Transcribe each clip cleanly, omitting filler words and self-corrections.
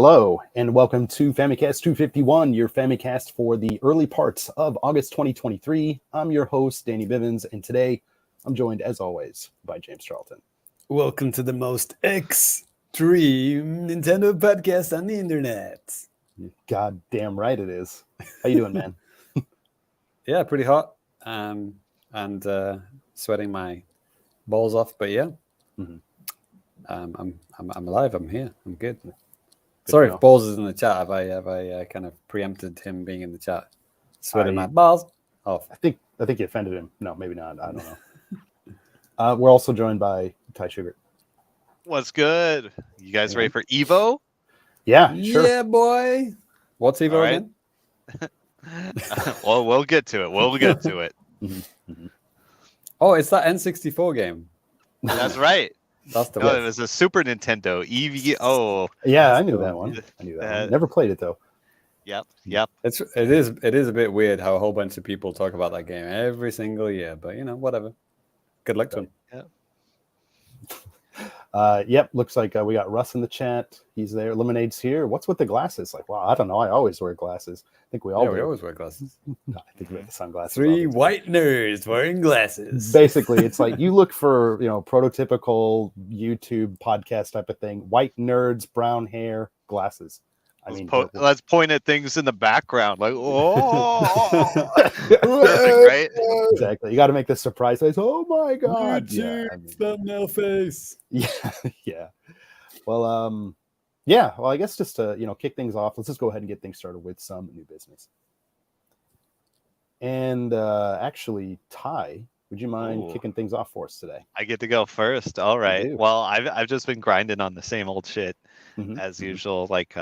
Hello, and welcome to Famicast 251, your Famicast for the early parts of August 2023. I'm your host, Danny Bivens, and today I'm joined, as always, by James Charlton. Welcome to the most extreme Nintendo podcast on the internet. God damn right it is. How you doing, man? Yeah, pretty hot, and sweating my balls off. But yeah, I'm alive. I'm here. I'm good. Sorry if Balls is in the chat. Have I kind of preempted him being in the chat? Sweating my balls off. I think you offended him. No, maybe not. I don't know. We're also joined by Ty Sugar. What's good? You guys ready for Evo? Yeah, sure. Yeah, boy. What's Evo again? Well, we'll get to it. Oh, it's that N64 game. That's right. That's the it was a Super Nintendo EVO. Yeah, I knew that one. Never played it though. Yep. It is a bit weird how a whole bunch of people talk about that game every single year, but whatever. Good luck to them. Yep, looks like we got Russ in the chat. He's there. Lemonade's here. What's with the glasses? Like, wow, I don't know. I always wear glasses. I think we all we always wear glasses. No, I think we have the sunglasses. Three white nerds wearing glasses. Basically, it's like you look for, prototypical YouTube podcast type of thing. White nerds, brown hair, glasses. Let's point at things in the background, like right? Exactly. You got to make this surprise face. Oh my god! Thumbnail face. Yeah. Well, Well, I guess just to kick things off, let's just go ahead and get things started with some new business. And actually, Ty, would you mind kicking things off for us today? I get to go first. All right. Well, I've just been grinding on the same old shit as usual, like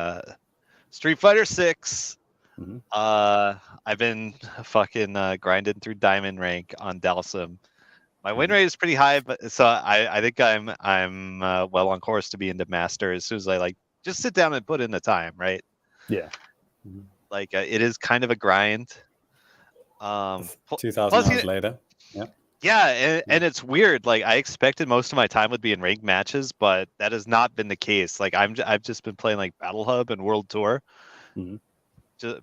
Street Fighter 6. I've been fucking grinding through Diamond rank on Dalsum. My win rate is pretty high, but so I think I'm well on course to be into Master as soon as I just sit down and put in the time, right? Yeah. Like it is kind of a grind. 2,000 hours later. Yeah. Yeah, and it's weird. Like I expected most of my time would be in ranked matches, but that has not been the case. Like I've just been playing like Battle Hub and World Tour. Just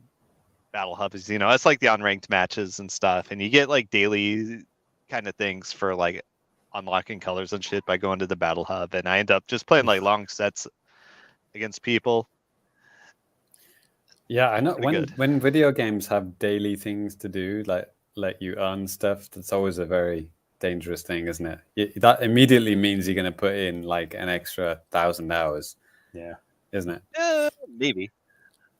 Battle Hub is it's like the unranked matches and stuff, and you get like daily kind of things for like unlocking colors and shit by going to the Battle Hub, and I end up just playing like long sets against people. Yeah, I know when video games have daily things to do, like let you earn stuff, that's always a very dangerous thing, isn't it? That immediately means you're going to put in like an extra 1,000 hours. Yeah, isn't it? Maybe.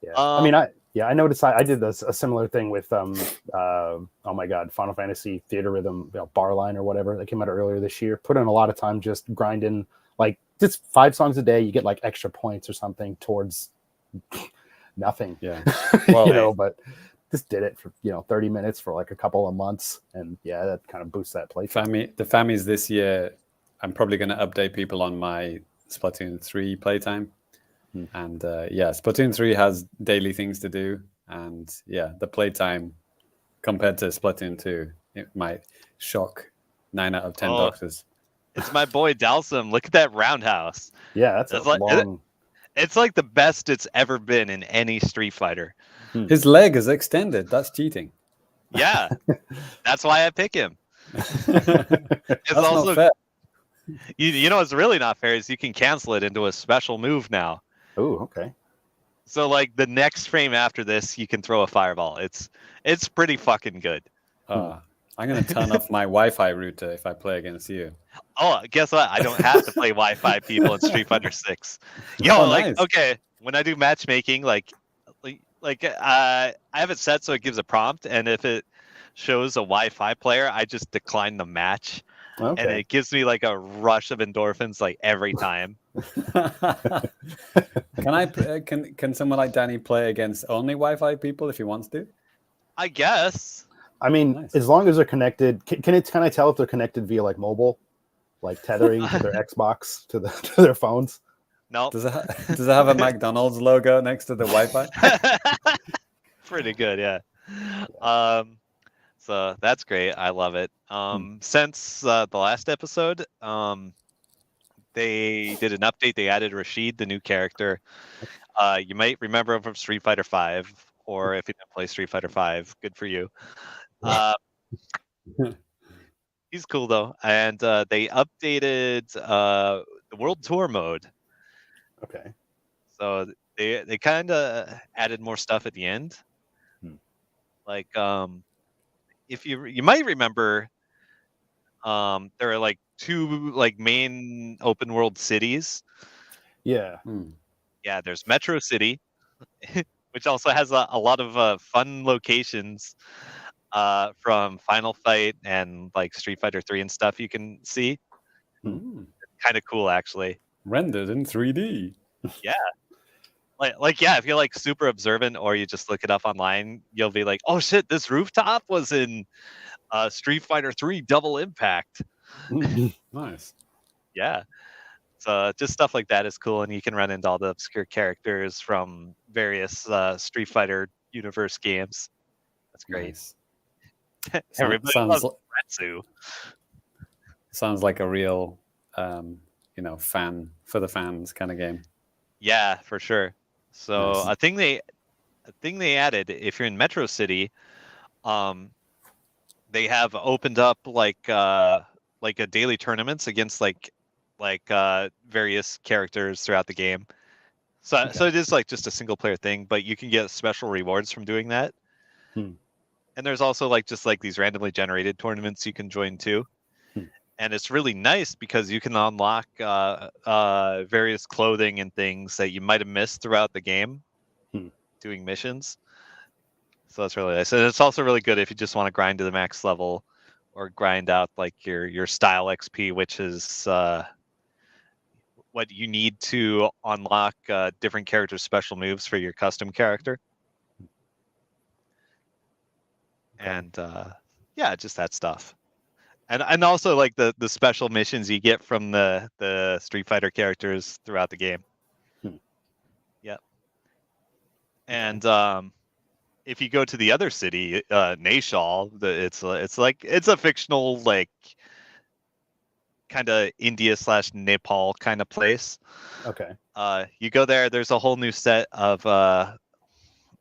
Yeah, I noticed I did a similar thing with oh my god, Final Fantasy Theater Rhythm Barline or whatever that came out earlier this year. Put in a lot of time just grinding, like just 5 songs a day. You get like extra points or something towards nothing. Yeah, well, but just did it for 30 minutes for like a couple of months, and that kind of boosts that play. The Famis this year, I'm probably going to update people on my Splatoon 3 playtime. And Splatoon 3 has daily things to do, and the playtime compared to Splatoon 2, it might shock 9 out of 10 boxes. It's my boy Dalsum. Look at that roundhouse. Yeah, that's long. It's like the best it's ever been in any Street Fighter. His leg is extended. That's cheating. Yeah, that's why I pick him. It's also not fair. What's really not fair is you can cancel it into a special move now. Oh, okay. So like the next frame after this, you can throw a fireball. It's pretty fucking good. I'm gonna turn off my Wi-Fi router if I play against you. Oh, guess what? I don't have to play Wi-Fi people in Street Fighter 6. Nice. Okay, when I do matchmaking, I have it set so it gives a prompt, and if it shows a Wi-Fi player, I just decline the match. Okay. And it gives me like a rush of endorphins like every time. Can someone like Danny play against only Wi-Fi people if he wants to? I guess. I mean, nice. As long as they're connected, can I tell if they're connected via like mobile, like tethering to their Xbox to their phones? No. Does it have a McDonald's logo next to the Wi-Fi? Pretty good, yeah. So that's great. I love it. Since the last episode, they did an update. They added Rashid, the new character. You might remember him from Street Fighter V, or if you didn't play Street Fighter V, good for you. He's cool though, and they updated the World Tour mode. Okay. So they kind of added more stuff at the end. Like if you might remember, there are like 2 like main open world cities. Yeah. Yeah, there's Metro City, which also has a lot of fun locations from Final Fight and like Street Fighter 3 and stuff you can see. Kind of cool, actually. Rendered in 3D. Yeah. Like yeah, if you're like super observant or you just look it up online, you'll be like, oh shit, this rooftop was in Street Fighter 3 Double Impact. Nice. Yeah. So just stuff like that is cool, and you can run into all the obscure characters from various Street Fighter universe games. That's great. Nice. Everybody loves Natsu. Sounds like a real, fan for the fans kind of game. Yeah, for sure. So Nice. a thing they added, if you're in Metro City, they have opened up like a daily tournaments against like various characters throughout the game. So it is like just a single player thing, but you can get special rewards from doing that. And there's also like just like these randomly generated tournaments you can join too. And it's really nice because you can unlock various clothing and things that you might have missed throughout the game doing missions. So that's really nice. And it's also really good if you just want to grind to the max level or grind out like your style XP, which is what you need to unlock different characters' special moves for your custom character. And yeah, just that stuff. And also like the special missions you get from the Street Fighter characters throughout the game. Yep. And if you go to the other city, Nashal, it's a fictional like kind of India/Nepal kind of place. Okay. You go there, there's a whole new set of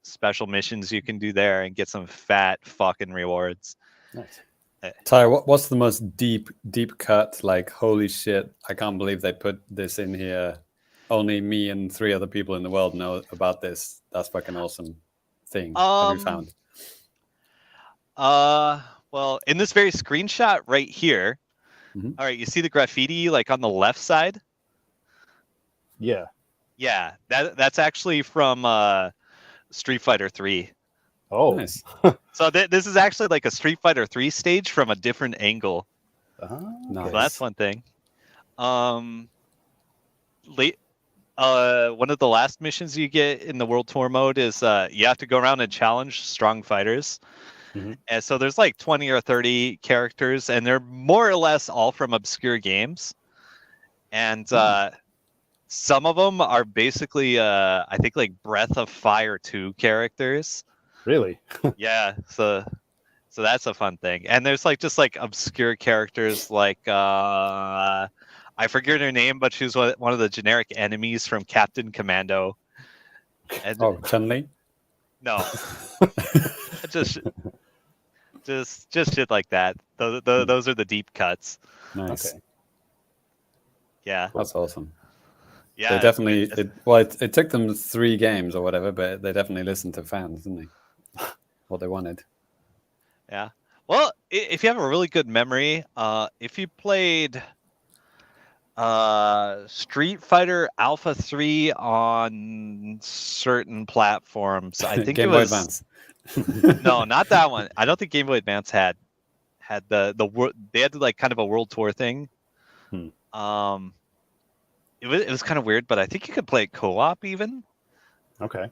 special missions you can do there and get some fat fucking rewards. Nice. Ty, what's the most deep cut? Like, holy shit, I can't believe they put this in here. Only me and 3 other people in the world know about this. That's fucking awesome thing. Have you found? Well, in this very screenshot right here, all right, you see the graffiti like on the left side? Yeah. Yeah, that's actually from Street Fighter 3. Oh, nice. So this is actually like a Street Fighter 3 stage from a different angle. Nice. So that's one thing. One of the last missions you get in the World Tour mode is you have to go around and challenge strong fighters. And so there's like 20 or 30 characters, and they're more or less all from obscure games. And some of them are basically, I think, like Breath of Fire 2 characters. Really? Yeah, so that's a fun thing. And there's like just like obscure characters like I forget her name, but she's one of the generic enemies from Captain Commando. And, Chun-Li? No. just shit like that. Those are the deep cuts. Nice. Okay. Yeah. That's awesome. Yeah. They definitely it took them 3 games or whatever, but they definitely listened to fans, didn't they? What they wanted. Yeah. Well, if you have a really good memory, if you played Street Fighter Alpha 3 on certain platforms, I think Game it Boy was Advance. No, not that one. I don't think Game Boy Advance had they had like kind of a world tour thing. It was kind of weird, but I think you could play it co-op even. Okay.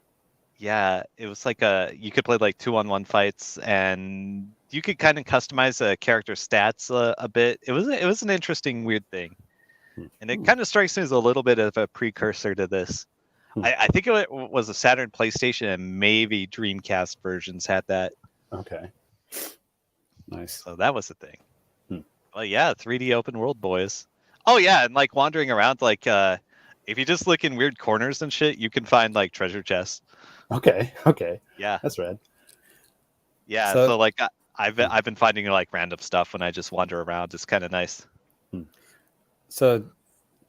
Yeah, it was like you could play like 2-on-1 fights, and you could kind of customize a character's stats a bit. It was an interesting weird thing, and it kind of strikes me as a little bit of a precursor to this. I think it was a Saturn, PlayStation, and maybe Dreamcast versions had that. Okay. Nice. So that was the thing. Well, yeah, 3D open world, boys. Oh yeah, and like wandering around, like if you just look in weird corners and shit, you can find like treasure chests. Okay. Yeah. That's rad. Yeah. So- So like I've been finding like random stuff when I just wander around. It's kind of nice. So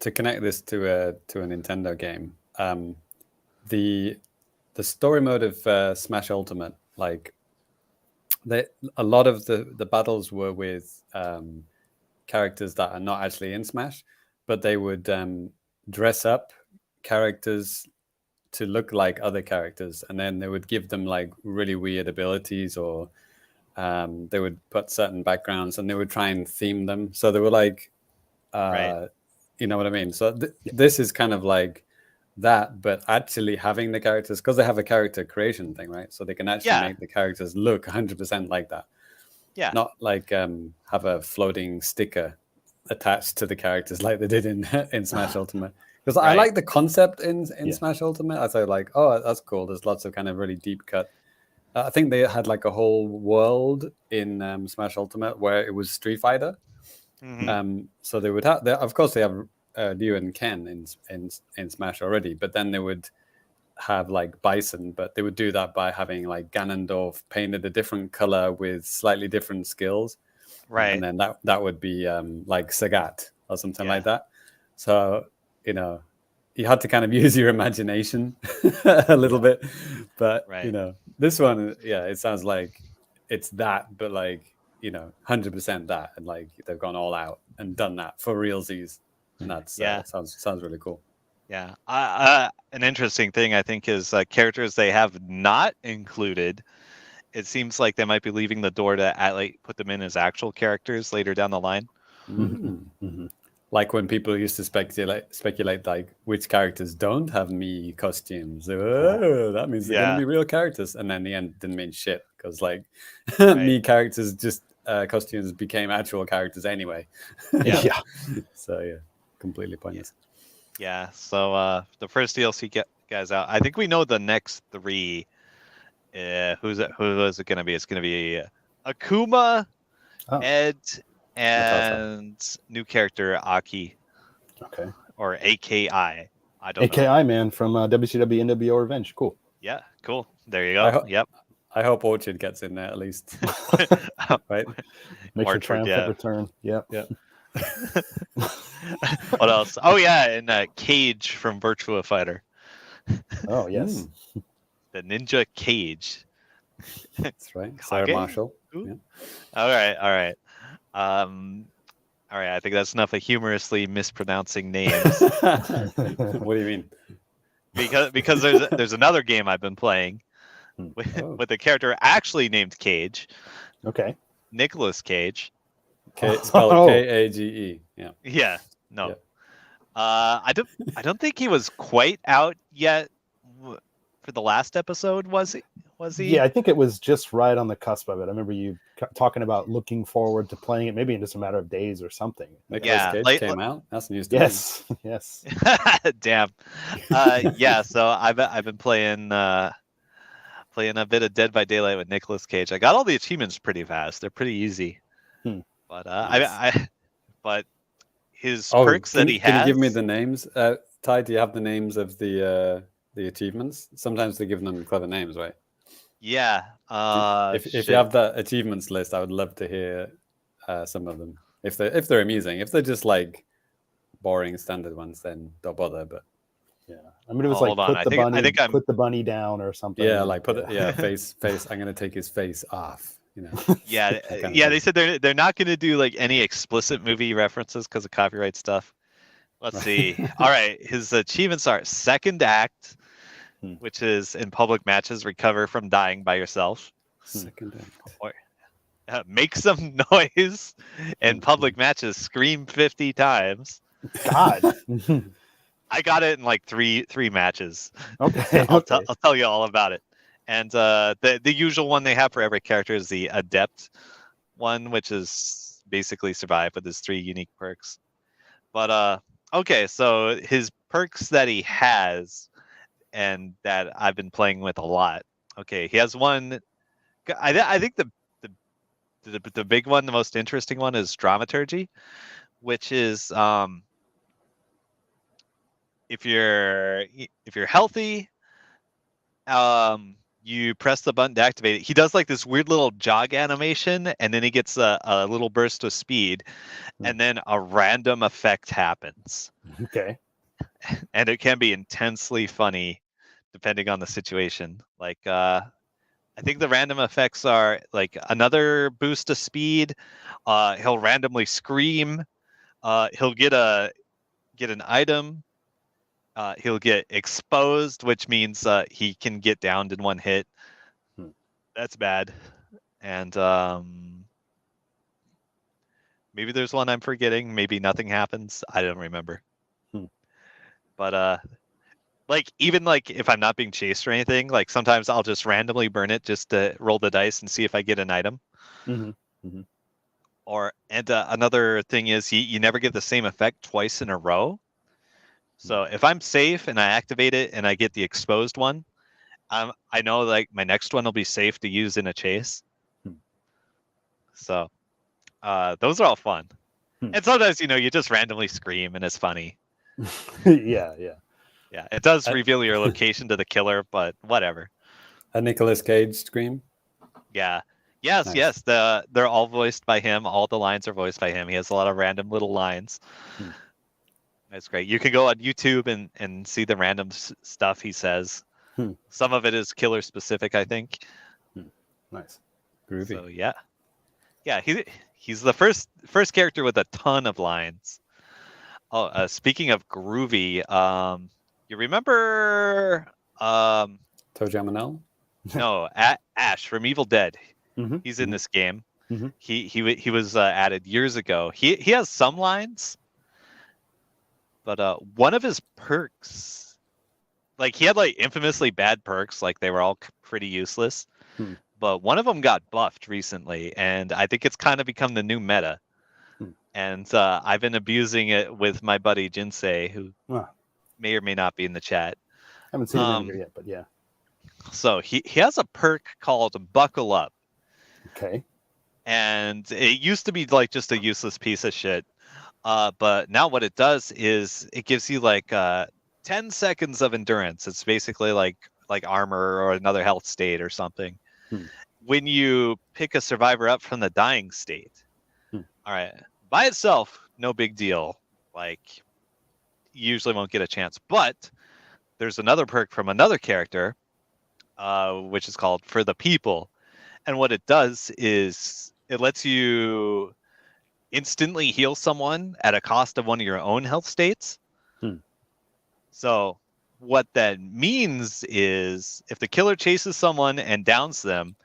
to connect this to a Nintendo game, the story mode of Smash Ultimate, like a lot of the battles were with characters that are not actually in Smash, but they would dress up characters to look like other characters, and then they would give them like really weird abilities, or they would put certain backgrounds, and they would try and theme them. So they were like, Right. you know what I mean? So this is kind of like that, but actually having the characters, because they have a character creation thing, right? So they can actually make the characters look 100% like that. Yeah. Not like have a floating sticker attached to the characters like they did in Smash Ultimate. Because I like the concept in Smash Ultimate. I thought like, oh, that's cool. There's lots of kind of really deep cut. I think they had like a whole world in Smash Ultimate where it was Street Fighter. So they would have, of course, they have Ryu and Ken in Smash already, but then they would have like Bison, but they would do that by having like Ganondorf painted a different color with slightly different skills, Right. and then that would be like Sagat or something like that. So you had to kind of use your imagination a little bit, but this one, it sounds like it's that, but like 100% that, and like they've gone all out and done that for realsies, and that's sounds really cool. Yeah. An interesting thing I think is characters they have not included. It seems like they might be leaving the door to put them in as actual characters later down the line. Like when people used to speculate like which characters don't have Mii costumes. Oh, that means they're going to be real characters, and then in the end didn't mean shit, because like Mii characters just costumes became actual characters anyway. So completely pointless. Yeah. So the first DLC guys out. I think we know the next three. Who is it going to be? It's going to be Akuma, Ed, and new character Aki. Okay. Or AKI. I don't know. AKI man from WCW NWO Revenge. Cool. Yeah. Cool. There you go. Yep. I hope Orchard gets in there at least. Right. Makes a triumphant return. Yep. Yeah. What else? Oh yeah, and Cage from Virtua Fighter. Oh yes. The Ninja Cage. That's right. Sarah Marshall. Yeah. All right. All right. I think that's enough of humorously mispronouncing names. What do you mean? Because there's another game I've been playing with a character actually named Cage. Okay. Nicolas Cage. Spelled Kage. Yeah. Yeah. No. Yeah. I don't think he was quite out yet for the last episode, was he? Yeah, I think it was just right on the cusp of it. I remember you talking about looking forward to playing it, maybe in just a matter of days or something. Nicolas Cage came out. That's news to me. Yes. Damn. Yeah. So I've been playing a bit of Dead by Daylight with Nicolas Cage. I got all the achievements pretty fast. They're pretty easy. But nice. But his perks that he has. Can you give me the names? Ty, do you have the names of the achievements? Sometimes they give them clever names, right? Yeah. If you have that achievements list, I would love to hear some of them. If they're amusing. If they're just like boring standard ones, then don't bother. But yeah, I mean, it was put the bunny down or something. Yeah, like face. I'm gonna take his face off. Yeah. They said they're not gonna do like any explicit movie references because of copyright stuff. Let's see. All right, his achievements are second act, which is in public matches, recover from dying by yourself. Second act. Or make some noise in public matches, scream 50 times. God. I got it in like three matches. Okay. I'll tell you all about it. And the usual one they have for every character is the adept one, which is basically survive with his 3 unique perks. But okay, so his perks that he has and that I've been playing with a lot. Okay, he has one. I think the big one, the most interesting one, is dramaturgy, which is if you're healthy, you press the button to activate it. He does like this weird little jog animation, and then he gets a little burst of speed, and then a random effect happens. Okay. And it can be intensely funny depending on the situation. Like I think the random effects are like another boost of speed. He'll randomly scream. He'll get an item. He'll get exposed, which means he can get downed in one hit. That's bad. And maybe there's one I'm forgetting. Maybe nothing happens. I don't remember. But like even like if I'm not being chased or anything, like sometimes I'll just randomly burn it just to roll the dice and see if I get an item. Or another thing is you never get the same effect twice in a row. So if I'm safe and I activate it and I get the exposed one, I know like my next one will be safe to use in a chase. So those are all fun. And sometimes, you just randomly scream and it's funny. Yeah. It does reveal your location to the killer, but whatever. A Nicolas Cage scream? Yeah. Yes, Nice. yes. They're all voiced by him. All the lines are voiced by him. He has a lot of random little lines. That's great. You can go on YouTube and see the random stuff he says. Some of it is killer specific, I think. Nice. Groovy. So yeah. He's the first character with a ton of lines. Oh, speaking of groovy, you remember Toe Manel? No, Ash from Evil Dead. He's in this game. He was added years ago. He has some lines, but one of his perks, like he had like infamously bad perks, like they were all pretty useless. But one of them got buffed recently, and I think it's kind of become the new meta. And I've been abusing it with my buddy Jinsei, who may or may not be in the chat. I haven't seen him in here yet, but yeah. So he has a perk called Buckle Up. Okay. And it used to be like just a useless piece of shit. But now what it does is it gives you like 10 seconds of endurance. It's basically like armor or another health state or something. When you pick a survivor up from the dying state. All right. By itself, no big deal. Like, you usually won't get a chance. But there's another perk from another character, which is called For the People. And what it does is it lets you instantly heal someone at a cost of one of your own health states. So what that means is if the killer chases someone and downs them,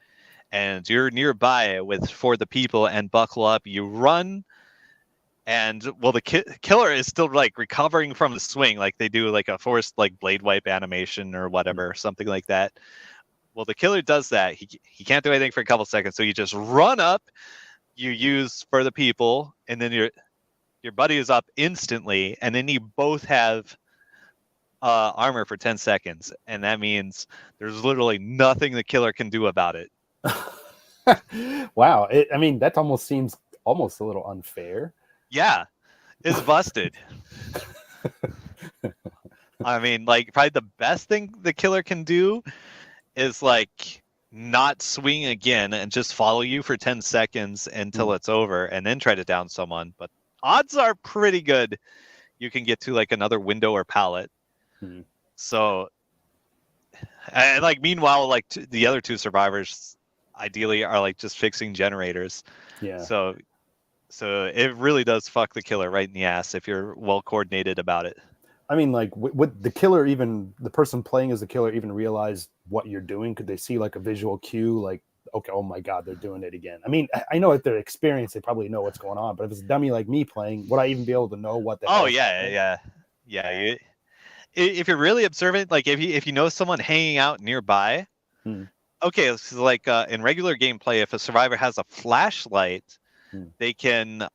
and you're nearby with For the People and Buckle Up, you run, and well, the killer is still like recovering from the swing, like they do like a forced like blade wipe animation or whatever, something like that. Well, the killer does that. He can't do anything for a couple seconds, so you just run up, you use For the People, and then your buddy is up instantly, and then you both have armor for 10 seconds, and that means there's literally nothing the killer can do about it. Wow. I mean, that almost seems almost a little unfair. Yeah, it's busted. I mean, like, probably the best thing the killer can do is, like, not swing again and just follow you for 10 seconds until it's over and then try to down someone. But odds are pretty good you can get to, like, another window or pallet. So, and, like, meanwhile, like, the other two survivors ideally are, like, just fixing generators. Yeah. So it really does fuck the killer right in the ass if you're well coordinated about it. I mean, like, would the killer even, the person playing as the killer even realize what you're doing? Could they see like a visual cue, like, okay, oh my God, they're doing it again? I mean, I know at their experience, they probably know what's going on, but if it's a dummy like me playing, would I even be able to know what the hell is happening? Yeah. If you're really observant, like if you know someone hanging out nearby, okay, so like in regular gameplay, if a survivor has a flashlight, they can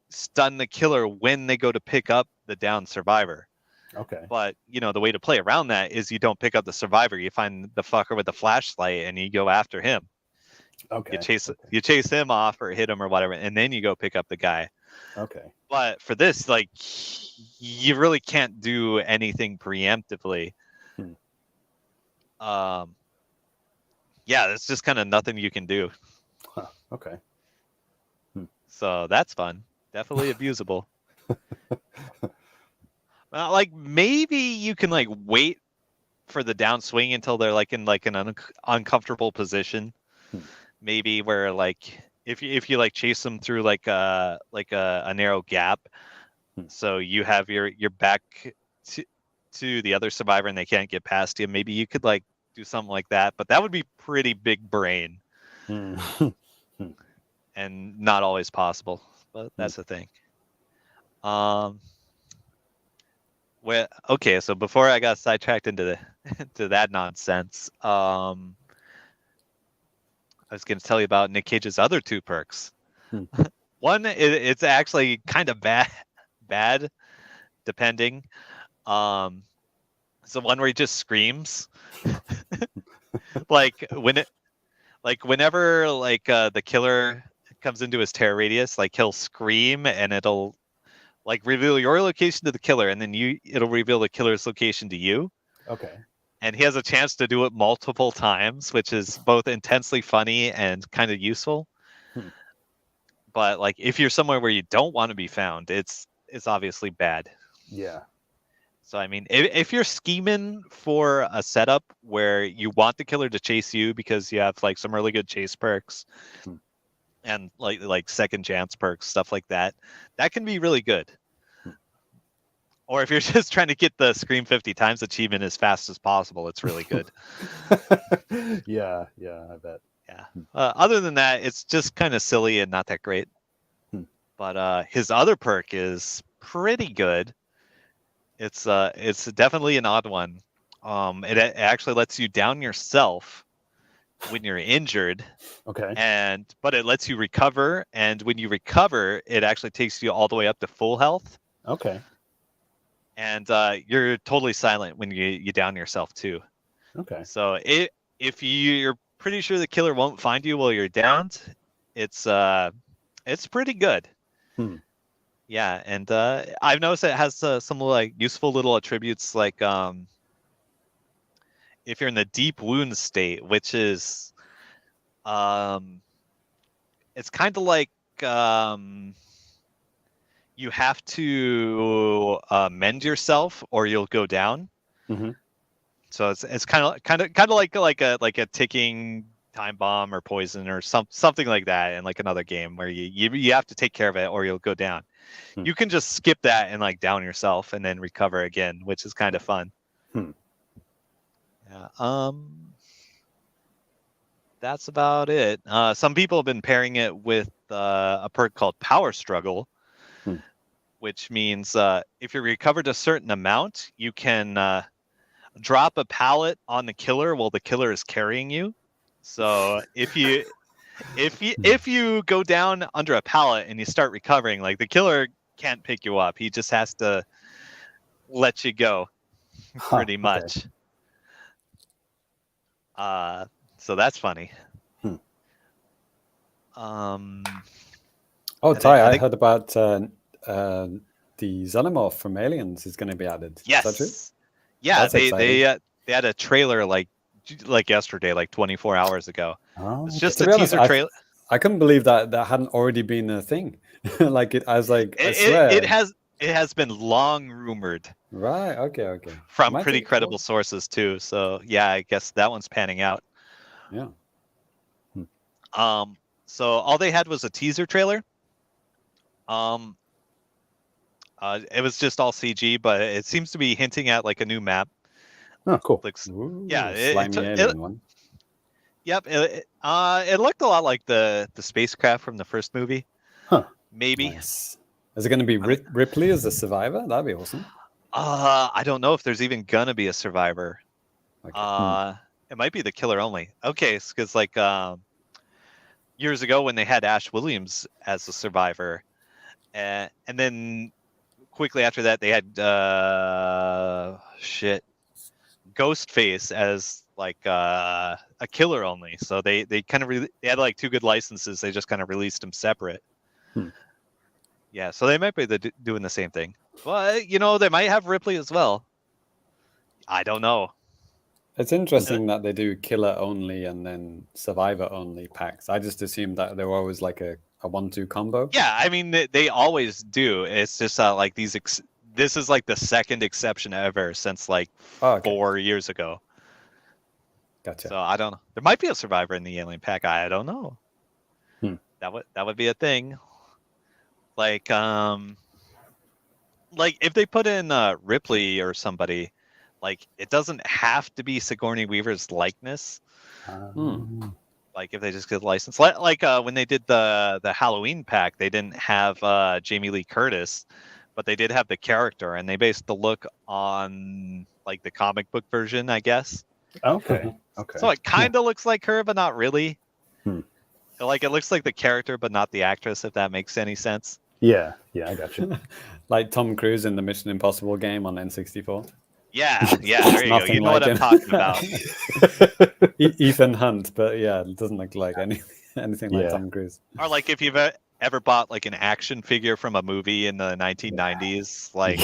stun the killer when they go to pick up the downed survivor. Okay. But, the way to play around that is you don't pick up the survivor. You find the fucker with the flashlight and you go after him. Okay. You chase him off or hit him or whatever, and then you go pick up the guy. Okay. But for this, like, you really can't do anything preemptively. Yeah, there's just kind of nothing you can do. Huh. Okay. So that's fun. Definitely abusable. Like maybe you can like wait for the downswing until they're like in like an uncomfortable position. Maybe where like if you like chase them through like a narrow gap, so you have your back to the other survivor and they can't get past you. Maybe you could like do something like that, but that would be pretty big brain. And not always possible, but that's the thing. Well, okay, so before I got sidetracked into to that nonsense, I was going to tell you about Nick Cage's other two perks. One, it's actually kind of bad, depending. It's the one where he just screams, whenever the killer comes into his terror radius, like he'll scream and it'll like reveal your location to the killer, and then it'll reveal the killer's location to you. Okay. And he has a chance to do it multiple times, which is both intensely funny and kind of useful. But like if you're somewhere where you don't want to be found, it's obviously bad. Yeah. So I mean, if you're scheming for a setup where you want the killer to chase you because you have like some really good chase perks and like second chance perks, stuff like that, that can be really good. Or if you're just trying to get the Scream 50 times achievement as fast as possible, it's really good. Yeah, I bet. Yeah. Other than that, it's just kind of silly and not that great. But his other perk is pretty good. It's definitely an odd one. It actually lets you down yourself when you're injured. Okay. But it lets you recover, and when you recover, it actually takes you all the way up to full health. Okay. And you're totally silent when you down yourself too. Okay. So if you're pretty sure the killer won't find you while you're downed, it's pretty good. Yeah, and I've noticed it has some like useful little attributes, like if you're in the deep wound state, which is it's kind of like you have to mend yourself or you'll go down. So it's kind of like a ticking time bomb or poison or something like that in like another game where you have to take care of it or you'll go down. You can just skip that and like down yourself and then recover again, which is kind of fun. Yeah. That's about it. Some people have been pairing it with a perk called Power Struggle, which means if you recovered a certain amount, you can drop a pallet on the killer while the killer is carrying you. So if you go down under a pallet and you start recovering, like the killer can't pick you up. He just has to let you go, pretty much. So that's funny. Oh, Ty, I heard about the Xenomorph from Aliens is going to be added. Yes. Is that true? Yeah, That's they had a trailer like yesterday, like 24 hours ago. It's just a teaser trailer. I couldn't believe that hadn't already been a thing. Like I was like, I swear. It has been long rumored. Right. Okay. From pretty credible sources too. So yeah, I guess that one's panning out. Yeah. So all they had was a teaser trailer. It was just all CG, but it seems to be hinting at like a new map. Oh, cool. Slimy alien one. Yep. It looked a lot like the spacecraft from the first movie. Maybe. Nice. Is it going to be Ripley as the survivor? That'd be awesome. I don't know if there's even gonna be a survivor. Okay. It might be the killer only. Okay, because like years ago when they had Ash Williams as the survivor, and then quickly after that they had Ghostface as like a killer only. So they kind of they had like two good licenses. They just kind of released them separate. Yeah, so they might be doing the same thing. But, you know, they might have Ripley as well. I don't know. It's interesting that they do killer only and then survivor only packs. I just assumed that they were always like a 1-2 combo. Yeah, I mean, they always do. It's just like this is like the second exception ever since like 4 years ago. Gotcha. So I don't know. There might be a survivor in the alien pack. I don't know. That would be a thing. Like if they put in Ripley or somebody, like it doesn't have to be Sigourney Weaver's likeness. Like if they just get the license, like when they did the Halloween pack, they didn't have Jamie Lee Curtis, but they did have the character, and they based the look on like the comic book version, I guess. Okay. So it kind of looks like her, but not really. Like it looks like the character, but not the actress. If that makes any sense. Yeah, I got you. Like Tom Cruise in the Mission Impossible game on N64. Yeah, there you go. You know what I'm talking about. Ethan Hunt, but yeah, it doesn't look like anything like Tom Cruise. Or like if you've ever bought like an action figure from a movie in the 1990s, like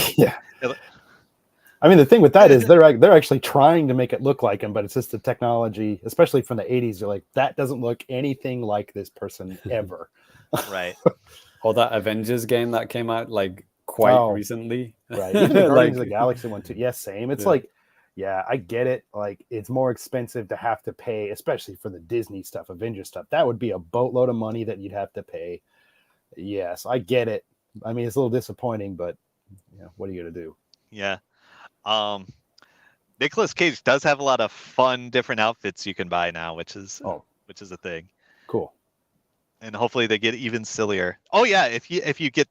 I mean, the thing with that is they're actually trying to make it look like him, but it's just the technology, especially from the 80s. They're like, that doesn't look anything like this person ever. Right. Or that Avengers game that came out like quite recently. Right. Even the Guardians of the Galaxy one too. Yes, same. It's like, I get it. Like it's more expensive to have to pay, especially for the Disney stuff, Avengers stuff. That would be a boatload of money that you'd have to pay. Yes, I get it. I mean, it's a little disappointing, but what are you gonna do? Yeah. Nicolas Cage does have a lot of fun different outfits you can buy now, which is a thing. Cool. And hopefully they get even sillier. Oh yeah, if you get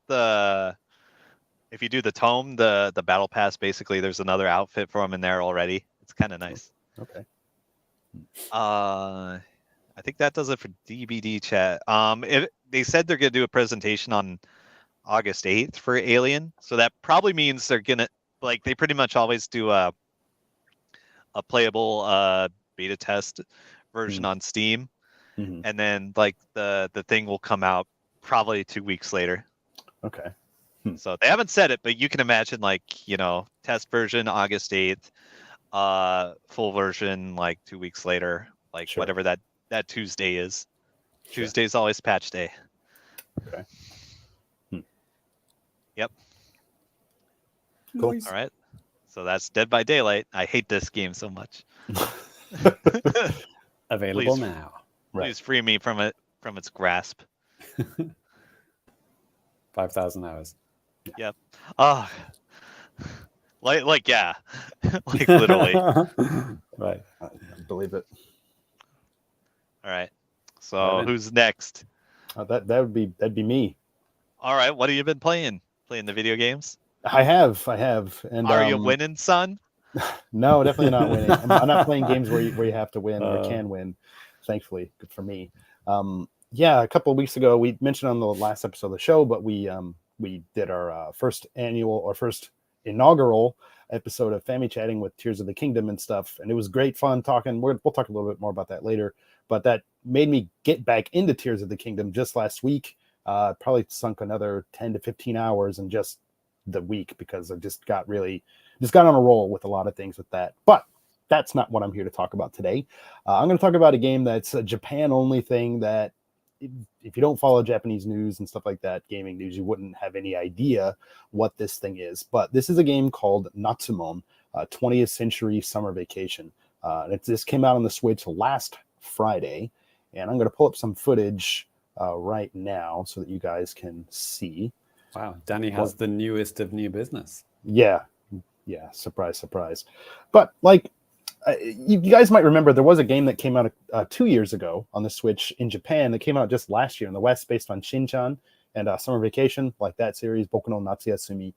if you do the tome, the battle pass, basically there's another outfit for him in there already. It's kind of nice. Okay. I think that does it for DBD chat. They said they're gonna do a presentation on August 8th for Alien, so that probably means they're gonna they pretty much always do a playable beta test version on Steam, and then like the thing will come out probably 2 weeks later. Okay. So they haven't said it, but you can imagine test version August 8th, full version like 2 weeks later, whatever that Tuesday is. Sure. Tuesday's always patch day. Okay. Yep. Cool. Nice. All right. So that's Dead by Daylight. I hate this game so much. Available now. Please free me from its grasp. 5,000 hours. Yep. Oh, like yeah, like literally. Right. I believe it. All right. So who's next? That'd be me. All right. What have you been playing? Playing the video games? I have. And are you winning, son? No, definitely not winning. I'm not playing games where you have to win or can win. Thankfully, good for me. A couple of weeks ago, we mentioned on the last episode of the show, but we did our first inaugural episode of Family Chatting with Tears of the Kingdom and stuff, and it was great fun talking. We'll talk a little bit more about that later, but that made me get back into Tears of the Kingdom just last week. Probably sunk another 10 to 15 hours in just the week because I just got on a roll with a lot of things with that. But that's not what I'm here to talk about today. I'm going to talk about a game that's a Japan only thing that if you don't follow Japanese news and stuff like that, gaming news, you wouldn't have any idea what this thing is. But this is a game called Natsu-Mon, 20th Century Summer Vacation. This came out on the Switch last Friday, and I'm going to pull up some footage right now so that you guys can see. Wow, Danny has the newest of new business. Yeah, surprise. But you guys might remember there was a game that came out 2 years ago on the Switch in Japan that came out just last year in the West based on Shin-chan and Summer Vacation, like that series, Boku no Natsuyasumi.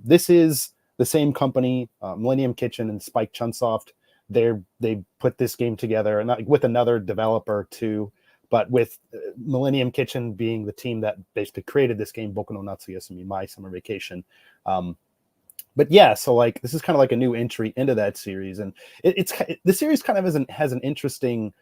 This is the same company, Millennium Kitchen and Spike Chunsoft. They put this game together and with another developer too, but with Millennium Kitchen being the team that basically created this game, Boku no Natsuyasumi, My Summer Vacation. But yeah, so this is kind of like a new entry into that series, and the series kind of has an interesting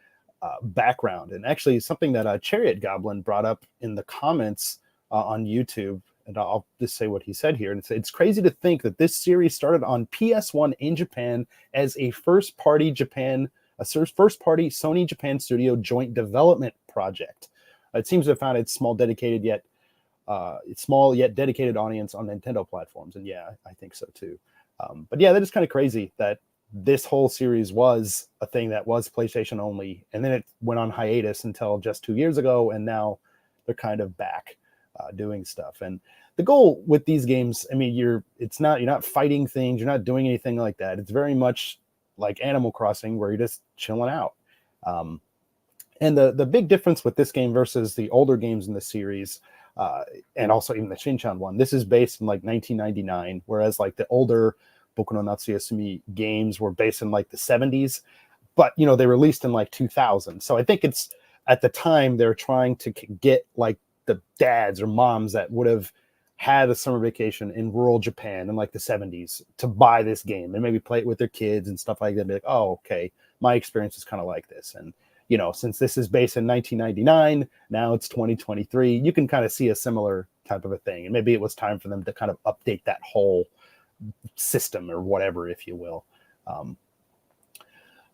background, and actually something that Chariot Goblin brought up in the comments on YouTube and I'll just say what he said here. And it's crazy to think that this series started on PS1 in Japan as a first-party Sony Japan studio joint development project. It seems to have found its small yet dedicated audience on Nintendo platforms. And yeah, I think so too. But yeah, that is kind of crazy that this whole series was a thing that was PlayStation only, and then it went on hiatus until just 2 years ago, and now they're kind of back doing stuff. And the goal with these games, I mean, you're not fighting things, you're not doing anything like that. It's very much like Animal Crossing, where you're just chilling out. And the big difference with this game versus the older games in the series, and also even the Shinchan one, this is based in like 1999, whereas like the older Boku no Natsuyasumi games were based in like the 70s, but they released in like 2000. So I think it's at the time they're trying to get like the dads or moms that would have had a summer vacation in rural Japan in like the 70s to buy this game and maybe play it with their kids and stuff like that. Be like, oh, okay, my experience is kind of like this. And since this is based in 1999, now it's 2023, you can kind of see a similar type of a thing. And maybe it was time for them to kind of update that whole system or whatever, if you will.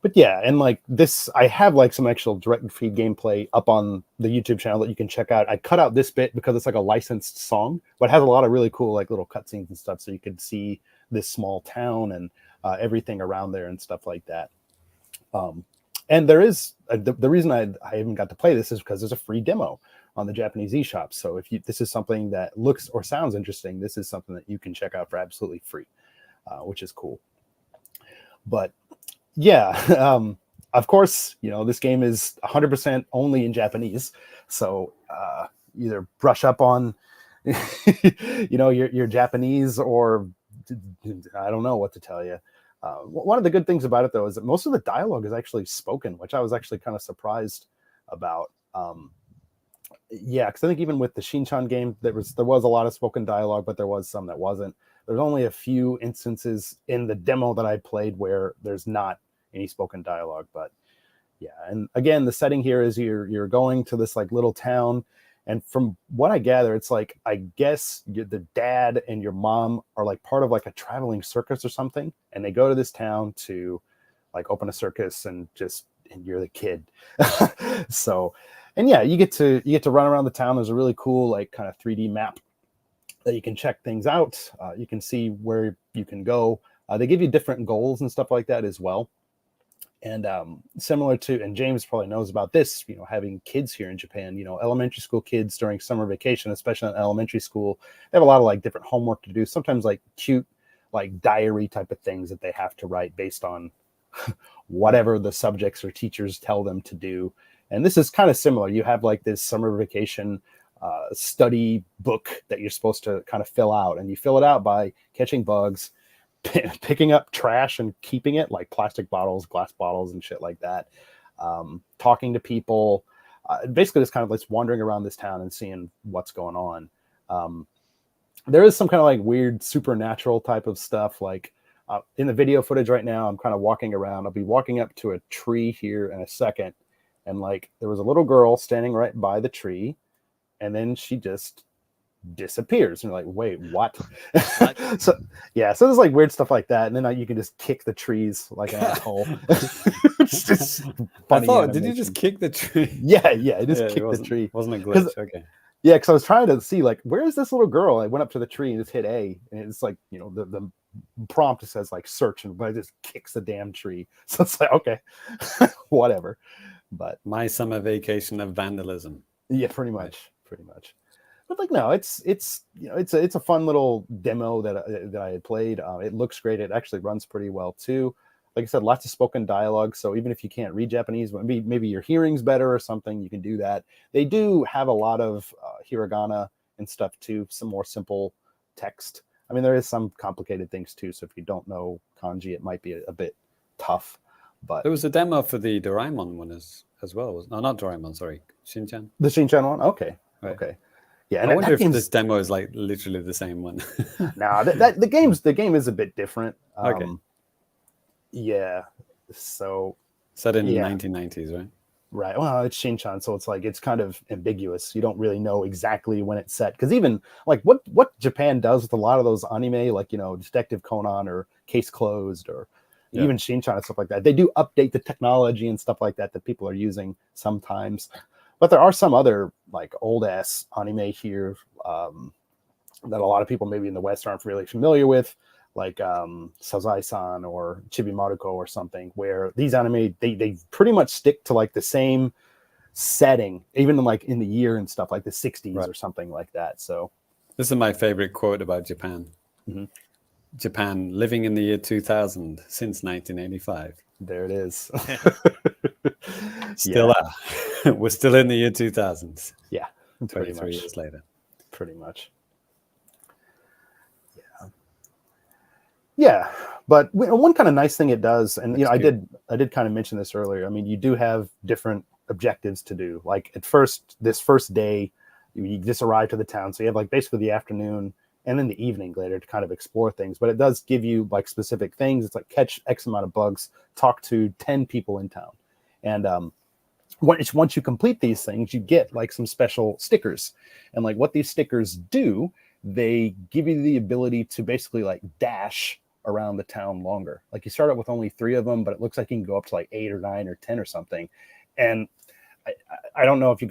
But yeah, and like this, I have like some actual direct feed gameplay up on the YouTube channel that you can check out. I cut out this bit because it's like a licensed song, but it has a lot of really cool like little cutscenes and stuff, so you could see this small town and everything around there and stuff like that. And there is the reason I haven't got to play this is because there's a free demo on the Japanese eShop. So if this is something that looks or sounds interesting, this is something that you can check out for absolutely free, which is cool. But yeah, of course, this game is 100% only in Japanese. So either brush up on, your Japanese, or I don't know what to tell you. One of the good things about it, though, is that most of the dialogue is actually spoken, which I was actually kind of surprised about. Yeah, because I think even with the Shinchan game, there was a lot of spoken dialogue, but there was some that wasn't. There's only a few instances in the demo that I played where there's not any spoken dialogue. But yeah, and again, the setting here is you're going to this like little town, and from what I gather, it's like, I guess the dad and your mom are like part of like a traveling circus or something, and they go to this town to like open a circus, and you're the kid. So, and yeah, you get to run around the town. There's a really cool like kind of 3D map that you can check things out. You can see where you can go. They give you different goals and stuff like that as well. And similar to, and James probably knows about this, having kids here in Japan, elementary school kids during summer vacation, especially in elementary school, they have a lot of like different homework to do. Sometimes like cute, like diary type of things that they have to write based on whatever the subjects or teachers tell them to do. And this is kind of similar. You have like this summer vacation study book that you're supposed to kind of fill out, and you fill it out by catching bugs, picking up trash and keeping it, like plastic bottles, glass bottles, and shit like that. Talking to people, basically just kind of like wandering around this town and seeing what's going on. There is some kind of like weird supernatural type of stuff. Like in the video footage right now, I'm kind of walking around. I'll be walking up to a tree here in a second, and like there was a little girl standing right by the tree, and then she just disappears, and you're like, wait, what? So there's like weird stuff like that, and then you can just kick the trees like an asshole. It's just funny. Did you just kick the tree? Yeah, I just kicked the tree. Wasn't a glitch? Okay. Yeah, because I was trying to see like, where is this little girl? I went up to the tree and just hit A, and it's like, the prompt says like search, but it just kicks the damn tree. So it's like, okay, whatever. But my summer vacation of vandalism. Yeah, pretty much. But like, no, it's a fun little demo that I had played. It looks great. It actually runs pretty well too. Like I said, lots of spoken dialogue. So even if you can't read Japanese, maybe your hearing's better or something, you can do that. They do have a lot of hiragana and stuff too. Some more simple text. I mean, there is some complicated things too. So if you don't know kanji, it might be a bit tough. But there was a demo for the Doraemon one as well. No, not Doraemon. Sorry, Shinchan. The Shinchan one. Okay. Right. Okay. Yeah, and I wonder if this demo is like literally the same one. No, the game is a bit different. Okay. Yeah. So set in the 1990s, right? Right. Well, it's Shin-chan, so it's like it's kind of ambiguous. You don't really know exactly when it's set. Because even like what Japan does with a lot of those anime, like Detective Conan or Case Closed or even Shin-chan and stuff like that, they do update the technology and stuff like that people are using sometimes. But there are some other like old ass anime here that a lot of people maybe in the West aren't really familiar with, like Sazai-san or Chibi Maruko or something, where these anime they pretty much stick to like the same setting, even like in the year and stuff, like the 60s or something like that. So this is my favorite quote about Japan. Mm-hmm. Japan living in the year 2000 since 1985. There it is. Still are. We're still in the year 2000s. Yeah, 23 years later. Pretty much. Yeah, but one kind of nice thing it does, and I did kind of mention this earlier. I mean, you do have different objectives to do. Like at first, this first day, you just arrive to the town, so you have like basically the afternoon and then the evening later to kind of explore things. But it does give you like specific things. It's like catch X amount of bugs, talk to 10 people in town, and once you complete these things, you get like some special stickers, and like what these stickers do, they give you the ability to basically like dash around the town longer. Like you start out with only 3 of them, but it looks like you can go up to like 8 or 9 or 10 or something. And I don't know if you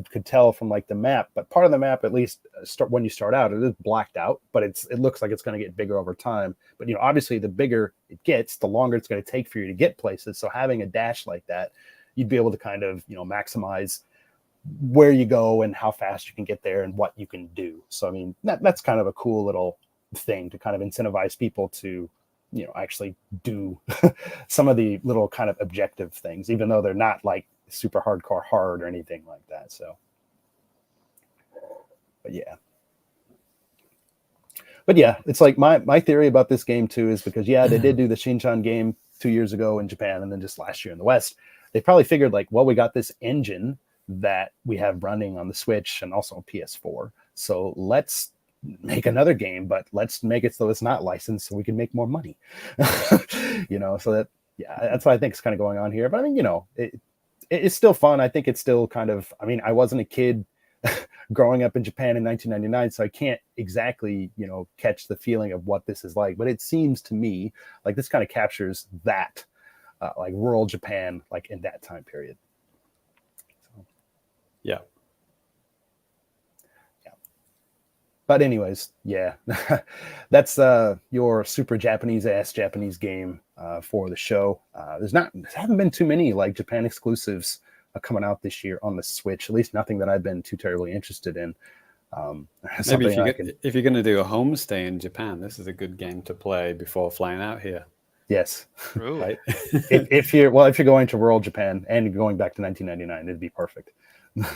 could tell from like the map, but part of the map, at least when you start out, it is blacked out, but it looks like it's going to get bigger over time. But obviously the bigger it gets, the longer it's going to take for you to get places. So having a dash like that, you'd be able to kind of maximize where you go and how fast you can get there and what you can do. So I mean that's kind of a cool little thing to kind of incentivize people to actually do some of the little kind of objective things, even though they're not like super hardcore hard or anything like that. So but yeah, it's like my theory about this game too is because they did do the Shin-chan game 2 years ago in Japan and then just last year in the West. They probably figured like, well, we got this engine that we have running on the Switch and also on PS4, so let's make another game, but let's make it so it's not licensed so we can make more money. So that that's what I think is kind of going on here. But I mean, it's still fun. I think it's still kind of, I mean, I wasn't a kid growing up in Japan in 1999, so I can't exactly catch the feeling of what this is like, but it seems to me like this kind of captures that like rural Japan, like in that time period. So. Yeah. But anyways, that's your super Japanese game for the show. There haven't been too many like Japan exclusives coming out this year on the Switch. At least nothing that I've been too terribly interested in. Maybe if you're going to do a homestay in Japan, this is a good game to play before flying out here. Yes. Right. if you're going to rural Japan and going back to 1999, it'd be perfect.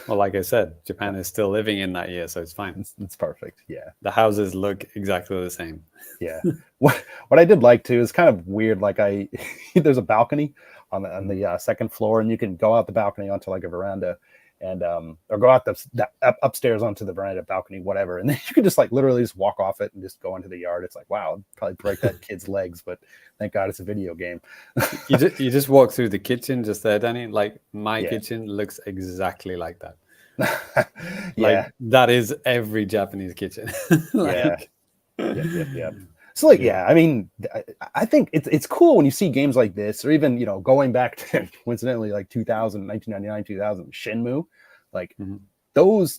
Well, like I said, Japan is still living in that year, so it's fine. It's perfect. Yeah. The houses look exactly the same. Yeah. What I did like too is kind of weird. Like there's a balcony on the second floor, and you can go out the balcony onto like a veranda, and or go out the upstairs onto the veranda, balcony, whatever, and then you can just like literally just walk off it and just go into the yard. It's like, wow, it'd probably break that kid's legs, but thank God it's a video game. you just walk through the kitchen just there, Danny. Like my kitchen looks exactly like that. Like that is every Japanese kitchen. Like, yeah. So like, I mean, I think it's cool when you see games like this, or even, going back to coincidentally like 1999, 2000, Shenmue, like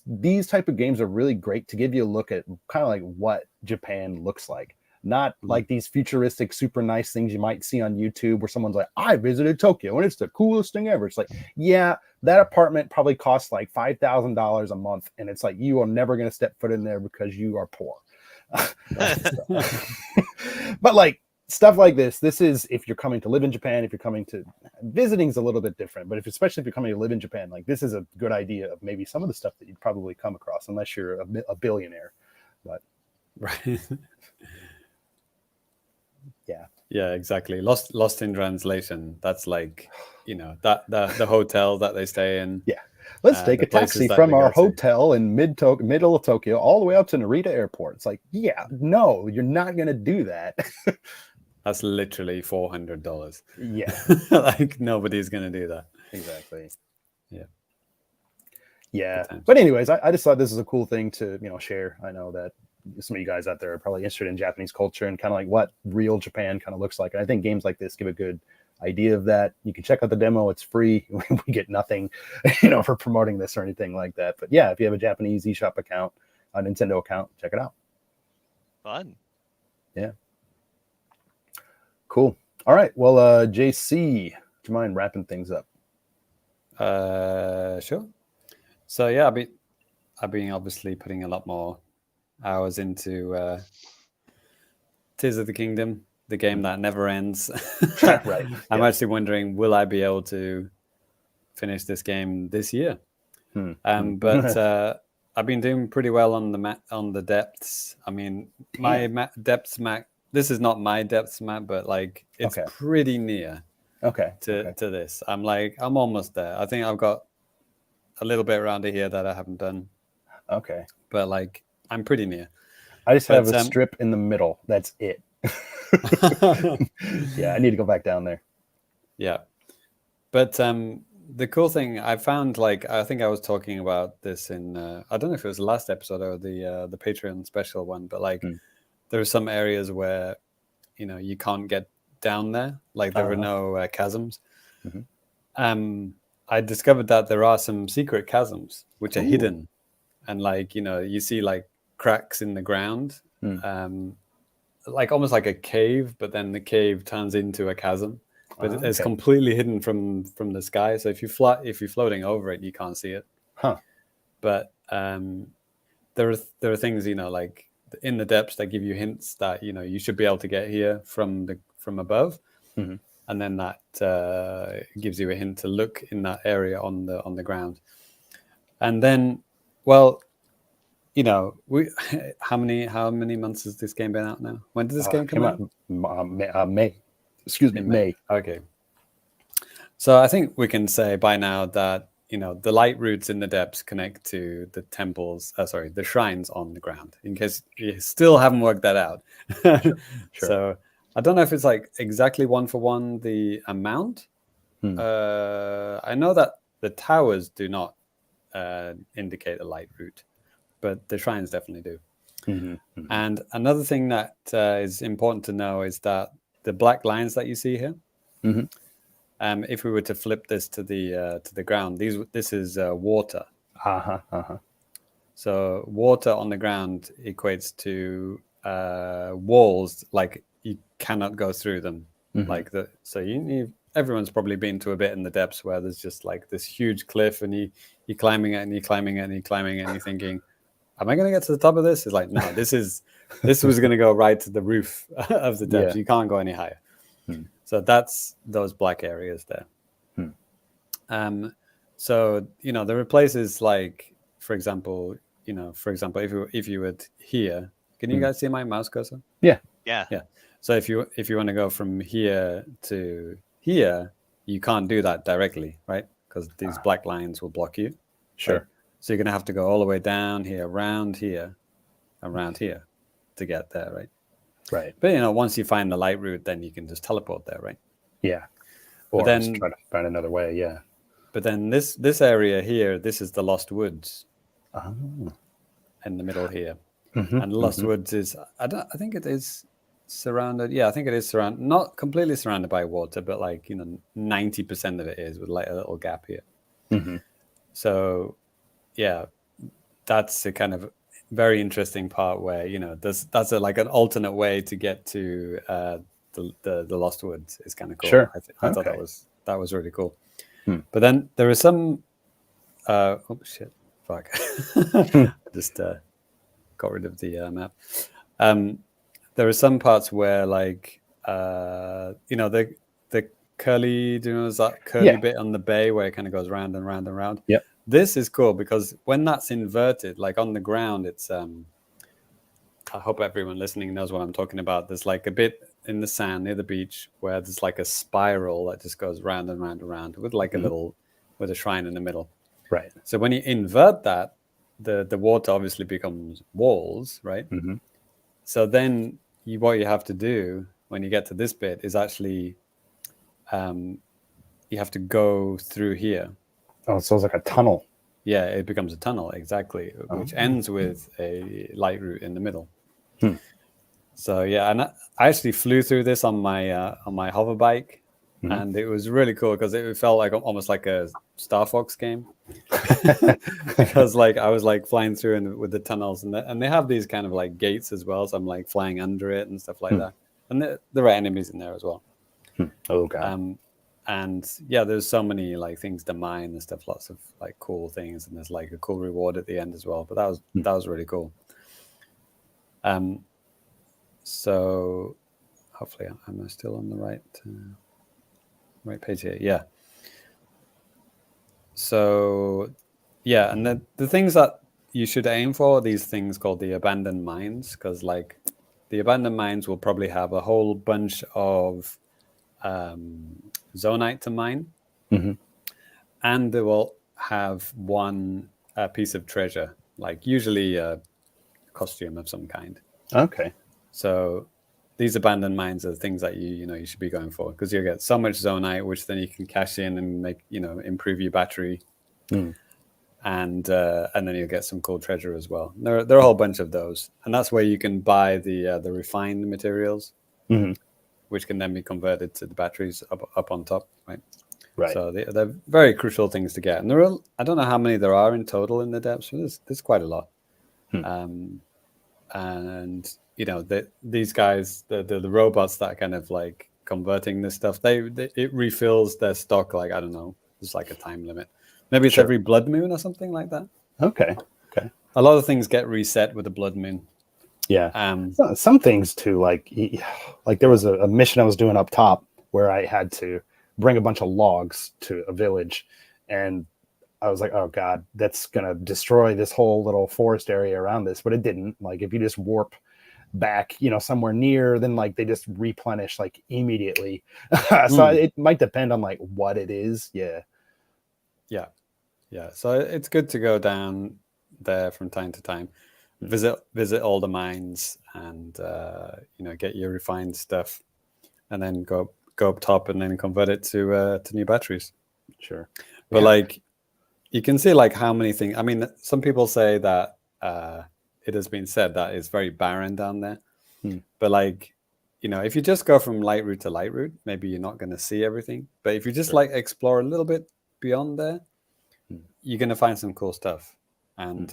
these type of games are really great to give you a look at kind of like what Japan looks like. Not like these futuristic, super nice things you might see on YouTube where someone's like, I visited Tokyo and it's the coolest thing ever. It's like, that apartment probably costs like $5,000 a month. And it's like, you are never going to step foot in there because you are poor. But like stuff like this is if you're coming to live in Japan, if you're coming to visiting is a little bit different, but especially if you're coming to live in Japan, like this is a good idea of maybe some of the stuff that you'd probably come across unless you're a billionaire. But right. Yeah, exactly. Lost in translation. That's like, that the hotel that they stay in. Yeah. Let's take a taxi from our hotel in middle of Tokyo all the way up to Narita Airport. It's like, no, you're not going to do that. That's literally $400. Yeah. Like nobody's going to do that. Exactly. Yeah. But anyways, I just thought this is a cool thing to, share. I know that some of you guys out there are probably interested in Japanese culture and kind of like what real Japan kind of looks like. And I think games like this give a good idea of that. You can check out the demo. It's free. We get nothing, for promoting this or anything like that. But yeah, if you have a Japanese eShop account, a Nintendo account, check it out. Fun. Yeah. Cool. All right. Well, JC, do you mind wrapping things up? Sure. So yeah, I've been obviously putting a lot more hours into Tears of the Kingdom, the game that never ends. Right. I'm actually wondering, will I be able to finish this game this year? But I've been doing pretty well on the depths. I mean, my depths map. This is not my depths map, but like it's pretty near. To this, I'm almost there. I think I've got a little bit around here that I haven't done. Okay. But like I'm pretty near. I just have a strip in the middle. That's it. Yeah, I need to go back down there. Yeah. But the cool thing I found, I think I was talking about this in I don't know if it was the last episode or the Patreon special one, but there are some areas where you can't get down there. Like there are no chasms. I discovered that there are some secret chasms which are hidden, and you see cracks in the ground, almost like a cave, but then the cave turns into a chasm, but it's completely hidden from the sky. So if you're floating over it, you can't see it. But there are things in the depths that give you hints that you should be able to get here from above. And then that gives you a hint to look in that area on the ground. And then, well, how many months has this game been out now? When did this game come out? May. Excuse me, May. Okay. So I think we can say by now that the light routes in the depths connect to the temples. The shrines on the ground. In case you still haven't worked that out. Sure. So I don't know if it's exactly 1-for-1 the amount. I know that the towers do not indicate a light route, but the shrines definitely do. And another thing that is important to know is that the black lines that you see here, if we were to flip this to the ground, this is water. So water on the ground equates to walls, you cannot go through them. Everyone's probably been to a bit in the depths where there's just this huge cliff, and you're climbing it and you're climbing it and you're climbing it and you're thinking, am I going to get to the top of this? It's no, this was going to go right to the roof of the depths. You can't go any higher. So that's those black areas there. So there are places for example, if you were here, can you guys see my mouse cursor? Yeah. So if you want to go from here to here, you can't do that directly, right? Because these black lines will block you. Sure. Right? So you're going to have to go all the way down here, around here to get there, right? Right. But once you find the light route, then you can just teleport there, right? Yeah. Or then just try to find another way. Yeah. But then this area here, this is the Lost Woods. In the middle here. And the Lost Woods is I think it is surrounded. Yeah, I think it is surrounded, not completely surrounded by water, but 90% of it is, with a little gap here. So yeah, that's a kind of very interesting part where that's an alternate way to get to the Lost Woods. Is kind of cool. Sure. I thought that was really cool. But then there is some oh shit, fuck. Just got rid of the map. There are some parts where the curly, do you know that curly bit on the bay where it kind of goes round and round and round? Yep. This is cool because when that's inverted, on the ground, it's I hope everyone listening knows what I'm talking about. There's a bit in the sand near the beach where there's a spiral that just goes round and round and round with a little, with a shrine in the middle. Right. So when you invert that, the water obviously becomes walls, right? So then what you have to do when you get to this bit is actually you have to go through here. Oh, so it's like a tunnel. Yeah, it becomes a tunnel, exactly, which ends with a light route in the middle. So yeah, and I actually flew through this on my hover bike, and it was really cool because it felt like almost like a Star Fox game. Because like I was like flying through with the tunnels, and they have these kind of like gates as well, so I'm like flying under it and stuff like that. And there are enemies in there as well. Oh god. And yeah, there's so many like things to mine and stuff, lots of like cool things, and there's like a cool reward at the end as well. But that was really cool. So hopefully I'm still on the right page here. Yeah. So yeah, and the things that you should aim for are these things called the abandoned mines, because like the abandoned mines will probably have a whole bunch of zonite to mine, and they will have one piece of treasure, like usually a costume of some kind. Okay. So these abandoned mines are things that you should be going for, because you'll get so much zonite, which then you can cash in and make improve your battery, and then you'll get some cool treasure as well. There are a whole bunch of those, and that's where you can buy the refined materials, which can then be converted to the batteries up on top, right? Right. So they're very crucial things to get, and I don't know how many there are in total in the depths, but there's quite a lot. And these guys, the robots that are kind of like converting this stuff, it refills their stock, like, I don't know, there's like a time limit. Maybe it's every blood moon or something like that. Okay. A lot of things get reset with the blood moon. Yeah. Some things too, like there was a mission I was doing up top where I had to bring a bunch of logs to a village, and I was like, oh god, that's gonna destroy this whole little forest area around this, but it didn't. Like if you just warp back, somewhere near, then like they just replenish like immediately. So it might depend on like what it is. Yeah. So it's good to go down there from time to time, visit all the mines, and get your refined stuff, and then go up top and then convert it to new batteries. Sure. But like you can see like how many things. I mean, some people say that it has been said that it's very barren down there, but like if you just go from light route to light route, maybe you're not going to see everything. But if you just like explore a little bit beyond there, you're going to find some cool stuff. And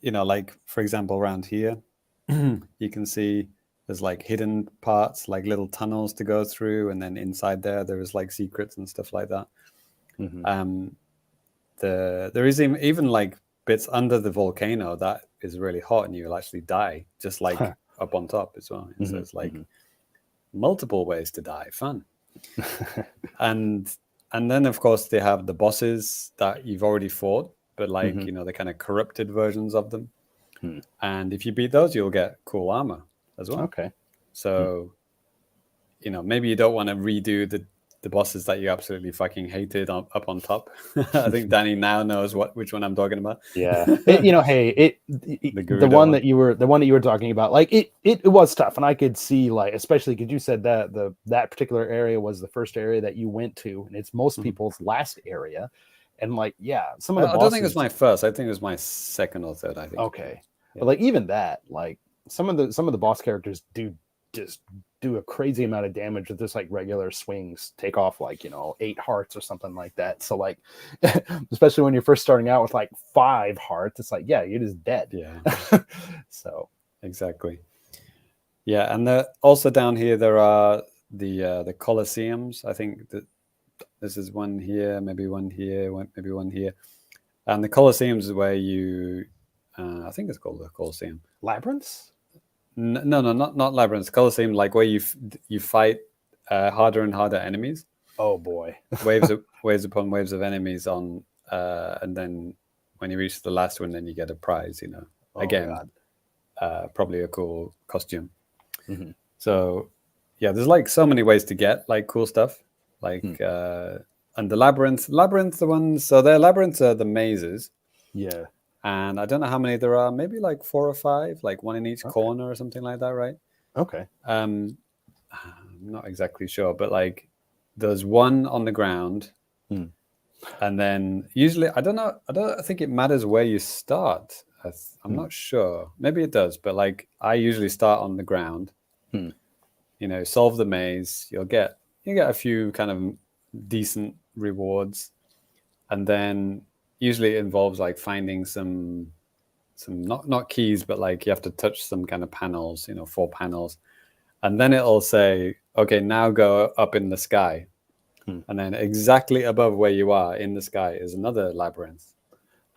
like for example around here, you can see there's like hidden parts, like little tunnels to go through, and then inside there is like secrets and stuff like that. There is even like bits under the volcano that is really hot, and you'll actually die just like up on top as well. So it's like multiple ways to die. Fun. And then of course they have the bosses that you've already fought, but like the kind of corrupted versions of them. And if you beat those, you'll get cool armor as well. Okay. So maybe you don't want to redo the bosses that you absolutely fucking hated up on top. I think Danny now knows which one I'm talking about. Yeah. The one that you were talking about, like it was tough, and I could see, like, especially because you said that that particular area was the first area that you went to, and it's most people's last area. And like, some of the bosses, I don't think it was my first. I think it was my second or third, I think. Okay. Yeah. But like even that, like some of the boss characters do a crazy amount of damage with just like regular swings, take off like 8 hearts or something like that. So like especially when you're first starting out with like 5 hearts, it's like you're just dead. So exactly. And also down here there are the Colosseums. I think that this is one here, maybe one here, maybe one here. And the Colosseums is where you I think it's called the Colosseum. Labyrinths? No, not labyrinths. Colosseum, like where you fight harder and harder enemies. Oh boy, waves upon waves of enemies on, and then when you reach the last one, then you get a prize. Probably a cool costume. So there's like so many ways to get like cool stuff. Like and the labyrinths, the ones. So their labyrinths are the mazes. Yeah. And I don't know how many there are, maybe like 4 or 5, like one in each corner or something like that, right? Okay. I'm not exactly sure, but like there's one on the ground, And then usually, I don't think it matters where you start. I'm not sure. Maybe it does, but like I usually start on the ground. Solve the maze. You get a few kind of decent rewards, and then usually it involves like finding some not keys, but like you have to touch some kind of panels, 4 panels, and then it'll say, okay, now go up in the sky. And then exactly above where you are in the sky is another labyrinth.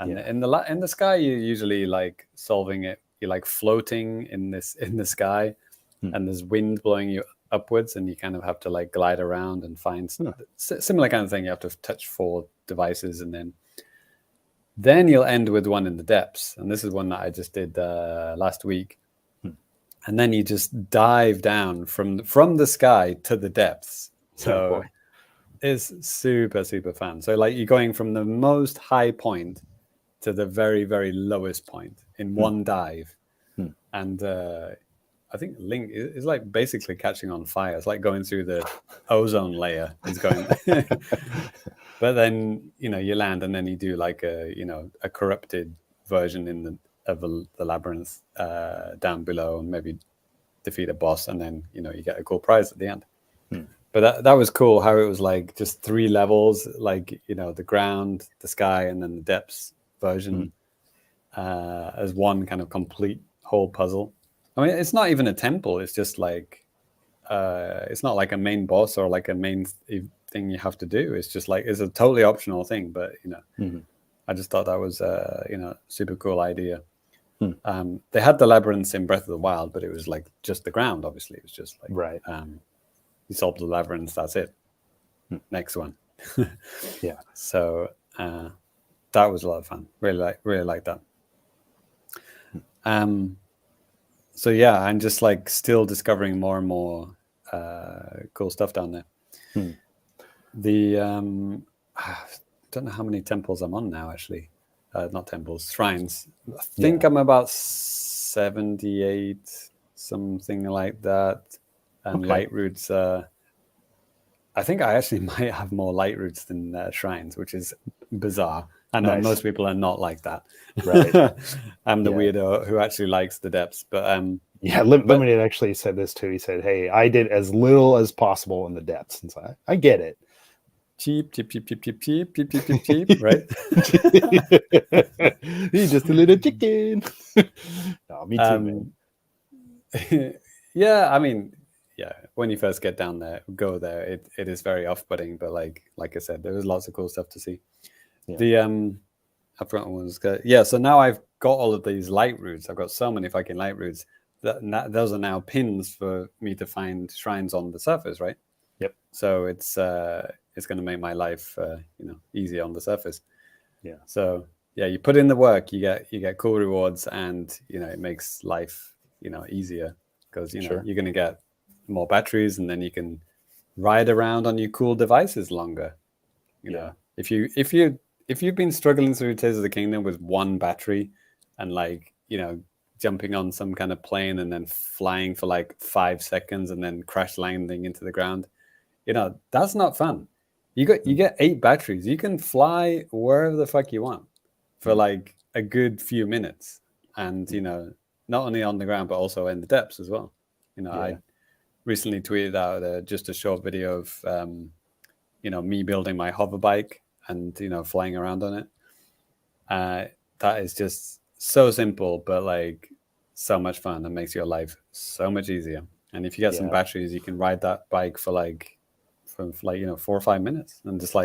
And in the sky, you're usually like solving it. You're like floating in the sky, and there's wind blowing you upwards, and you kind of have to like glide around and find similar kind of thing. You have to touch 4 devices, and then you'll end with one in the depths. And this is one that I just did last week. And then you just dive down from the sky to the depths. So it's super, super fun. So like you're going from the most high point to the very, very lowest point in one dive. And I think Link is like basically catching on fire. It's like going through the ozone layer. It's going, but then you land, and then you do like a corrupted version of the labyrinth down below, and maybe defeat a boss, and then you get a cool prize at the end. But that was cool how it was like just 3 levels, like the ground, the sky, and then the depths version as one kind of complete whole puzzle. I mean, it's not even a temple. It's just like it's not like a main boss or like a main thing you have to do. It's just like it's a totally optional thing. But I just thought that was super cool idea. They had the labyrinths in Breath of the Wild, but it was like just the ground. Obviously, it was just like you solve the labyrinth. That's it. Next one. So that was a lot of fun. Really like that. So yeah, I'm just like still discovering more and more cool stuff down there. The I don't know how many temples I'm on now, actually. Not temples, shrines. I think I'm about 78, something like that. And light roots. I think I actually might have more light roots than shrines, which is bizarre. I know most people are not like that. Right. I'm the weirdo who actually likes the depths. But Limited actually said this too. He said, "Hey, I did as little as possible in the depths." And so I get it. Cheap, right? He's just a little chicken. No, me too, man. Yeah, I mean, when you first get down there, go there, it is very off-putting, but like I said, there was lots of cool stuff to see. I forgot what was good. So now I've got all of these light roots. I've got so many fucking light roots those are now pins for me to find shrines on the surface, right? Yep. So it's going to make my life easier on the surface. So you put in the work, you get cool rewards, and it makes life easier, because you're going to get more batteries, and then you can ride around on your cool devices longer. If you've been struggling through Tears of the Kingdom with one battery, and jumping on some kind of plane and then flying for like 5 seconds and then crash landing into the ground, that's not fun. You get 8 batteries. You can fly wherever the fuck you want for like a good few minutes, and not only on the ground but also in the depths as well. I recently tweeted out just a short video of me building my hover bike and flying around on it. That is just so simple, but like so much fun, and makes your life so much easier. And if you get some batteries, you can ride that bike for 4 or 5 minutes, and just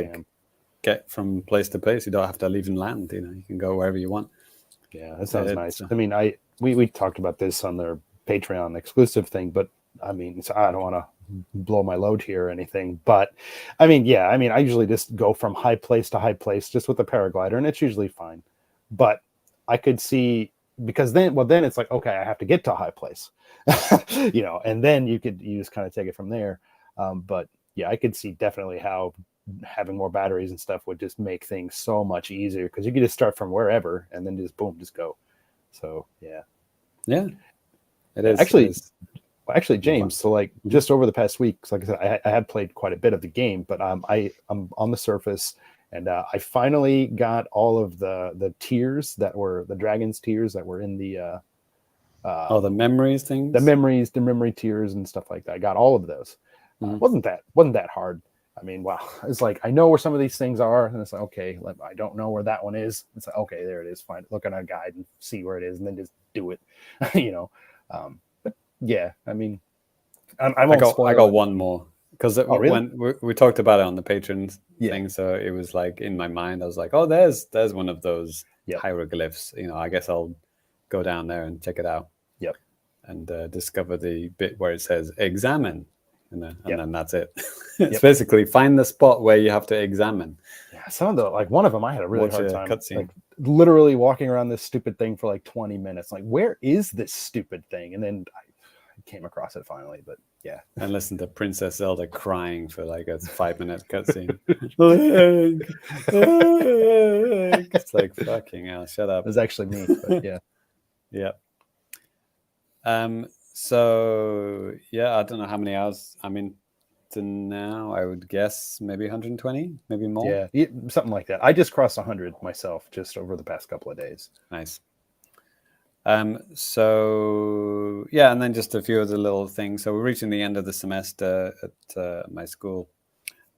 get from place to place. You don't have to even land. You can go wherever you want. Yeah, that sounds nice. I mean, we talked about this on their Patreon exclusive thing, but I mean, I don't want to blow my load here or anything, but I usually just go from high place to high place just with the paraglider, and it's usually fine. But I could see, because then it's like, okay, I have to get to a high place, and then you just kind of take it from there. But I could see definitely how having more batteries and stuff would just make things so much easier, because you could just start from wherever and then just go. So it is actually James. So like just over the past week, like I said, I had played quite a bit of the game, but I'm on the surface, And I finally got all of the tears that were the dragon's tears that were in the the memories things, the memory tears and stuff like that. I got all of those. Wasn't that hard. I mean, wow. It's like, I know where some of these things are, and it's like, okay, I don't know where that one is. It's like, okay, there it is. Fine. Look at our guide and see where it is, and then just do it. But yeah, I mean, I got one more because really? when we talked about it on the Patreon thing, so it was like in my mind, I was like, oh, there's one of those hieroglyphs. I guess I'll go down there and check it out. Yep. And discover the bit where it says examine. And then that's it. It's basically find the spot where you have to examine. Yeah, some of the one of them I had a really hard time. Cutscene. Literally walking around this stupid thing for 20 minutes. Like, where is this stupid thing? And then I came across it finally. But yeah, and listen to Princess Zelda crying for a 5-minute cutscene. It's like, fucking hell, shut up. It was actually me. But yeah, yeah. So yeah, I don't know how many hours I'm into now. I would guess maybe 120, maybe more. Yeah, something like that. I just crossed 100 myself just over the past couple of days. Nice. So yeah, and then just a few other little things. So we're reaching the end of the semester at my school,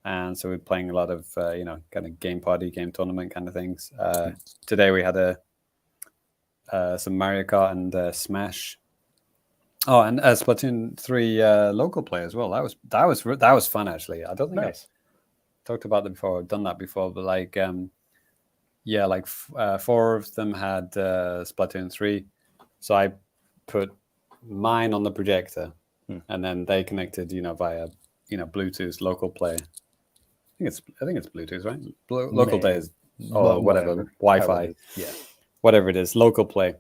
and so we're playing a lot of kind of game party, game tournament kind of things. Today we had some Mario Kart and Smash. Oh, and Splatoon 3 local play as well. That was fun actually. I don't think I've talked about that before. I've done that before, but four of them had Splatoon 3. So I put mine on the projector, and then they connected, via Bluetooth local play. I think it's Bluetooth, right? Local play is whatever Wi-Fi, whatever it is, local play.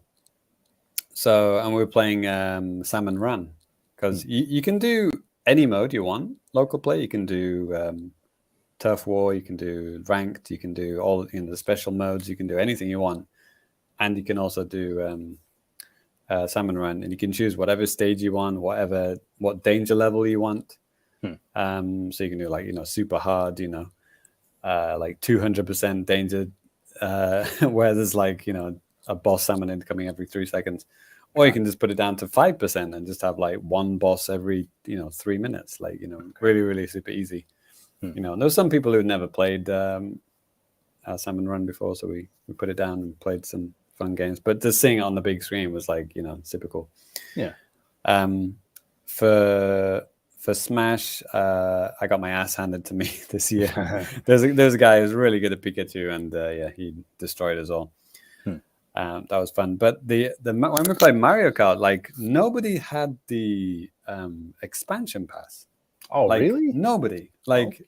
So, and we were playing Salmon Run, because you can do any mode you want. Local play, you can do Turf War, you can do Ranked, you can do all the special modes, you can do anything you want. And you can also do Salmon Run, and you can choose whatever stage you want, what danger level you want. So you can do super hard, 200% danger, where there's a boss salmon incoming every 3 seconds, or you can just put it down to 5% and just have one boss every 3 minutes, really, really super easy. There's some people who've never played Salmon Run before, so we put it down and played some fun games. But to seeing it on the big screen was super cool. Yeah. For Smash, I got my ass handed to me this year. There's a guy who's really good at Pikachu, and he destroyed us all. That was fun. But when we played Mario Kart, nobody had the expansion pass. Oh, really? Nobody.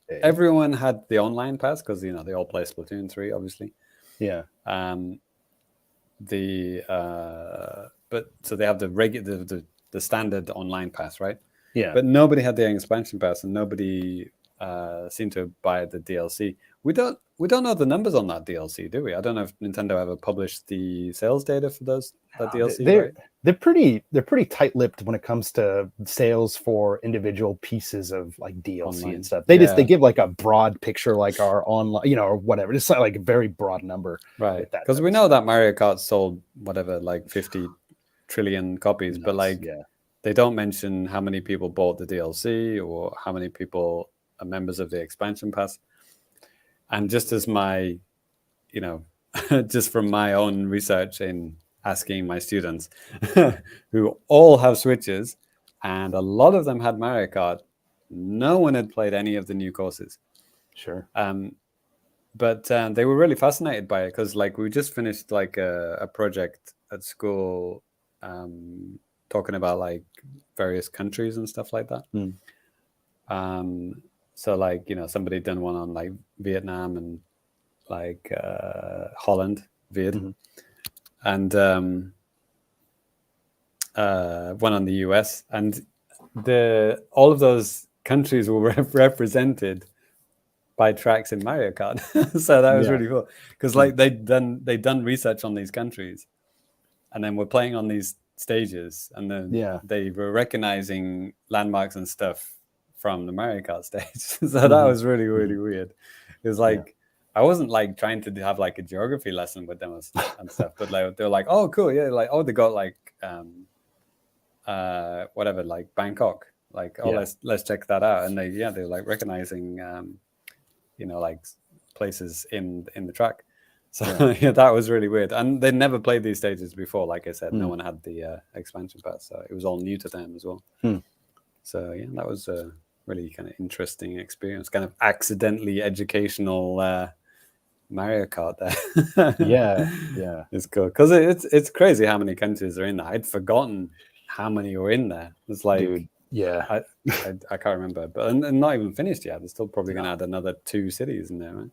Everyone had the online pass because they all play Splatoon 3, obviously. Yeah. But so they have the standard online pass, right? Yeah. But nobody had the expansion pass, and nobody seemed to buy the DLC. We don't know the numbers on that DLC, do we? I don't know if Nintendo ever published the sales data for that DLC. They're pretty tight-lipped when it comes to sales for individual pieces of DLC online and stuff. They give a broad picture, our online, or whatever. It's a very broad number, right? Because we know that Mario Kart sold 50 trillion copies, but they don't mention how many people bought the DLC or how many people are members of the expansion pass. And just as my, just from my own research in asking my students who all have Switches, and a lot of them had Mario Kart, no one had played any of the new courses. Sure. But they were really fascinated by it because we just finished a project at school talking about various countries and stuff like that. So somebody done one on Vietnam and Holland, Viet, and one on the US, and all of those countries were represented by tracks in Mario Kart. So that was really cool because they'd done research on these countries, and then we're playing on these stages, and then they were recognizing landmarks and stuff from the Mario Kart stage. So that was really, really weird. It was I wasn't like trying to have like a geography lesson with them and stuff, but like they're like, oh, cool, yeah, like they got like whatever, like Bangkok, like let's check that out, and they're like recognizing like places in the track. So that was really weird, and they'd never played these stages before. Like I said, no one had the expansion pass, so it was all new to them as well. So yeah, that was a really kind of interesting experience, kind of accidentally educational Mario Kart there. yeah, it's cool because it's crazy how many countries are in there. I'd forgotten how many were in there. It's like, dude, yeah, I can't remember, but and not even finished yet. They're still probably going to add another 2 cities in there, right?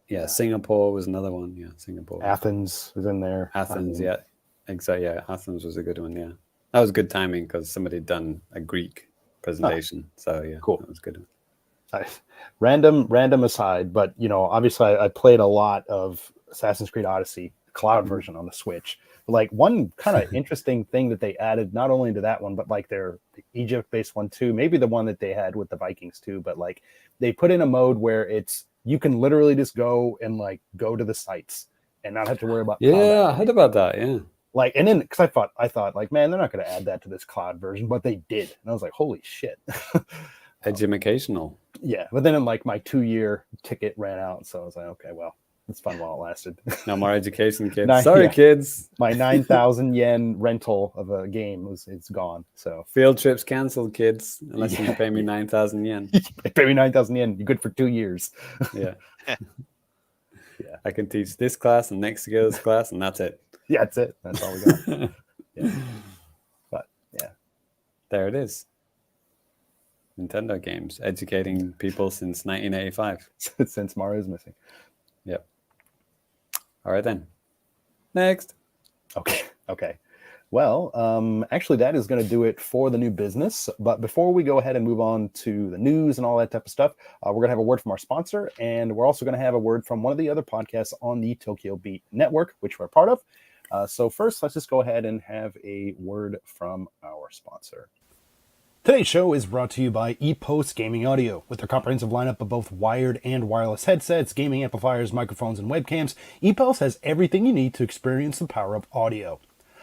Yeah, Singapore was another one. Yeah, Singapore. Athens was in there. Athens, yeah, exactly. Yeah, Athens was a good one. Yeah, that was good timing because somebody had done a Greek presentation. So yeah, cool. That was good. Random aside, but obviously I played a lot of Assassin's Creed Odyssey cloud version on the Switch. Like one kind of interesting thing that they added, not only to that one, but like their Egypt-based one too, maybe the one that they had with the Vikings too, but like they put in a mode where you can literally just go to the sites and not have to worry about combat. I heard about that. Yeah. Like, and then because I thought like, man, they're not going to add that to this cloud version, but they did, and I was like, holy shit. Educational. Yeah, but then my 2-year ticket ran out, so I was like, okay, well, it's fun while it lasted. No more education, kids. Sorry, kids. My 9,000 yen rental of a game it's gone. So field trips canceled, kids. Unless you pay me 9,000 yen. Pay me 9,000 yen. You're good for 2 years. Yeah. I can teach this class and next year's class, and that's it. Yeah, that's it. That's all we got. But yeah, there it is. Nintendo games educating people since 1985. Since Mario's missing. Yep. All right then. Next. Okay. Well, actually, that is going to do it for the new business. But before we go ahead and move on to the news and all that type of stuff, we're going to have a word from our sponsor, and we're also going to have a word from one of the other podcasts on the Tokyo Beat Network, which we're a part of. So first, let's just go ahead and have a word from our sponsor. Today's show is brought to you by ePost Gaming Audio. With their comprehensive lineup of both wired and wireless headsets, gaming amplifiers, microphones, and webcams, ePost has everything you need to experience the power of audio.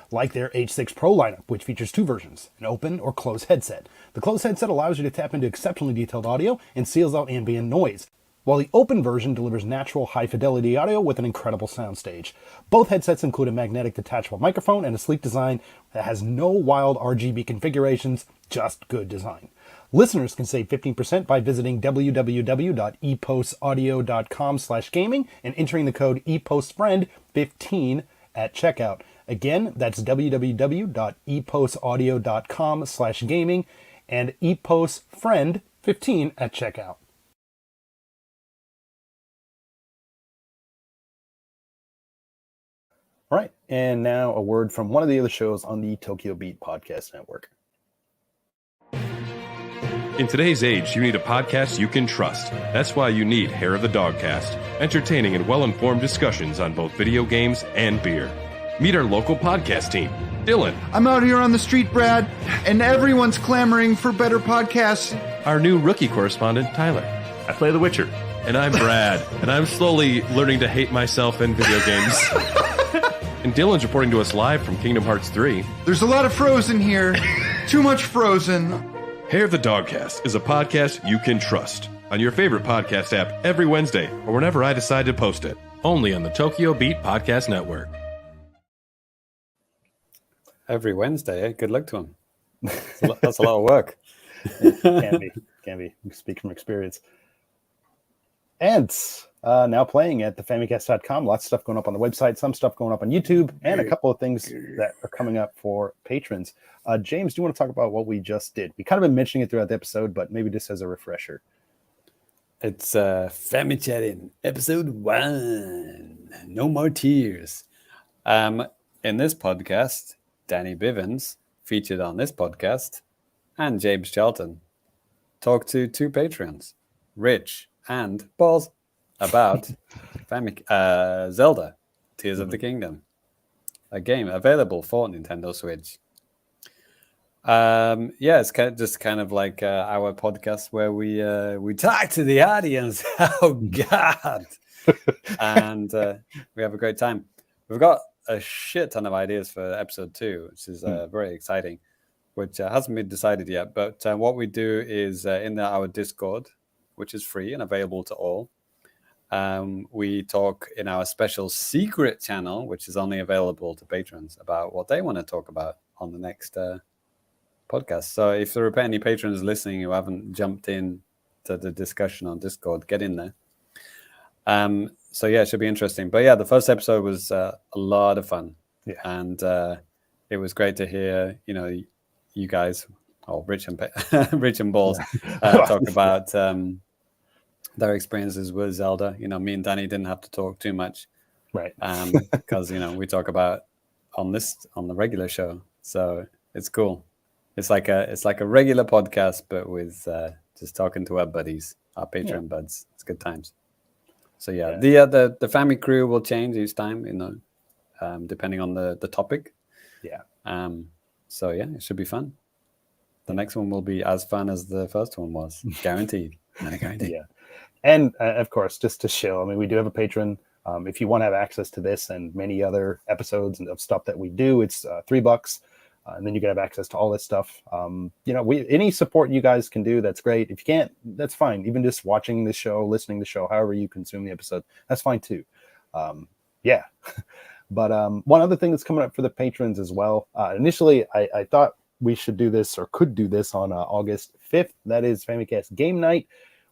Like their H6 Pro lineup, which features 2 versions, an open or closed headset. The closed headset allows you to tap into exceptionally detailed audio and seals out ambient noise, while the open version delivers natural high-fidelity audio with an incredible soundstage. Both headsets include a magnetic detachable microphone and a sleek design that has no wild RGB configurations, just good design. Listeners can save 15% by visiting www.epostaudio.com/gaming and entering the code EPOSTFRIEND15 at checkout. Again, that's www.epostaudio.com/gaming and EPOSTFRIEND15 at checkout. All right, and now a word from one of the other shows on the Tokyo Beat Podcast Network. In today's age, you need a podcast you can trust. That's why you need Hair of the Dogcast. Entertaining and well-informed discussions on both video games and beer. Meet our local podcast team. Dylan. I'm out here on the street, Brad, and everyone's clamoring for better podcasts. Our new rookie correspondent, Tyler. I play The Witcher. And I'm Brad, and I'm slowly learning to hate myself and video games. And Dylan's reporting to us live from Kingdom Hearts 3. There's a lot of Frozen here. Too much Frozen. Hair of the Dogcast is a podcast you can trust. On your favorite podcast app every Wednesday, or whenever I decide to post it. Only on the Tokyo Beat Podcast Network. Every Wednesday, eh? Good luck to him. That's a lot of work. Can be. Speak from experience. And now playing at the Famicast.com. Lots of stuff going up on the website, some stuff going up on YouTube, and a couple of things that are coming up for patrons. James, do you want to talk about what we just did? We kind of been mentioning it throughout the episode, but maybe just as a refresher. It's Famichatting, episode 1. No more tears. In this podcast, Danny Bivens, featured on this podcast, and James Charlton, talked to 2 patrons, Rich and Balls, about Zelda, Tears of the Kingdom, a game available for Nintendo Switch. Yeah, it's just kind of like our podcast where we talk to the audience. Oh God, and we have a great time. We've got a shit ton of ideas for episode 2, which is very exciting, which hasn't been decided yet. But what we do is in our Discord, which is free and available to all. We talk in our special secret channel, which is only available to patrons, about what they want to talk about on the next podcast. So if there are any patrons listening who haven't jumped in to the discussion on Discord, get in there. So yeah, it should be interesting. But yeah, the first episode was a lot of fun. Yeah. And it was great to hear, you guys, Rich and Balls, talk about their experiences with Zelda. Me and Danny didn't have to talk too much. Right. Because, we talk about on the regular show. So it's cool. It's like a regular podcast, but with just talking to our buddies, our Patreon buds. It's good times. So yeah. The Famicrew will change each time, depending on the topic. Yeah. So yeah, it should be fun. The next one will be as fun as the first one was, guaranteed. Guaranteed. Yeah. And of course, just to show, we do have a patron. If you want to have access to this and many other episodes of stuff that we do, it's $3. And then you can have access to all this stuff. Any support you guys can do, that's great. If you can't, that's fine. Even just watching the show, listening to the show, however you consume the episode, that's fine too. Yeah. But one other thing that's coming up for the patrons as well. Initially, I thought we should do this or could do this on August 5th. That is Famicast Game Night.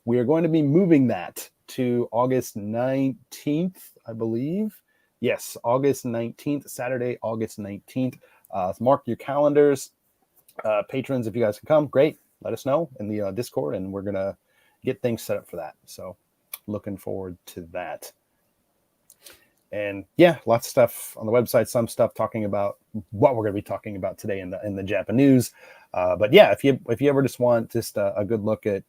We are going to be moving that to August 19th, I believe. Yes, August 19th, Saturday, August 19th. Mark your calendars. Patrons, if you guys can come, great. Let us know in the Discord, and we're going to get things set up for that. So looking forward to that. And yeah, lots of stuff on the website, some stuff talking about what we're going to be talking about today in the JAPANews. But yeah, if you ever just want just a good look at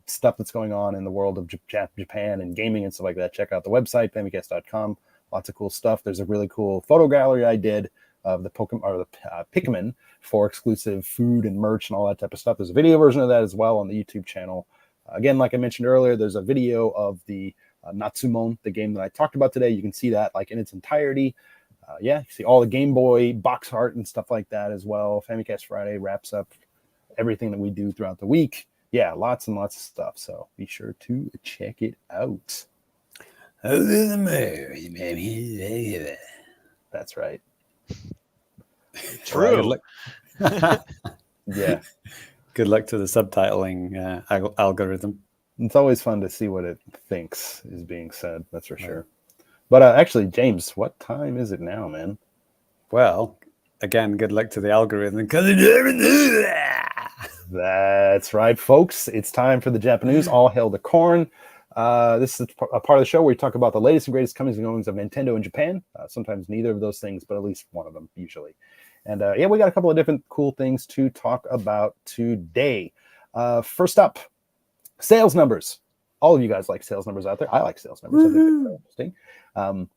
stuff that's going on in the world of Japan and gaming and stuff like that, check out the website, famicast.com. Lots of cool stuff. There's a really cool photo gallery I did of the Pokemon or the Pikmin for exclusive food and merch and all that type of stuff. There's a video version of that as well on the YouTube channel. Again, like I mentioned earlier, there's a video of the Natsu-Mon, the game that I talked about today. You can see that like in its entirety. You see all the Game Boy box art and stuff like that as well. Famicast Friday wraps up everything that we do throughout the week. Yeah, lots and lots of stuff. So be sure to check it out. That's right. True. Yeah. Good luck to the subtitling algorithm. It's always fun to see what it thinks is being said. That's for sure. But actually, James, what time is it now, man? Well, again, good luck to the algorithm because that's right, folks. It's time for the JAPANews. All hail the corn. This is a part of the show where we talk about the latest and greatest comings and goings of Nintendo in Japan. Sometimes neither of those things, but at least one of them usually. And we got a couple of different cool things to talk about today. First up, sales numbers. All of you guys like sales numbers out there. I like sales numbers. I think they're interesting.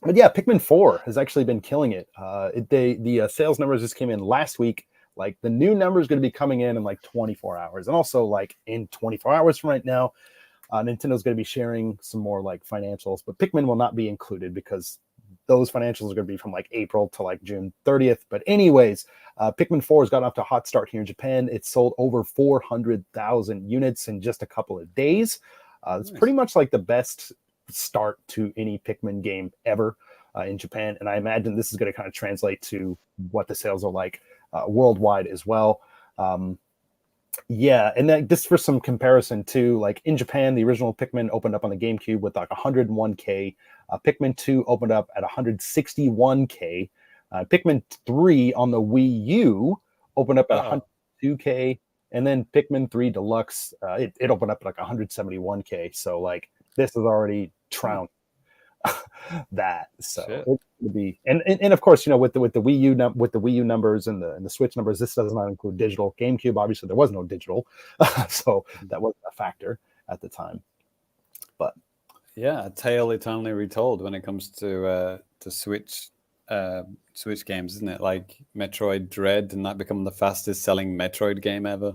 But yeah, Pikmin 4 has actually been killing it. The sales numbers just came in last week. Like the new number is going to be coming in like 24 hours. And also like in 24 hours from right now, Nintendo's going to be sharing some more like financials, but Pikmin will not be included because those financials are going to be from like April to like June 30th. But anyways, Pikmin 4 has gotten off to a hot start here in Japan. It's sold over 400,000 units in just a couple of days. It's pretty much like the best start to any Pikmin game ever in Japan. And I imagine this is going to kind of translate to what the sales are like worldwide as well. Yeah, and then just for some comparison too, like in Japan, the original Pikmin opened up on the GameCube with like 101K. Pikmin 2 opened up at 161K. Pikmin 3 on the Wii U opened up at 102K. And then Pikmin 3 Deluxe, it opened up at like 171K. So like this is already trounced that. So it would be, and of course, with the Wii U numbers and the Switch numbers, this does not include digital. GameCube, obviously, there was no digital, so that wasn't a factor at the time. But yeah, a tale eternally retold when it comes to Switch Switch games, isn't it? Like Metroid Dread, and that become the fastest selling Metroid game ever.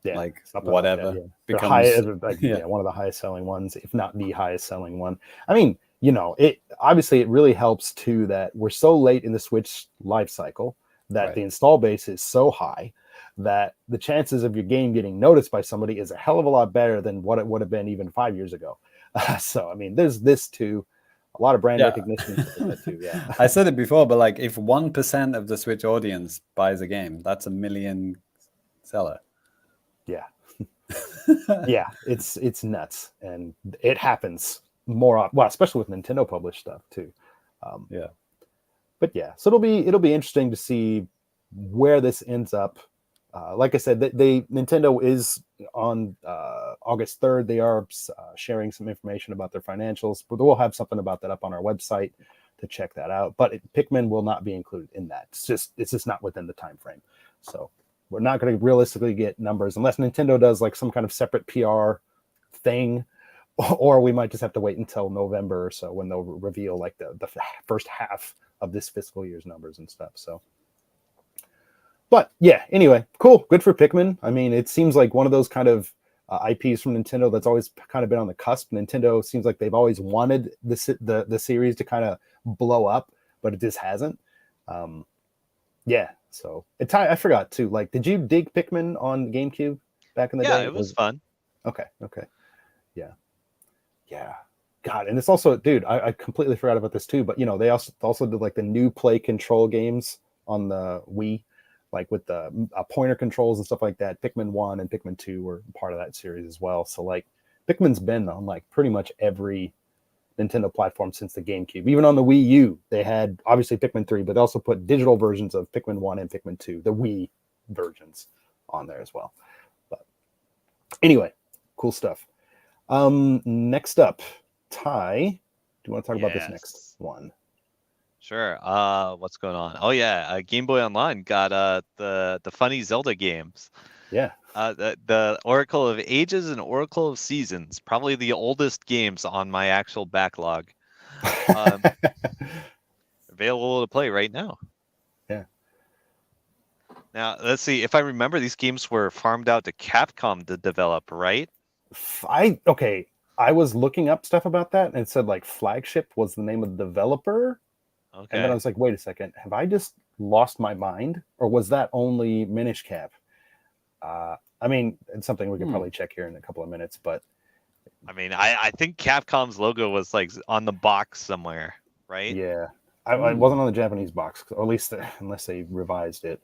Yeah, like Like whatever that, yeah. becomes One of the highest selling ones, if not the highest selling one. I mean, you know, it really helps too that we're so late in the Switch life cycle that Right. the install base is so high that the chances of your game getting noticed by somebody is a hell of a lot better than what it would have been even 5 years ago. So I mean, there's this too, a lot of brand recognition stuff like that too. Yeah, I said it before, but like if 1% of the Switch audience buys a game, that's a million seller. Yeah. Yeah, it's nuts, and it happens more often. Well, especially with Nintendo published stuff too. Yeah. But yeah, so it'll be interesting to see where this ends up. Like I said, Nintendo is on August 3rd. They are sharing some information about their financials, but we'll have something about that up on our website to check that out. But Pikmin will not be included in that. It's just not within the time frame. So we're not going to realistically get numbers unless Nintendo does like some kind of separate PR thing, or we might just have to wait until November or so when they'll reveal like the first half of this fiscal year's numbers and stuff. So, but yeah, anyway, cool. Good for Pikmin. I mean, it seems like one of those kind of IPs from Nintendo that's always kind of been on the cusp. Nintendo seems like they've always wanted the series to kind of blow up, but it just hasn't. Yeah. So I forgot too. Like, did you dig Pikmin on GameCube back in the day? Yeah, it was fun. Okay. Yeah. God, and it's also, dude, I completely forgot about this too. But you know, they also did like the new play control games on the Wii, like with the pointer controls and stuff like that. Pikmin 1 and Pikmin 2 were part of that series as well. So like, Pikmin's been on like pretty much every Nintendo platform since the GameCube. Even on the Wii U, they had obviously Pikmin 3, but they also put digital versions of Pikmin 1 and Pikmin 2, the Wii versions, on there as well. But anyway, cool stuff. Next up, Ty, do you want to talk about this next one? Sure. What's going on? Oh yeah, Game Boy Online got the funny Zelda games. Yeah. The Oracle of Ages and Oracle of Seasons, probably the oldest games on my actual backlog. Available to play right now. Yeah. Now, let's see. If I remember, these games were farmed out to Capcom to develop, right? I was looking up stuff about that, and it said like Flagship was the name of the developer. Okay. And then I was like, wait a second, have I just lost my mind? Or was that only Minish Cap? I mean, it's something we could probably check here in a couple of minutes, but I mean, I think Capcom's logo was like on the box somewhere, right? Yeah. I wasn't on the Japanese box, or at least unless they revised it.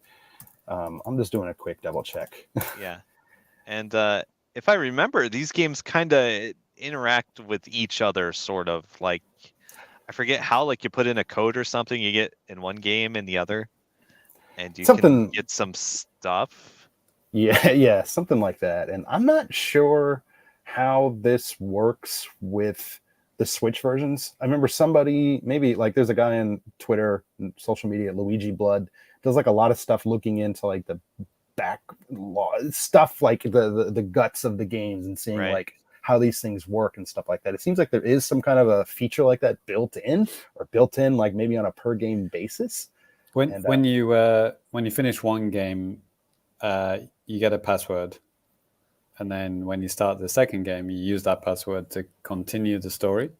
I'm just doing a quick double check. Yeah. And if I remember, these games kind of interact with each other, sort of. Like, I forget how, like, you put in a code or something, you get in one game and the other, and you can get some stuff. Yeah, something like that. And I'm not sure how this works with the Switch versions. I remember somebody, maybe like there's a guy on Twitter, social media, Luigi Blood, does like a lot of stuff looking into like the back stuff, like the guts of the games and seeing like how these things work and stuff like that. It seems like there is some kind of a feature like that built in like maybe on a per game basis. When you finish one game, you get a password, and then when you start the second game, you use that password to continue the story.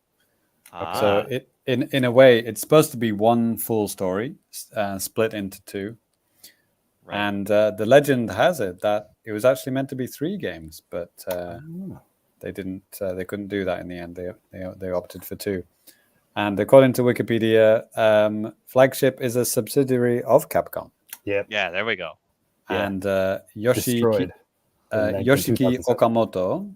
So it in a way, it's supposed to be one full story split into two. Right. And the legend has it that it was actually meant to be 3 games, but they didn't. They couldn't do that in the end. They opted for 2. And according to Wikipedia, Flagship is a subsidiary of Capcom. Yeah. Yeah. There we go. And Yoshiki Okamoto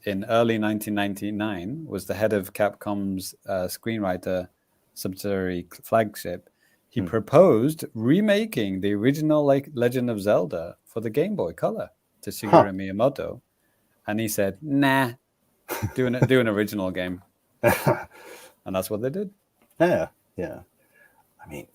in early 1999 was the head of Capcom's screenwriter subsidiary Flagship. He proposed remaking the original Legend of Zelda for the Game Boy Color to Shigeru Miyamoto, and he said, "Nah, do an original game," and that's what they did. Yeah. I mean,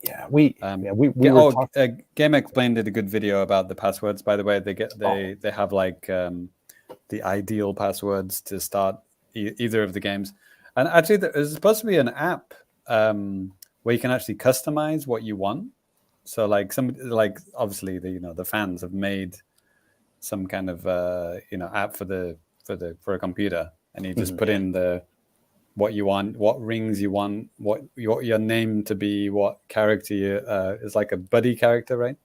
Game Explained did a good video about the passwords. By the way, they have like the ideal passwords to start either of the games. And actually, there's supposed to be an app where you can actually customize what you want. So like obviously the fans have made some kind of app for a computer, and you just put in what you want, what rings you want, what your name to be, what character is like a buddy character, right?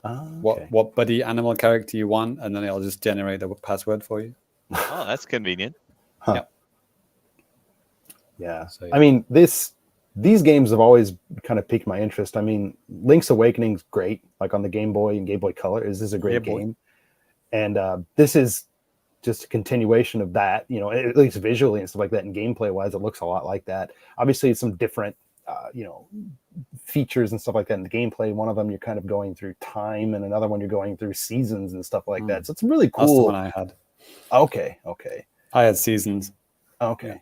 Okay. What buddy animal character you want, and then it'll just generate a password for you. Oh, that's convenient. Huh. Yep. Yeah. So, I mean, these games have always kind of piqued my interest. I mean, Link's Awakening's great, like on the Game Boy and Game Boy Color. This is a great game. And this is just a continuation of that, at least visually and stuff like that. And gameplay wise, it looks a lot like that. Obviously, it's some different, features and stuff like that in the gameplay. One of them, you're kind of going through time, and another one, you're going through seasons and stuff like that. So it's really cool. That's the one I had. Okay. I had seasons. Okay.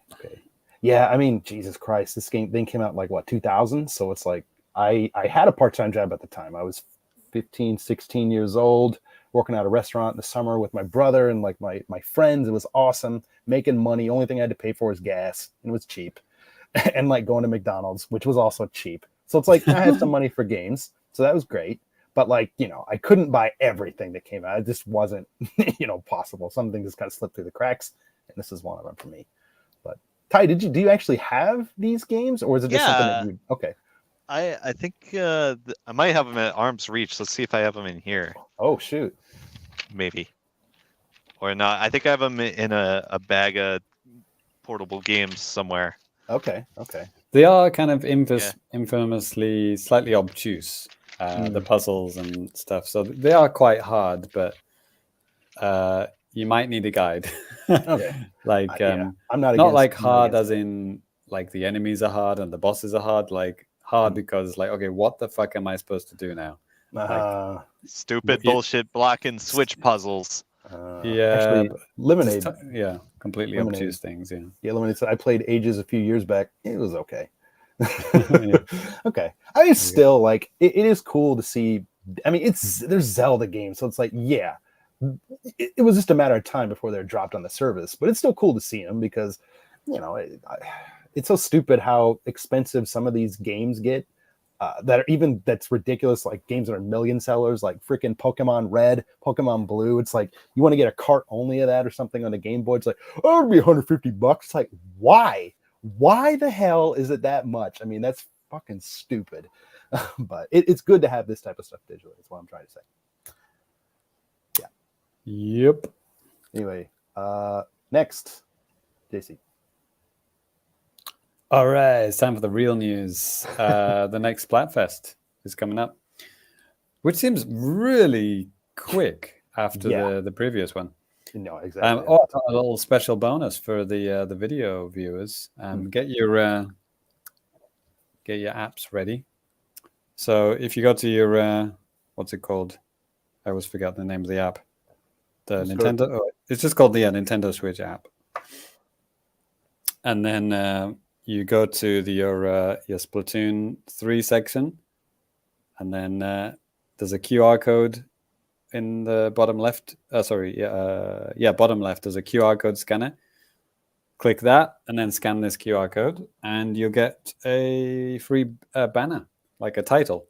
Yeah, I mean, Jesus Christ, this thing came out like 2000. So it's like I had a part-time job at the time. I was 15, 16 years old, working at a restaurant in the summer with my brother and like my friends. It was awesome, making money. Only thing I had to pay for was gas, and it was cheap. And like going to McDonald's, which was also cheap. So it's like I had some money for games, so that was great. But like, I couldn't buy everything that came out. It just wasn't, possible. Some things just kind of slipped through the cracks, and this is one of them for me. But Ty, do you actually have these games, or is it just something that you? Okay. I think I might have them at arm's reach. Let's see if I have them in here. Oh shoot. Maybe. Or not. I think I have them in a bag of portable games somewhere. Okay. They are kind of infamously slightly obtuse, the puzzles and stuff. So they are quite hard, but you might need a guide. Okay. Like I'm not like hard as in like the enemies are hard and the bosses are hard. Like hard because like, okay, what the fuck am I supposed to do now? Stupid bullshit block and switch puzzles. Actually, Lemonade. Completely obtuse things. Yeah, Lemonade. I played Ages a few years back. It was okay. Okay. I mean, still like it is cool to see. I mean, there's Zelda games, so it's like, yeah, it was just a matter of time before they're dropped on the service. But it's still cool to see them because, it's so stupid how expensive some of these games get. That's ridiculous, like games that are million sellers, like freaking Pokemon Red, Pokemon Blue. It's like you want to get a cart only of that or something on the Game Boy. It's like, oh, it'd be $150. It's like, why the hell is it that much? I mean, that's fucking stupid. But it's good to have this type of stuff digitally. That's what I'm trying to say. Yeah. Yep. Anyway, next, JC. All right, it's time for the real news. The next Splatfest is coming up, which seems really quick after the previous one. No, exactly. A little special bonus for the video viewers. Get your apps ready. So if you go to your what's it called? I always forget the name of the app. It's just called the Nintendo Switch app. And then you go to your Splatoon 3 section, and then there's a QR code in the bottom left. Bottom left. There's a QR code scanner. Click that, and then scan this QR code, and you'll get a free banner, like a title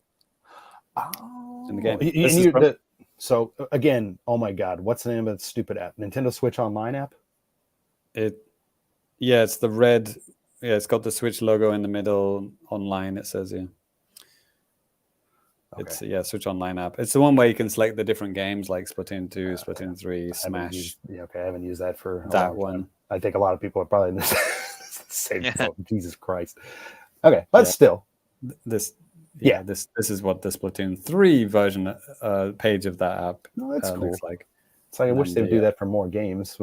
in the game. So again, oh my God, what's the name of that stupid app? Nintendo Switch Online app? It's the red. Yeah, it's got the Switch logo in the middle. Online, it says, yeah. Okay. It's Switch Online app. It's the one where you can select the different games like Splatoon 2, Splatoon 3, Smash. I haven't used that for that one. I think a lot of people are probably in the same boat. Jesus Christ. Okay, but still. This is what the Splatoon 3 version page of that app that's cool. looks like. So I wish they would do that for more games.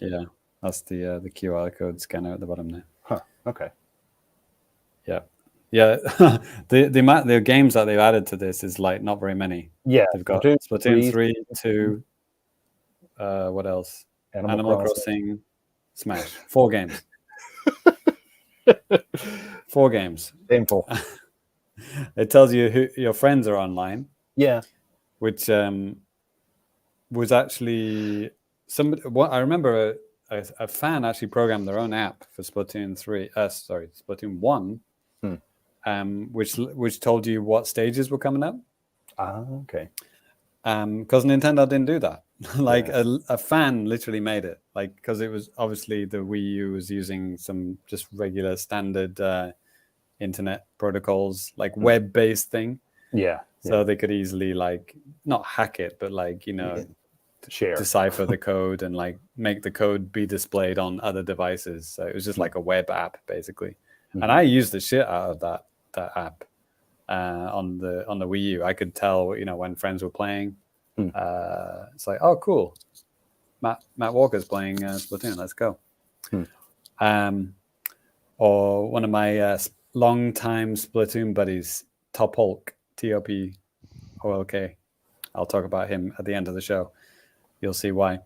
Yeah. That's the QR code scanner at the bottom there. Huh. Okay. Yeah. the games that they've added to this is like not very many. Yeah. They've got Splatoon 3, 2. What else? Animal Crossing, Smash. 4 games. 4 games. Painful. It tells you who your friends are online. Yeah. Which was actually I remember a fan actually programmed their own app for Splatoon 1 which told you what stages were coming up. Okay. Because Nintendo didn't do that. Like a fan literally made it. Like, because it was obviously the Wii U was using some just regular standard internet protocols, like web-based thing. Yeah. So they could easily like not hack it, but like, share, decipher the code and like make the code be displayed on other devices. So it was just like a web app basically. And I used the shit out of that app on the Wii U. I could tell, when friends were playing. It's like, oh, cool. Matt Walker's playing Splatoon. Let's go. Or one of my long-time Splatoon buddies, Top Hulk, TOPOLK. I'll talk about him at the end of the show. You'll see why.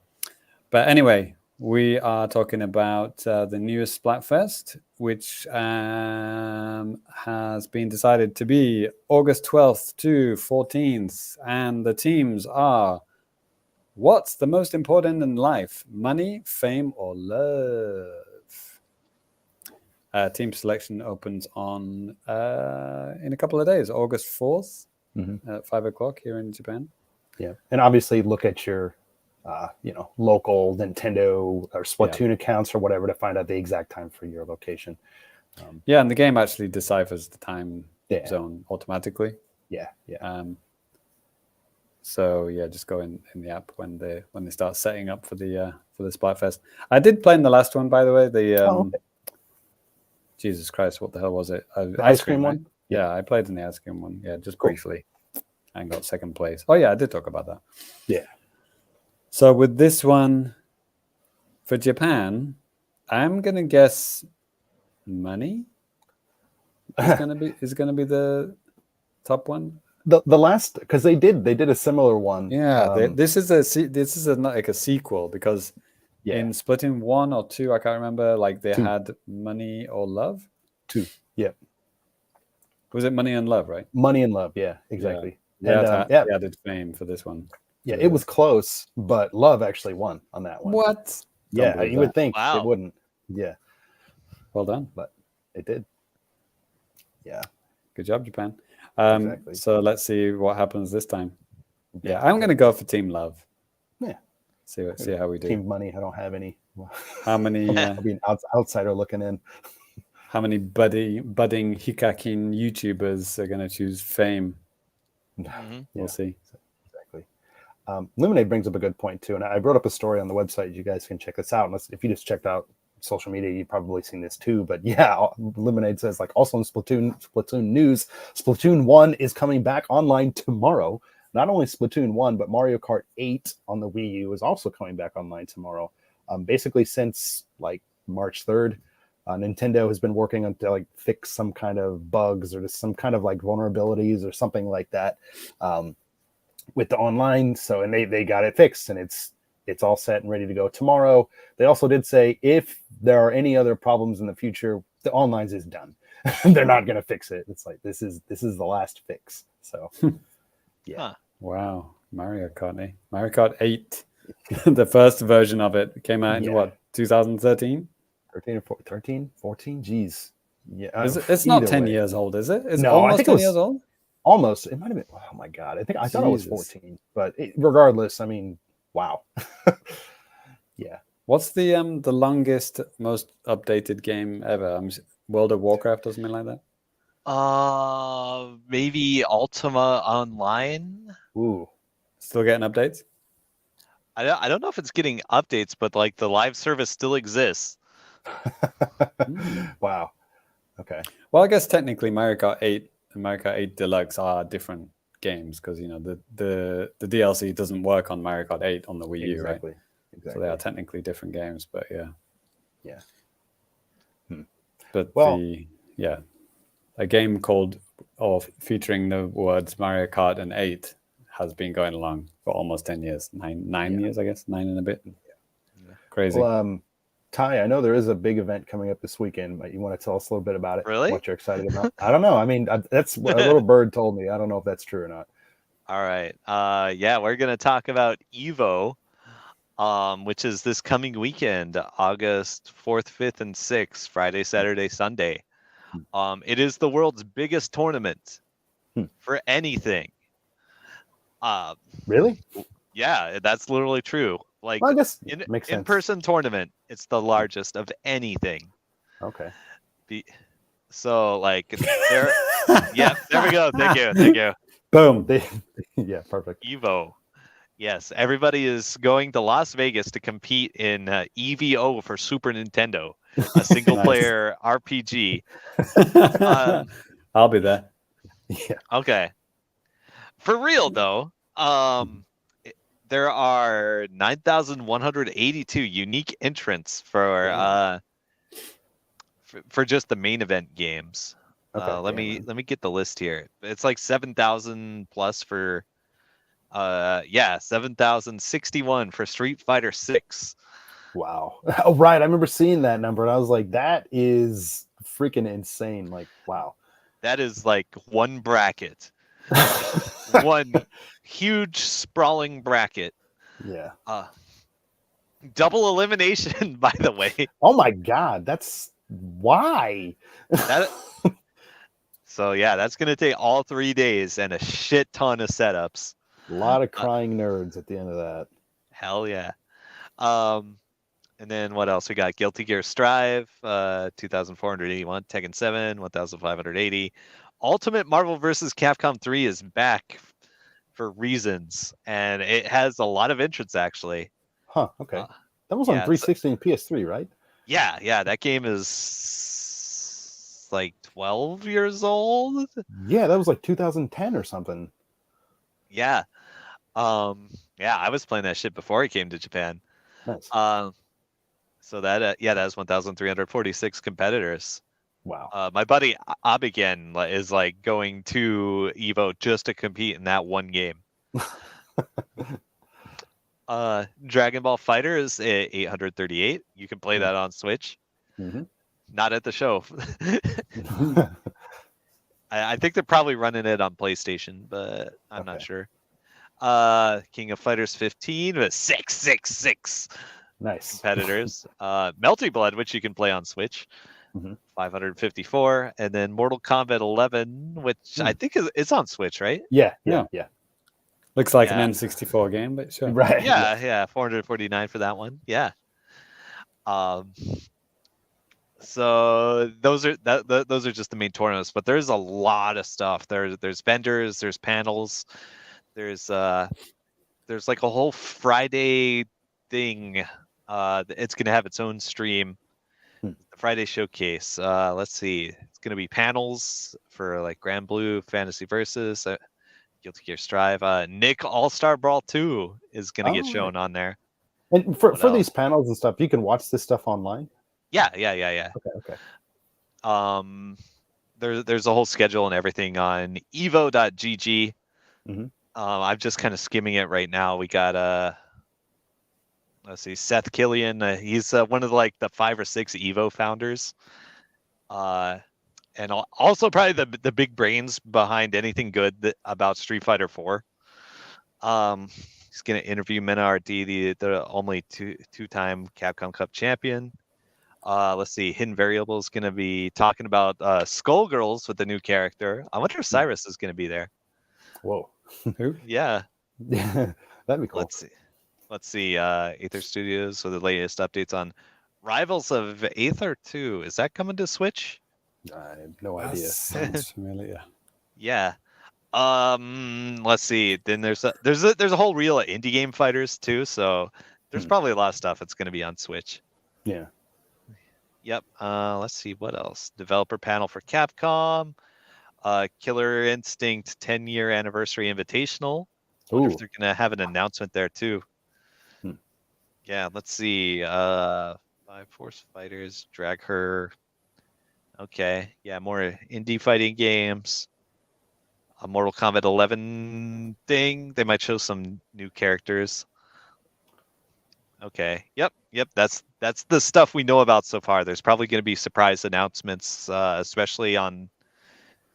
But anyway, we are talking about the newest Splatfest, which has been decided to be August 12th to 14th. And the teams are, what's the most important in life? Money, fame, or love? Team selection opens on in a couple of days, August 4th at 5 o'clock here in Japan. Yeah. And obviously look at your local Nintendo or Splatoon accounts or whatever to find out the exact time for your location. And the game actually deciphers the time zone automatically. Yeah. So just go in the app when they start setting up for the Splatfest. I did play in the last one, by the way. Jesus Christ, what the hell was it? The ice cream one? Right? Yeah, I played in the ice cream one. Yeah, just briefly, and got second place. Oh yeah, I did talk about that. Yeah. So with this one, for Japan, I'm gonna guess money is gonna be the top one. The last, because they did a similar one. Yeah, this is like a sequel because in Splatoon 1 or 2, I can't remember. Like they had money or love. 2. Yeah. Was it money and love? Right. Money and love. Yeah. Exactly. Yeah. They added fame for this one. Yeah, it was close, but love actually won on that one. What? Yeah, you would think it wouldn't. Yeah. Well done. But it did. Yeah. Good job, Japan. Exactly. So let's see what happens this time. Yeah, I'm going to go for Team Love. Yeah. See how we do. Team Money, I don't have any. How many? I'll be an outsider looking in. How many budding Hikakin YouTubers are going to choose Fame? We'll see. Exactly. Lemonade brings up a good point too, and I wrote up a story on the website. You guys can check this out. If you just checked out social media, you've probably seen this too. But yeah, Lemonade says like also in Splatoon news, Splatoon 1 is coming back online tomorrow. Not only Splatoon 1, but Mario Kart 8 on the Wii U is also coming back online tomorrow. Basically since like March 3rd, Nintendo has been working on to like fix some kind of bugs or just some kind of like vulnerabilities or something like that with the online. So, and they got it fixed and it's all set and ready to go tomorrow. They also did say if there are any other problems in the future, the online is done. They're not going to fix it. It's like this is the last fix. So, yeah. Huh. Wow, Mario Kart, eh? Mario Kart 8, the first version of it came out in what, 2013? 13, 14? Geez. Yeah. It's not 10 years old, is it? It's no, almost I think 10 it was, years old? Almost. It might have been. Oh my God. I thought it was 14. But regardless, I mean, wow. Yeah. What's the longest, most updated game ever? World of Warcraft or something like that? Maybe Ultima Online. Ooh. Still getting updates? I don't know if it's getting updates, but like the live service still exists. Wow. Okay. Well, I guess technically Mario Kart 8 and Mario Kart 8 Deluxe are different games because the DLC doesn't work on Mario Kart 8 on the Wii U, right? Exactly. So they are technically different games, but yeah. Yeah. But a game called or featuring the words Mario Kart and 8 has been going along for almost 10 years. Nine years, I guess. 9 and a bit. Yeah. Crazy. Well, Ty, I know there is a big event coming up this weekend, but you want to tell us a little bit about it? Really? What you're excited about? I don't know. I mean, that's what a little bird told me. I don't know if that's true or not. All right. Yeah, we're going to talk about EVO, which is this coming weekend, August 4th, 5th, and 6th, Friday, Saturday, Sunday. It is the world's biggest tournament Hmm. for anything. Really? Yeah, that's literally true. Like Well, I guess makes sense. in-person tournament, it's the largest of anything. Okay. So like there, yeah, there we go. Thank you. Boom. Yeah, perfect. Evo. Yes, everybody is going to Las Vegas to compete in EVO for Super Nintendo, a single-player RPG. I'll be there. Yeah. Okay. For real though, there are 9,182 unique entrants for just the main event games. Okay. Let me get the list here. It's like 7,000 plus for 7,061 for Street Fighter 6. Wow. Oh, right. I remember seeing that number, and I was like, that is freaking insane. Like, wow. That is like one bracket. One huge sprawling bracket. Yeah. Double elimination, by the way. Oh my God. That's why. So yeah, that's gonna take all 3 days and a shit ton of setups. A lot of crying nerds at the end of that. Hell yeah. And then what else? We got Guilty Gear Strive, 2,481, Tekken 7, 1,580. Ultimate Marvel vs. Capcom 3 is back for reasons, and it has a lot of entrants actually. Huh. Okay. That was on 360 and PS3, right? Yeah. That game is like 12 years old. Yeah, that was like 2010 or something. Yeah. I was playing that shit before I came to Japan. Nice. So that was 1,346 competitors. Wow. My buddy Abigen is like going to Evo just to compete in that one game. Dragon Ball Fighter is 838. You can play that on Switch. Mm-hmm. Not at the show. I think they're probably running it on PlayStation, but I'm not sure. King of Fighters 15 with 666 nice competitors. Melty Blood, which you can play on Switch, 554, and then Mortal Kombat 11, which I think it's on Switch, right? Yeah. Looks like an N64 game, but sure. Right. Yeah, 449 for that one. Yeah. So those are those are just the main tournaments, but there's a lot of stuff. There's vendors, there's panels, there's like a whole Friday thing. It's gonna have its own stream. The Friday showcase. Let's see. It's gonna be panels for like Grand Blue, Fantasy Versus, Guilty Gear Strive. Nick All-Star Brawl 2 is gonna get shown on there. And for these panels and stuff, you can watch this stuff online. Yeah. Okay. There's a whole schedule and everything on evo.gg. I'm just kind of skimming it right now. We got let's see, Seth Killian. He's one of the 5 or 6 Evo founders. And also probably the big brains behind anything good about Street Fighter 4. He's gonna interview Mena RD, the only two-time Capcom Cup champion. Let's see, Hidden Variable is gonna be talking about Skullgirls with the new character. I wonder if Cyrus is gonna be there. Whoa. Who? Yeah. Yeah, that'd be cool. Let's see. Aether Studios with the latest updates on Rivals of Aether 2. Is that coming to Switch? I have no idea. Sounds familiar. Yeah. Let's see. Then there's a whole reel of indie game fighters too. So there's probably a lot of stuff that's going to be on Switch. Yeah. Yep. Let's see what else. Developer panel for Capcom. Killer Instinct 10-year anniversary invitational. I wonder if they're going to have an announcement there too. Yeah. Let's see. 5 Force Fighters. Drag Her. Okay. Yeah. More indie fighting games. A Mortal Kombat 11 thing. They might show some new characters. Okay. Yep. That's the stuff we know about so far. There's probably going to be surprise announcements, especially on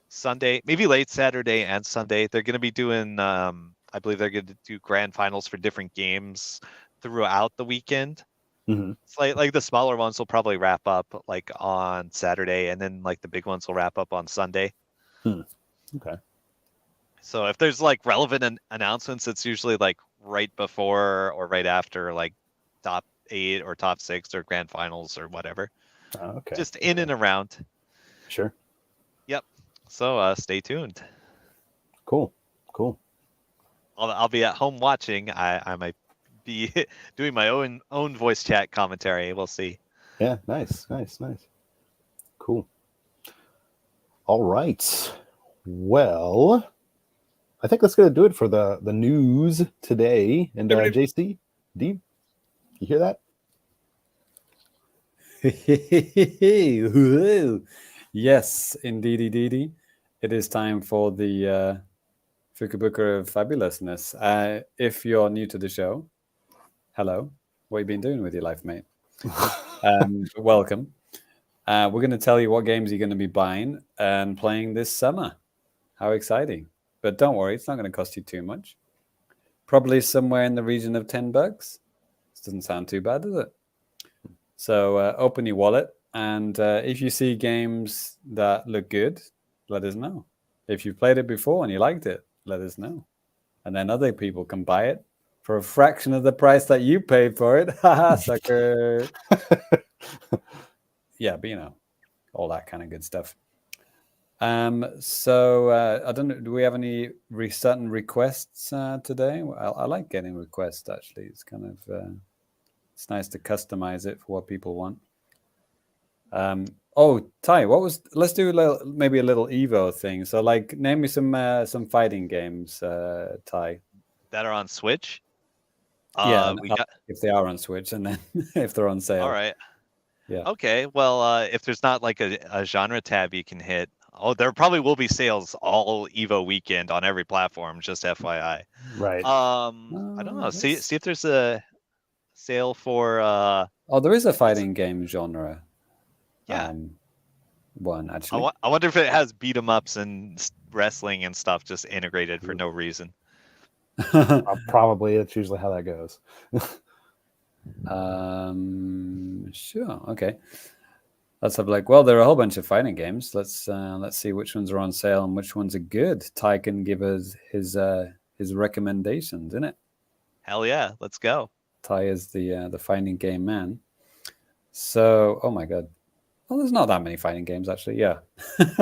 Sunday, maybe late Saturday and Sunday. They're going to be doing, I believe they're going to do grand finals for different games throughout the weekend. It's like the smaller ones will probably wrap up like on Saturday, and then like the big ones will wrap up on Sunday. Okay. So if there's like relevant announcements, it's usually like right before or right after like top 8 or top 6 or grand finals or whatever. Okay. Just in and around. Sure. Yep. So stay tuned. Cool. I'll be at home watching. I might be doing my own voice chat commentary. We'll see. Yeah. Nice. Cool. All right. Well, I think that's gonna do it for the news today. And JC, D, you hear that? Yes, indeedy. It is time for the Fukubukuro Fabulousness. If you're new to the show, hello. What have you been doing with your life, mate? Welcome. We're going to tell you what games you're going to be buying and playing this summer. How exciting. But don't worry, it's not going to cost you too much. Probably somewhere in the region of $10. This doesn't sound too bad, does it? So open your wallet, and if you see games that look good, let us know. If you've played it before and you liked it, let us know. And then other people can buy it for a fraction of the price that you paid for it. Haha, sucker. Yeah, but all that kind of good stuff. So I don't know, do we have any certain requests today? I like getting requests, actually. It's kind of it's nice to customize it for what people want. Ty, let's do maybe a little Evo thing. So like name me some fighting games, Ty. That are on Switch? Yeah, if they are on Switch, and then if they're on sale. All right. Yeah. Okay. Well, if there's not like a genre tab you can hit, there probably will be sales all Evo weekend on every platform. Just FYI. Right. I don't know. See if there's a sale for. There is a fighting game genre. Yeah. One actually. I wonder if it has beat 'em ups and wrestling and stuff just integrated for no reason. Probably it's usually how that goes. Sure. Okay. Let's have well, there are a whole bunch of fighting games. Let's see which ones are on sale and which ones are good. Ty can give us his recommendations, innit? Hell yeah, let's go. Ty is the fighting game man. So, oh my god. Well, there's not that many fighting games actually. Yeah.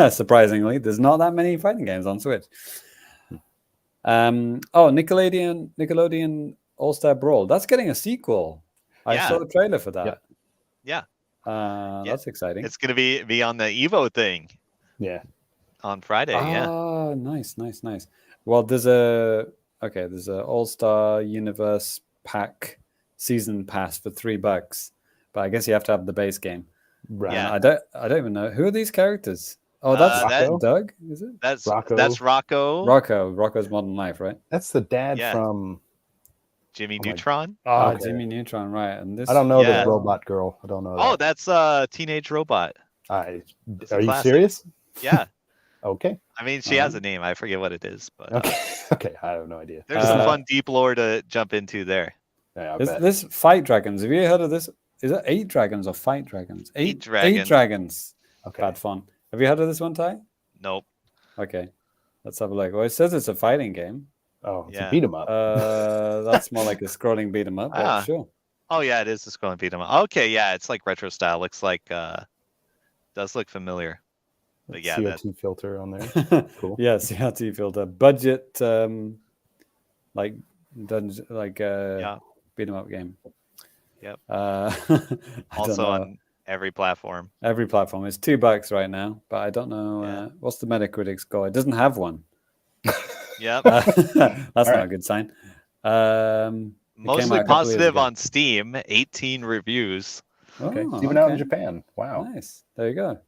Surprisingly, there's not that many fighting games on Switch. Nickelodeon All-Star Brawl. That's getting a sequel. I saw a trailer for that. Yeah. That's exciting. It's gonna be on the Evo thing. Yeah. On Friday. Yeah. Oh, nice. Well, there's a All-Star Universe pack season pass for $3, but I guess you have to have the base game. Right. Yeah. I don't even know who are these characters. Oh, that's Rocco? Doug, is it? That's Rocco. That's Rocco. Rocco's Modern Life, right? That's the dad from Jimmy Neutron. Okay. Jimmy Neutron, right? And this I don't know this robot girl. I don't know. Oh, that's Teenage Robot. Are you classic. serious? Yeah. Okay. I mean, she has a name. I forget what it is, but okay. I have no idea. There's some fun deep lore to jump into there. Yeah, this Fight Dragons. Have you heard of this? Is it 8 Dragons or Fight Dragons? 8 Dragons. Okay. Bad fun. Have you heard of this one, Ty? Nope. Okay. Let's have a look. Well, it says it's a fighting game. Oh, it's a beat 'em up. That's more like a scrolling beat 'em up. But sure. Oh yeah, it is a scrolling beat 'em up. Okay, yeah, it's like retro style. Looks like does look familiar. But yeah, CO2 filter on there. Cool. Yeah, CO2 filter. Budget beat 'em up game. Yep. Also on every platform. Every platform. It's $2 right now, but I don't know what's the Metacritic score. It doesn't have one. Yep. That's not a good sign. Mostly positive on Steam. 18 reviews. Okay. Even out in Japan. Wow. Nice. There you go.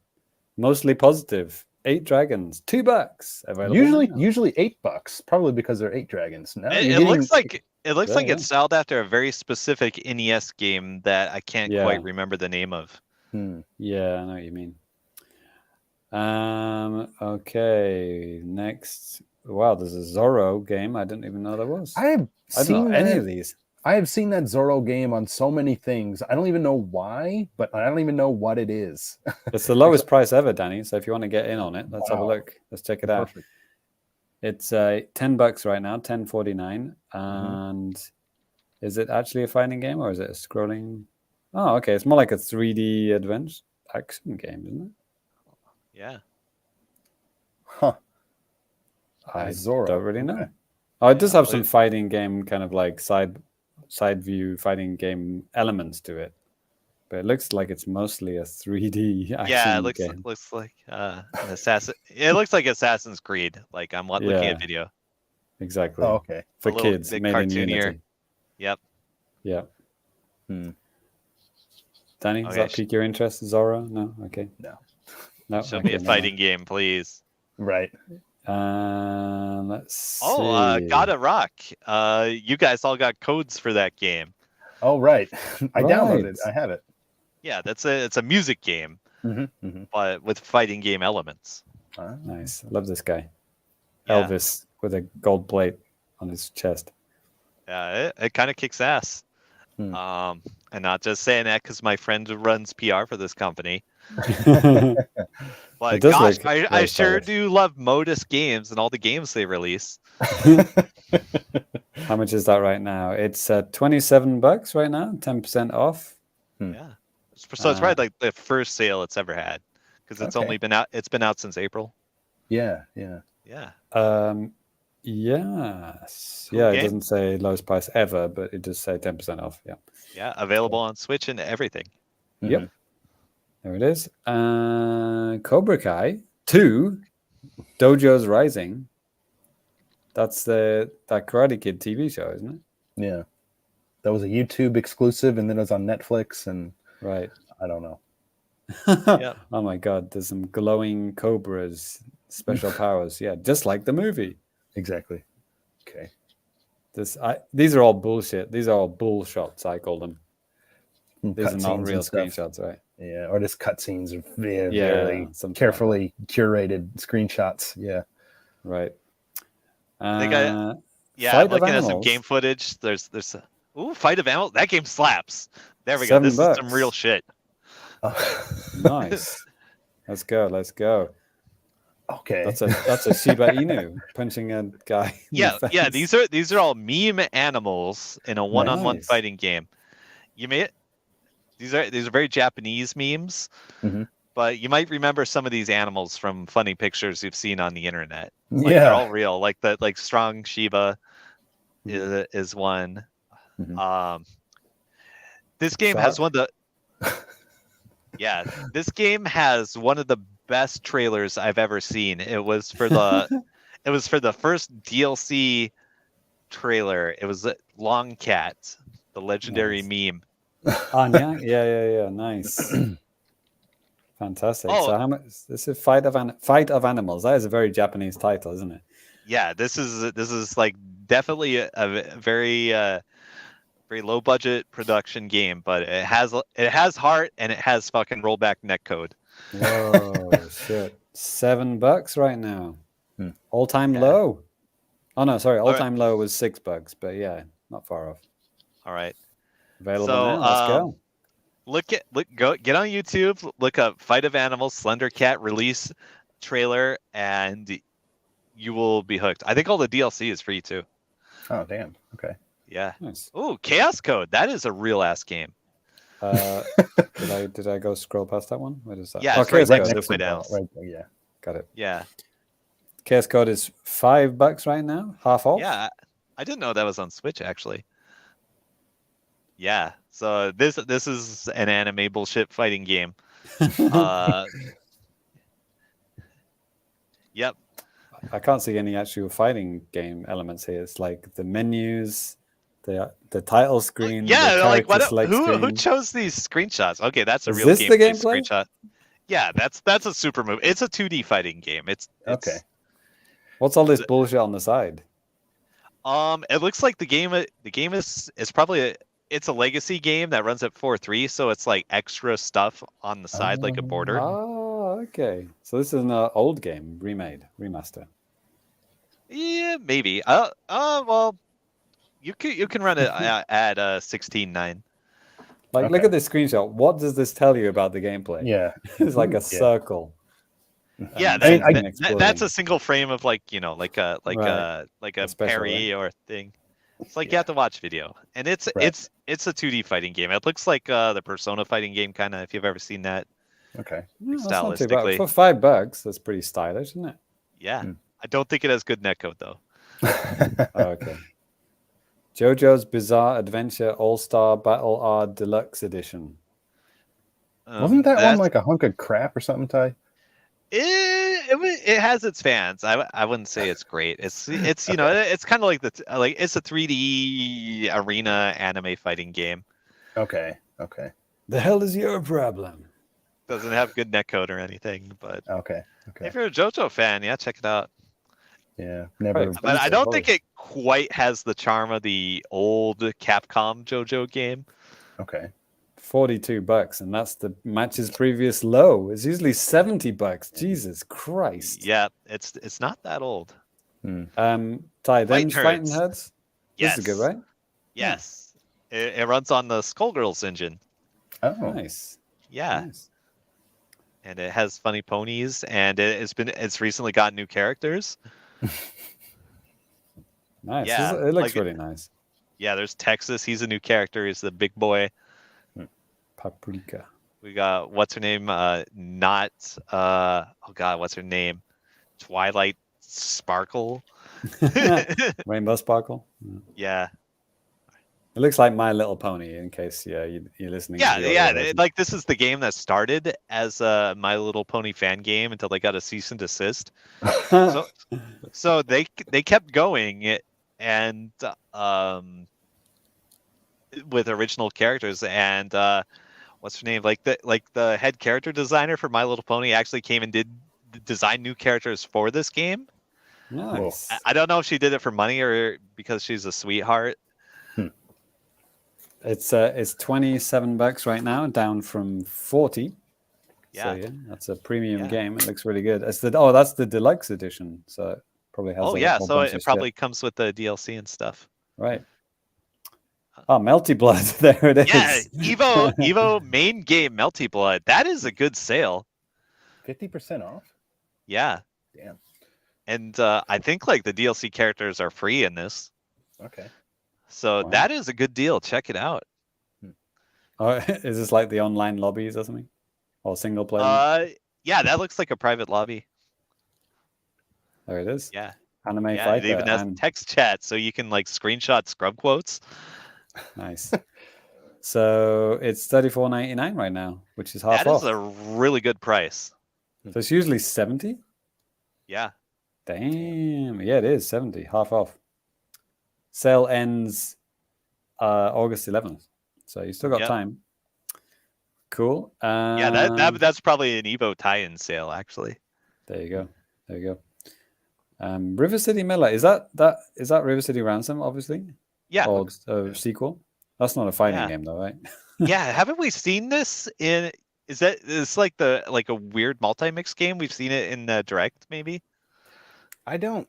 Mostly positive. 8 Dragons. $2. Available usually $8. Probably because they're 8 dragons. No, it looks like it's styled after a very specific NES game that I can't quite remember the name of. Yeah, I know what you mean. Okay. Next. Wow, there's a Zorro game. I didn't even know there was. I don't know any of these. I have seen that Zorro game on so many things. I don't even know why, but I don't even know what it is. It's the lowest price ever, Danny. So if you want to get in on it, let's have a look. Let's check it out. Perfect. It's $10 right now, $10.49. And is it actually a fighting game or is it a scrolling? Oh, okay. It's more like a 3D adventure action game, isn't it? Yeah. Huh. I Zorro. don't really know. Okay. Oh, it does have some fighting game kind of like side view fighting game elements to it, but it looks like it's mostly a 3D action Yeah, it game. looks like an assassin. It looks like Assassin's Creed. Like I'm looking at video. Exactly. Oh, okay. For kids, made in Unity. Yep. Yeah. Danny, does Okay, that pique your interest, Zorro? No. Okay. No. Show me a fighting game, please. Right. Let's see. God of Rock. You guys all got codes for that game. Oh, right. I downloaded it. I have it. Yeah, it's a music game, but with fighting game elements. Nice. I love this guy. Yeah. Elvis with a gold plate on his chest. Yeah, it kind of kicks ass. And not just saying that because my friend runs PR for this company. But gosh, I sure do love Modus Games and all the games they release. How much is that right now? It's $27 right now, 10% off. Yeah, so it's probably like the first sale it's ever had because it's only been out. It's been out since April. Yeah. Yes. Cool It game. doesn't say lowest price ever, but it does say 10% off. Yeah. Yeah, available on Switch and everything. Yep. There it is. Cobra Kai 2, Dojo's Rising. That's that Karate Kid TV show, isn't it? Yeah. That was a YouTube exclusive, and then it was on Netflix, and right. I don't know. Yep. Oh my God, there's some glowing cobras, special powers. Yeah, just like the movie. Exactly. Okay. These are all bullshit. These are all bull shots, I call them. These are not Cutscenes real and stuff. screenshots, right? Yeah, or just cutscenes or very something carefully curated screenshots. Yeah. Right. I'm Fight looking of at some Animals. game footage. There's Fight of Animals. That game slaps. There we go. This is some real shit. Nice. Let's go. Okay. That's a Shiba Inu punching a guy. Yeah. These are all meme animals in a one-on-one fighting game. These are very Japanese memes, but you might remember some of these animals from funny pictures you've seen on the internet. They're all real. Like Strong Shiba is one. This game has one of the. Yeah, this game has one of the best trailers I've ever seen. It was for the first DLC trailer. It was Long Cat, the legendary meme. Yeah. Nice. Fantastic. So how much? This is Fight of Animals. That is a very Japanese title, isn't it? Yeah, this is like definitely a very very low budget production game, but it has heart and it has fucking rollback netcode. Whoa, shit! $7 right now. All time low. Oh no, sorry. All time low was $6, but yeah, not far off. All right. Available now. Let's go. Get on YouTube, look up Fight of Animals Slender Cat release trailer, and you will be hooked. I think all the DLC is free too. Oh damn. Okay. Yeah. Nice. Ooh, Chaos Code. That is a real ass game. Did I go scroll past that one? What is that? Yeah, it's right next to Fight Animals. Right there, yeah. Got it. Yeah. Chaos Code is $5 right now, half off. Yeah, I didn't know that was on Switch actually. Yeah, so this is an anime bullshit fighting game. Yep. I can't see any actual fighting game elements here. It's like the menus, the title screen. Yeah, like who screen. chose these screenshots? Okay, that's a Is real this the gameplay? screenshot. Yeah, that's a super move. It's a 2D fighting game. It's okay. What's all this bullshit on the side? It looks like the game is probably it's a legacy game that runs at 4.3, so it's like extra stuff on the side, like a border. Oh, okay. So this is an old game, remaster. Yeah, maybe. Well, You can run it at 16:9. Like, Okay. look at this screenshot. What does this tell you about the gameplay? Yeah. It's like a Yeah. circle. Yeah, And I mean, something that's exploding. a single frame of like like a Right. A special, parry or thing. It's like you Yeah. have to watch video, and it's Right. it's a 2D fighting game. It looks like the Persona fighting game, kind of. If you've ever seen that, Okay. Yeah, that's not too bad. stylistically. For $5, that's pretty stylish, isn't it? Yeah, Hmm. I don't think it has good netcode though. Oh, okay. JoJo's Bizarre Adventure All-Star Battle R Deluxe Edition. Wasn't that one That's- like a hunk of crap or something, Ty? It has its fans. I wouldn't say it's great. It's it's kind of like it's a 3D arena anime fighting game. Okay. Okay. The hell is your problem? Doesn't have good netcode or anything, but Okay. Okay. if you're a JoJo fan, yeah, check it out. Yeah. Never. Right. But I don't think it quite has the charm of the old Capcom JoJo game. Okay. $42, and that's the match's previous low. It's usually $70. Jesus Christ. Yeah, it's not that old. Ty, them White fighting turds. heads? Yes. This is good, right? Yes. It runs on the Skullgirls engine. Oh. Nice. Yeah. Nice. And it has funny ponies, and it's recently got new characters. Nice. Yeah, It looks like really nice. Yeah, there's Texas. He's a new character. He's the big boy. Paprika. We got what's her name? Not oh god, what's her name? Twilight Sparkle. Rainbow Sparkle. Yeah. It looks like My Little Pony. In case you're listening. Yeah, to the yeah. audio version. Like this is the game that started as a My Little Pony fan game until they got a cease and desist. So they kept going and with original characters and what's her name? Like the head character designer for My Little Pony actually came and did design new characters for this game. Nice. I don't know if she did it for money or because she's a sweetheart. It's $27 right now, down from 40. Yeah. So yeah, that's a premium Yeah. game. It looks really good. That's the deluxe edition. So it probably has. Oh a yeah, whole so bunch it of probably shit. comes with the DLC and stuff. Right. Oh, Melty Blood. There it is. Yeah, Evo main game Melty Blood. That is a good sale. 50% off. Yeah. Damn. And I think like the DLC characters are free in this. Okay. So Wow. that is a good deal. Check it out. Oh, is this like the online lobbies or something, or single player? Yeah, that looks like a private lobby. There it is. Yeah. Anime Yeah, it fighter. even has and- text chat so you can like screenshot scrub quotes. Nice. So it's $34.99 right now, which is half That off. is a really good price. So it's usually 70. Yeah. Damn. Yeah, it is 70, half off. Sale ends August 11th, so you still got Yep. time. Cool. Yeah, that's probably an Evo tie-in sale actually. There you go. There you go. River City Miller, is that River City Ransom? Obviously. Yeah. Or a sequel. That's not a fighting Yeah. game, though, right? Yeah, haven't we seen this in it's like a weird multi-mix game? We've seen it in the Direct maybe? I don't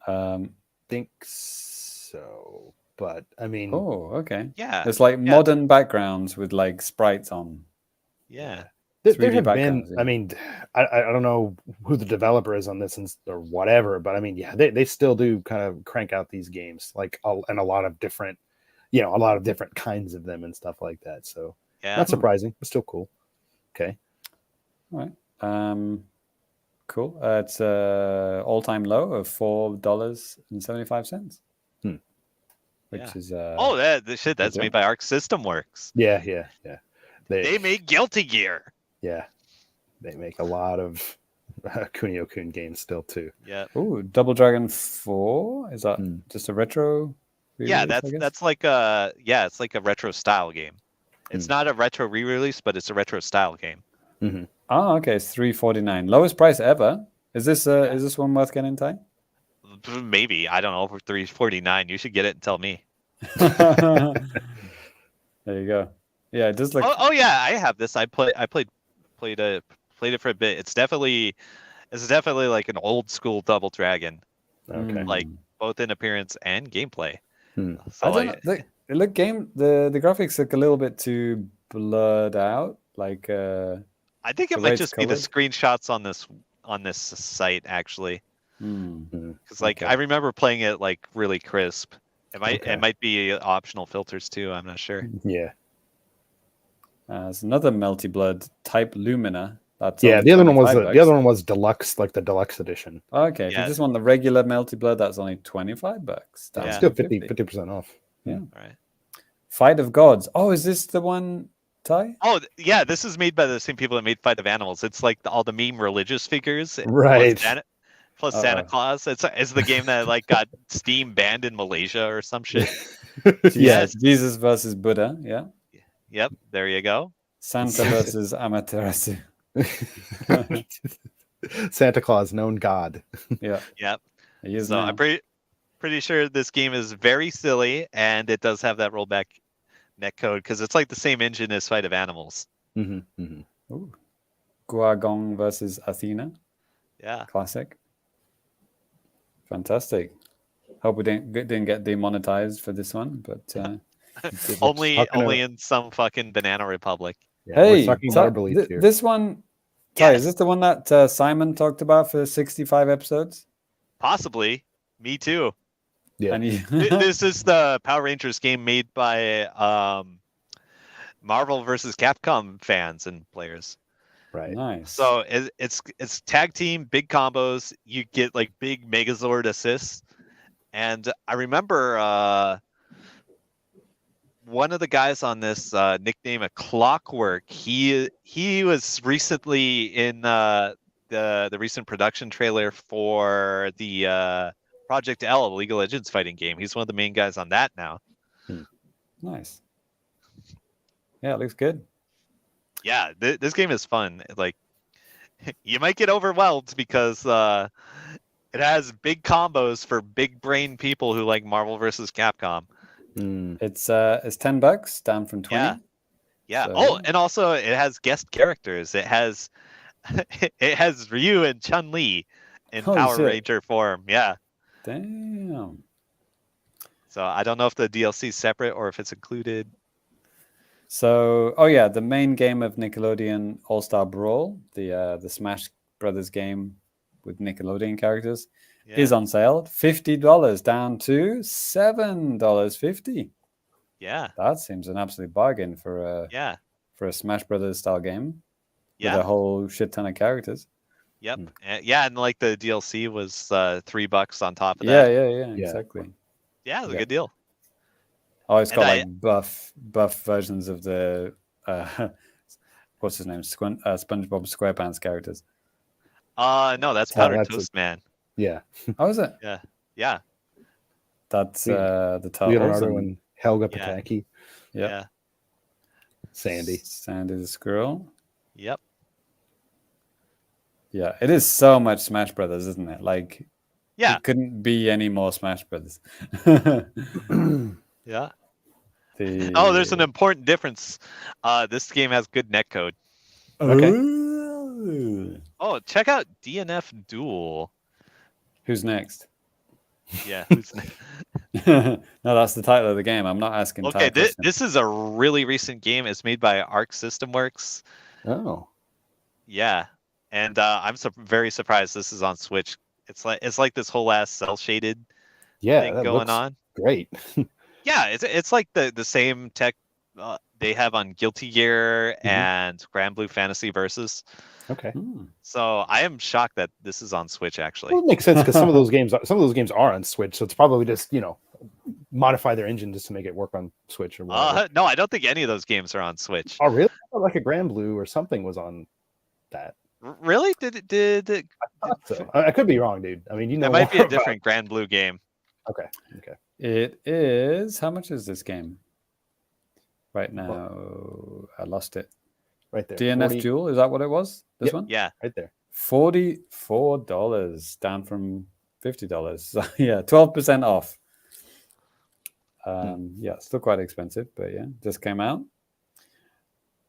think so, but I mean, Oh, okay. Yeah. It's like modern backgrounds with like sprites on. Yeah. there 3D have been. backgrounds, yeah. I mean, I don't know who the developer is on this or whatever, but I mean, yeah, they still do kind of crank out these games and a lot of different, a lot of different kinds of them and stuff like that. So Yeah. not surprising, but still cool. Okay. All right. Cool. It's all-time low of $4.75. Which Yeah. is That's made by Arc System Works. Yeah. They make Guilty Gear. Yeah, they make a lot of Kunio-kun games still too. Yeah. Ooh, Double Dragon 4. Is that just a retro? Yeah, re-release, I guess? that's like it's like a retro style game. It's not a retro re-release, but it's a retro style game. Mm-hmm. Oh, okay. It's $3.49. Lowest price ever. Is this one worth getting, Ty? Maybe, I don't know, for $3.49. You should get it and tell me. There you go. Yeah, it does look. Oh yeah, I have this. I played it for a bit. It's definitely like an old school Double Dragon, Okay. like both in appearance and gameplay. Hmm. So I don't know. The graphics look a little bit too blurred out. Like I think it the might way it's just be the colored. screenshots on this site actually, Hmm. because like Okay. I remember playing it like really crisp. Okay. It might be optional filters too. I'm not sure. Yeah. There's another Melty Blood type Lumina. That's Yeah. only The other one was $25. the other one was deluxe, like the deluxe edition. Okay, if you Yeah. just want the regular Melty Blood, that's only $25. That's Yeah. still 50% off. Yeah. All right. Fight of Gods. Oh, is this the one, Ty? Oh yeah, this is made by the same people that made Fight of Animals. It's like all the meme religious figures, Right. plus Santa Claus. It's the game that like got Steam banned in Malaysia or some shit. Yes. Jesus versus Buddha. Yeah. Yep, there you go. Santa versus Amaterasu. Santa Claus, known God. Yeah. Yep. He is So now. I'm pretty sure this game is very silly, and it does have that rollback netcode because it's like the same engine as Fight of Animals. Mm-hmm. Mm-hmm. Ooh. Guagong versus Athena. Yeah. Classic. Fantastic. Hope we didn't get demonetized for this one, but Only in some fucking banana republic. Yeah, hey, we're sucking marbleeds here. this one, Ty, Yes. is this the one that Simon talked about for 65 episodes? Possibly. Me too. Yeah. And he, This is the Power Rangers game made by Marvel versus Capcom fans and players. Right. nice. So it's tag team, big combos. You get like big Megazord assists, and I remember one of the guys on this nickname a Clockwork. He was recently in the recent production trailer for the Project L, League of Legends fighting game. He's one of the main guys on that now. Nice. Yeah, it looks good. Yeah, this game is fun. Like, you might get overwhelmed because it has big combos for big brain people who like Marvel versus Capcom. Mm. It's $10, down from 20. Yeah. Yeah. So, Oh, yeah. and also it has guest characters. It has Ryu and Chun-Li in Holy Power shit. Ranger form. Yeah. Damn. So I don't know if the DLC is separate or if it's included. So, oh yeah, the main game of Nickelodeon All-Star Brawl, the Smash Brothers game with Nickelodeon characters, Yeah. is on sale. $50 down to $7.50. Yeah. That seems an absolute bargain for Yeah. a Smash Brothers style game with Yeah. a whole shit ton of characters. Yep. Yeah, and like the DLC was $3 on top of Yeah, that. yeah, Yeah. exactly. Yeah, it was a Yeah. good deal. Oh, it's got And like buff versions of the what's his name? SpongeBob SquarePants characters. No, that's Oh, Powdered that's Toast Man. Yeah. Oh, is it? Yeah. That's the Turtles. Leonardo and Helga Yeah. Pataki. Yep. Yeah. Sandy. Sandy the Squirrel. Yep. Yeah, it is so much Smash Brothers, isn't it? Like, Yeah. it couldn't be any more Smash Brothers. Yeah. The- Oh, there's an important difference. This game has good netcode. Okay. Ooh. Oh, check out DNF Duel. Who's next? Yeah. Who's No, that's the title of the game. I'm not asking. okay, Ty questions. this is a really recent game. It's made by Arc System Works. Oh. Yeah, and I'm very surprised this is on Switch. It's like this whole ass cell shaded Yeah. thing That going looks on. great. Yeah, it's like the same tech they have on Guilty Gear and Grand Blue Fantasy Versus. Okay. Hmm. So I am shocked that this is on Switch actually. Well, it makes sense because some of those games are on Switch, so it's probably just modify their engine just to make it work on Switch or whatever. No, I don't think any of those games are on Switch. Oh, really? I thought like a Grand Blue or something was on that. Really? Did I thought so. I could be wrong, dude. I mean, It might be more a about- different Grand Blue game. Okay. It is. How much is this game? Right now, I lost it. Right there. DNF 40 Duel, is that what it was? This Yep. one? Yeah. Right there. $44, down from $50. So, yeah, 12% off. Yeah, still quite expensive, but yeah, just came out.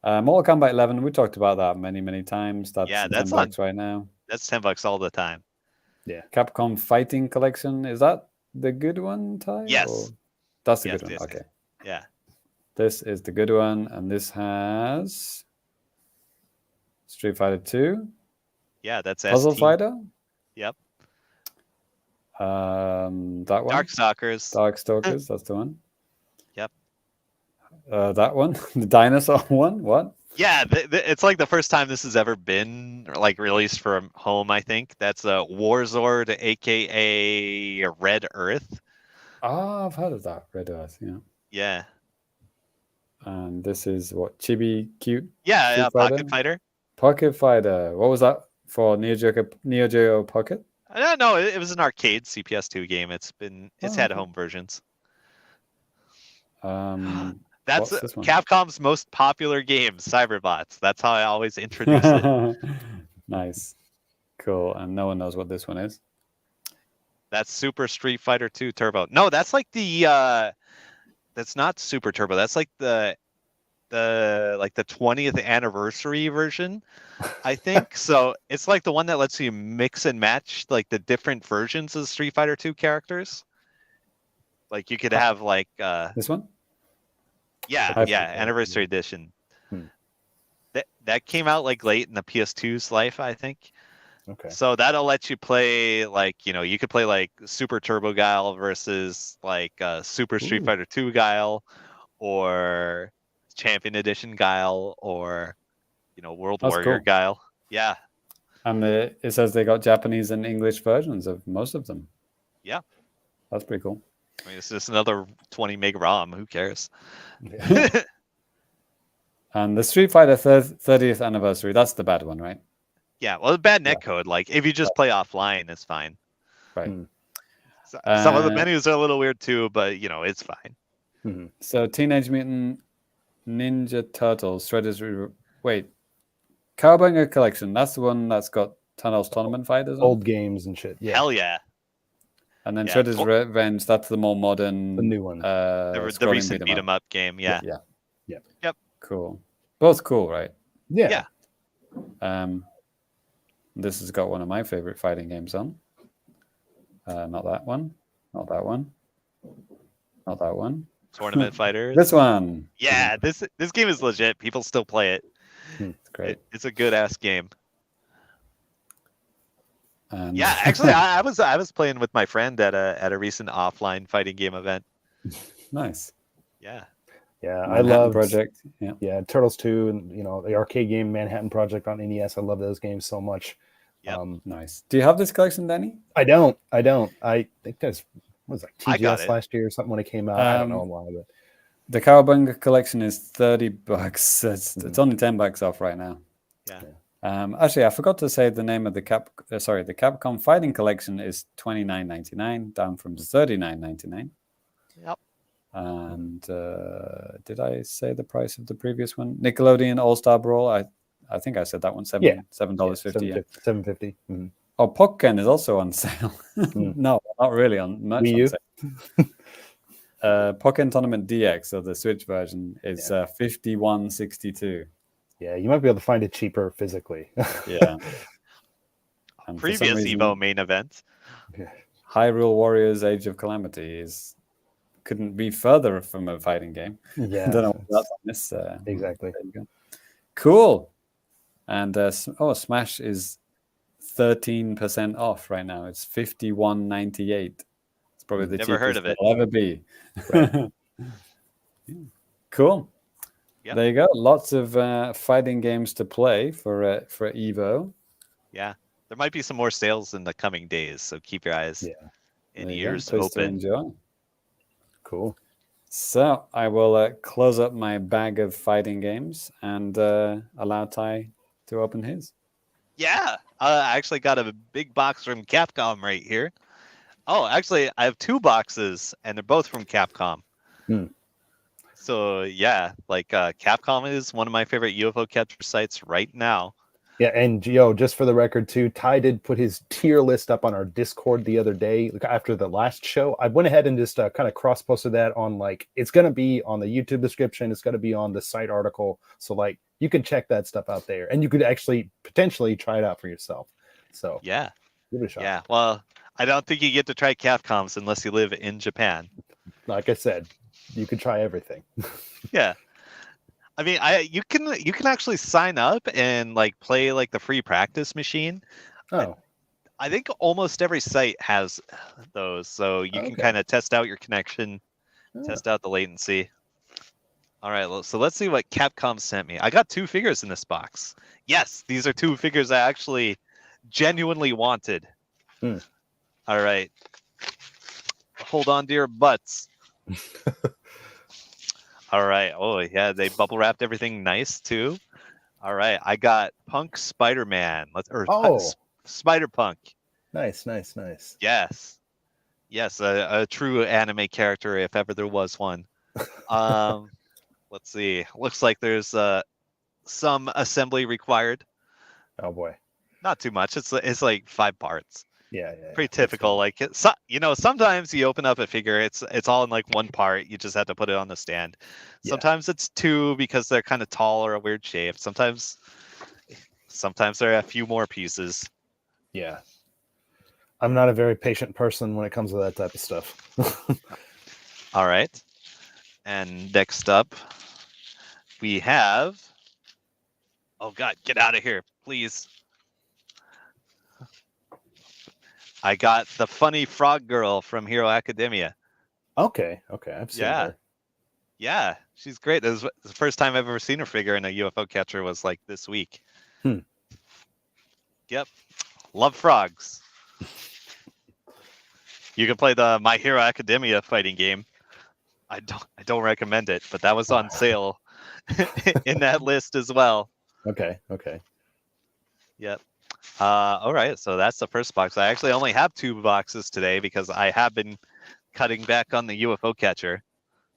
Mortal Kombat 11, we talked about that many times. That's Yeah, that's $10 right now. That's $10 all the time. Capcom Fighting Collection, is that the good one, Ty? Yes. Or- That's the Yes, good one. yes, Okay. yes. Yeah. This is the good one, and this has Street Fighter 2. Yeah, that's Puzzle ST. Fighter. Yep. That one. Darkstalkers. Darkstalkers. That's the one. Yep. That one. The dinosaur one. What? Yeah, it's like the first time this has ever been like released from home. I think that's a Warzord, aka Red Earth. Oh, I've heard of that. Red Earth. Yeah. Yeah. And this is what? Chibi Cute. Yeah, Street yeah. Pocket Fighter. Pocket Fighter. What was that for? Neo Geo Pocket. No, it was an arcade CPS2 game. It's had okay. home versions. That's That's Capcom's most popular game, Cyberbots. That's how I always introduce it. Nice. Cool. And no one knows what this one is. That's Super Street Fighter 2 Turbo. No, that's like the that's not Super Turbo. That's like the 20th anniversary version, I think. So it's like the one that lets you mix and match like the different versions of Street Fighter 2 characters. Like you could have like this one? Yeah, anniversary edition. That came out like late in the PS2's life, I think. Okay. So that'll let you play like, you could play like Super Turbo Guile versus like Super Street Fighter 2 Guile, or Champion Edition Guile, or World Warrior Guile. Yeah. And it says they got Japanese and English versions of most of them. Yeah. That's pretty cool. I mean, it's just another 20 meg ROM. Who cares? And the Street Fighter 30th anniversary, that's the bad one, right? Yeah, well, the bad netcode. Like, if you just play offline, it's fine. Right. So, some of the menus are a little weird too, but it's fine. So Teenage Mutant Ninja Turtles, wait, Cowabunga Collection, that's the one that's got Tunnel's Tournament Fighters on? Old games and shit. Yeah. Hell yeah. And then Shredder's Revenge, that's the more modern... The new one. The recent beat 'em up game, yeah. Yep. Cool. Both cool, right? Yeah. This has got one of my favorite fighting games on. Not that one. Not that one. Not that one. Tournament Fighters. This one. Yeah, this game is legit. People still play it. It's great. It's a good ass game. And... Yeah, actually, I was playing with my friend at a recent offline fighting game event. Nice. Yeah. Yeah, Manhattan I love Project. Yeah, Turtles 2 and the arcade game Manhattan Project on NES. I love those games so much. Yep. Nice. Do you have this collection, Danny? I don't. I think that's like I got TGS it. last year or something when it came out. I don't know why, but the Cowabunga collection is $30. It's only $10 off right now. Yeah. Actually, I forgot to say the name of the Capcom Fighting Collection is $29.99, down from $39.99. Yep. And did I say the price of the previous one? Nickelodeon All-Star Brawl. I think I said that one. $7.50. $7.50. Mm-hmm. Oh, Pokken is also on sale. No, not really on much. Wii U? On sale. Pokken Tournament DX, so the Switch version, is $51.62. Yeah, you might be able to find it cheaper physically. Yeah. And Previous Evo main event. Hyrule Warriors Age of Calamity couldn't be further from a fighting game. Yeah. I don't know what that's on this. Exactly. There you go. Cool. And Smash is 13% off right now. It's $51.98. It's probably the Never heard cheapest of it. it'll ever be. Right. Cool. Yep. There you go. Lots of fighting games to play for Evo. Yeah. There might be some more sales in the coming days, so keep your eyes and ears Place to open. enjoy. Cool. So I will close up my bag of fighting games and allow Ty to open his. Yeah. I actually got a big box from Capcom right here. Oh, actually, I have 2 boxes, and they're both from Capcom. So, yeah, like Capcom is one of my favorite UFO capture sites right now. Yeah, and just for the record too, Ty did put his tier list up on our Discord the other day after the last show. I went ahead and just kind of cross-posted that on it's going to be on the YouTube description. It's going to be on the site article. So you can check that stuff out there, and you could actually potentially try it out for yourself. So yeah, give it a shot. Yeah, well, I don't think you get to try Capcoms unless you live in Japan. like I said, you could try everything. Yeah. I mean, you can actually sign up and like play like the free practice machine. Oh, I think almost every site has those, so you can Okay. kind of test out your connection, Oh. test out the latency. All right, so let's see what Capcom sent me. I got 2 figures in this box. Yes, these are 2 figures I actually genuinely wanted. Hmm. All right. Hold on to your butts. All right. Oh, yeah, they bubble wrapped everything nice too. All right, I got Punk Spider-Man. Spider-Punk. Nice. Yes. Yes, a true anime character if ever there was one. Let's see. Looks like there's some assembly required. Oh boy. Not too much. It's like 5 parts. Yeah. Pretty typical. Like sometimes you open up a figure, it's all in like 1 part. You just have to put it on the stand. Yeah. Sometimes it's 2 because they're kind of tall or a weird shape. Sometimes there are a few more pieces. Yeah. I'm not a very patient person when it comes to that type of stuff. All right. And next up, we have. Oh God, get out of here, please. I got the funny frog girl from Hero Academia. Okay. I've seen her. Yeah, she's great. This is the first time I've ever seen her figure in a UFO catcher was like this week. Yep. Love frogs. You can play the My Hero Academia fighting game. I don't recommend it, but that was on sale in that list as well. Okay. Yep. All right, so that's the first box. I actually only have 2 boxes today because I have been cutting back on the UFO catcher.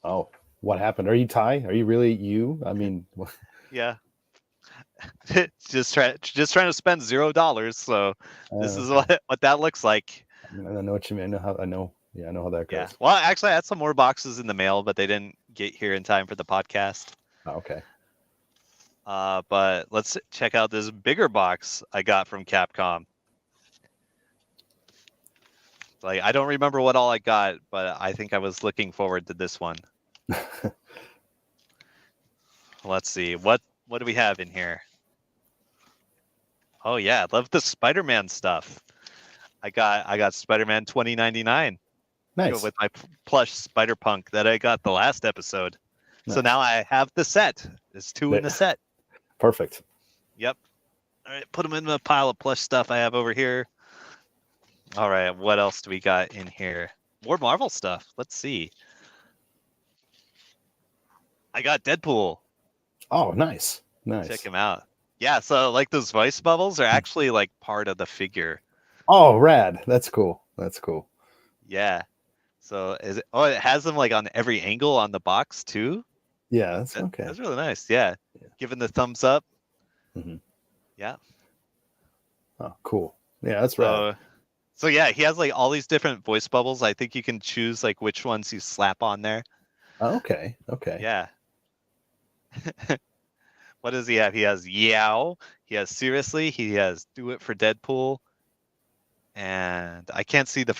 Oh, what happened? Are you Ty? Are you really you? I mean, Yeah. just trying to spend $0. So this is what that looks like. I know what you mean. I know how that goes. Yeah. Well, actually, I had some more boxes in the mail, but they didn't get here in time for the podcast. Oh, okay. But let's check out this bigger box I got from Capcom. Like, I don't remember what all I got, but I think I was looking forward to this one. Let's see. What do we have in here? Oh yeah, I love the Spider-Man stuff. I got Spider-Man 2099. Nice. With my plush Spider-Punk that I got the last episode. Nice. So now I have the set. There's 2 in the set. Perfect. Yep. All right, put them in the pile of plush stuff I have over here. All right, what else do we got in here? More Marvel stuff. Let's see. I got Deadpool. Oh, nice. Check him out. Yeah, so like those voice bubbles are actually like part of the figure. Oh, rad. That's cool. Yeah. So it has them like on every angle on the box too. Yeah, that's okay. That's really nice. Yeah. Giving the thumbs up. Mm-hmm. Yeah. Oh, cool. Yeah, that's rad. So yeah, he has like all these different voice bubbles. I think you can choose like which ones you slap on there. Oh, okay. Yeah. What does he have? He has Yow. He has Seriously. He has Do It for Deadpool. And I can't see the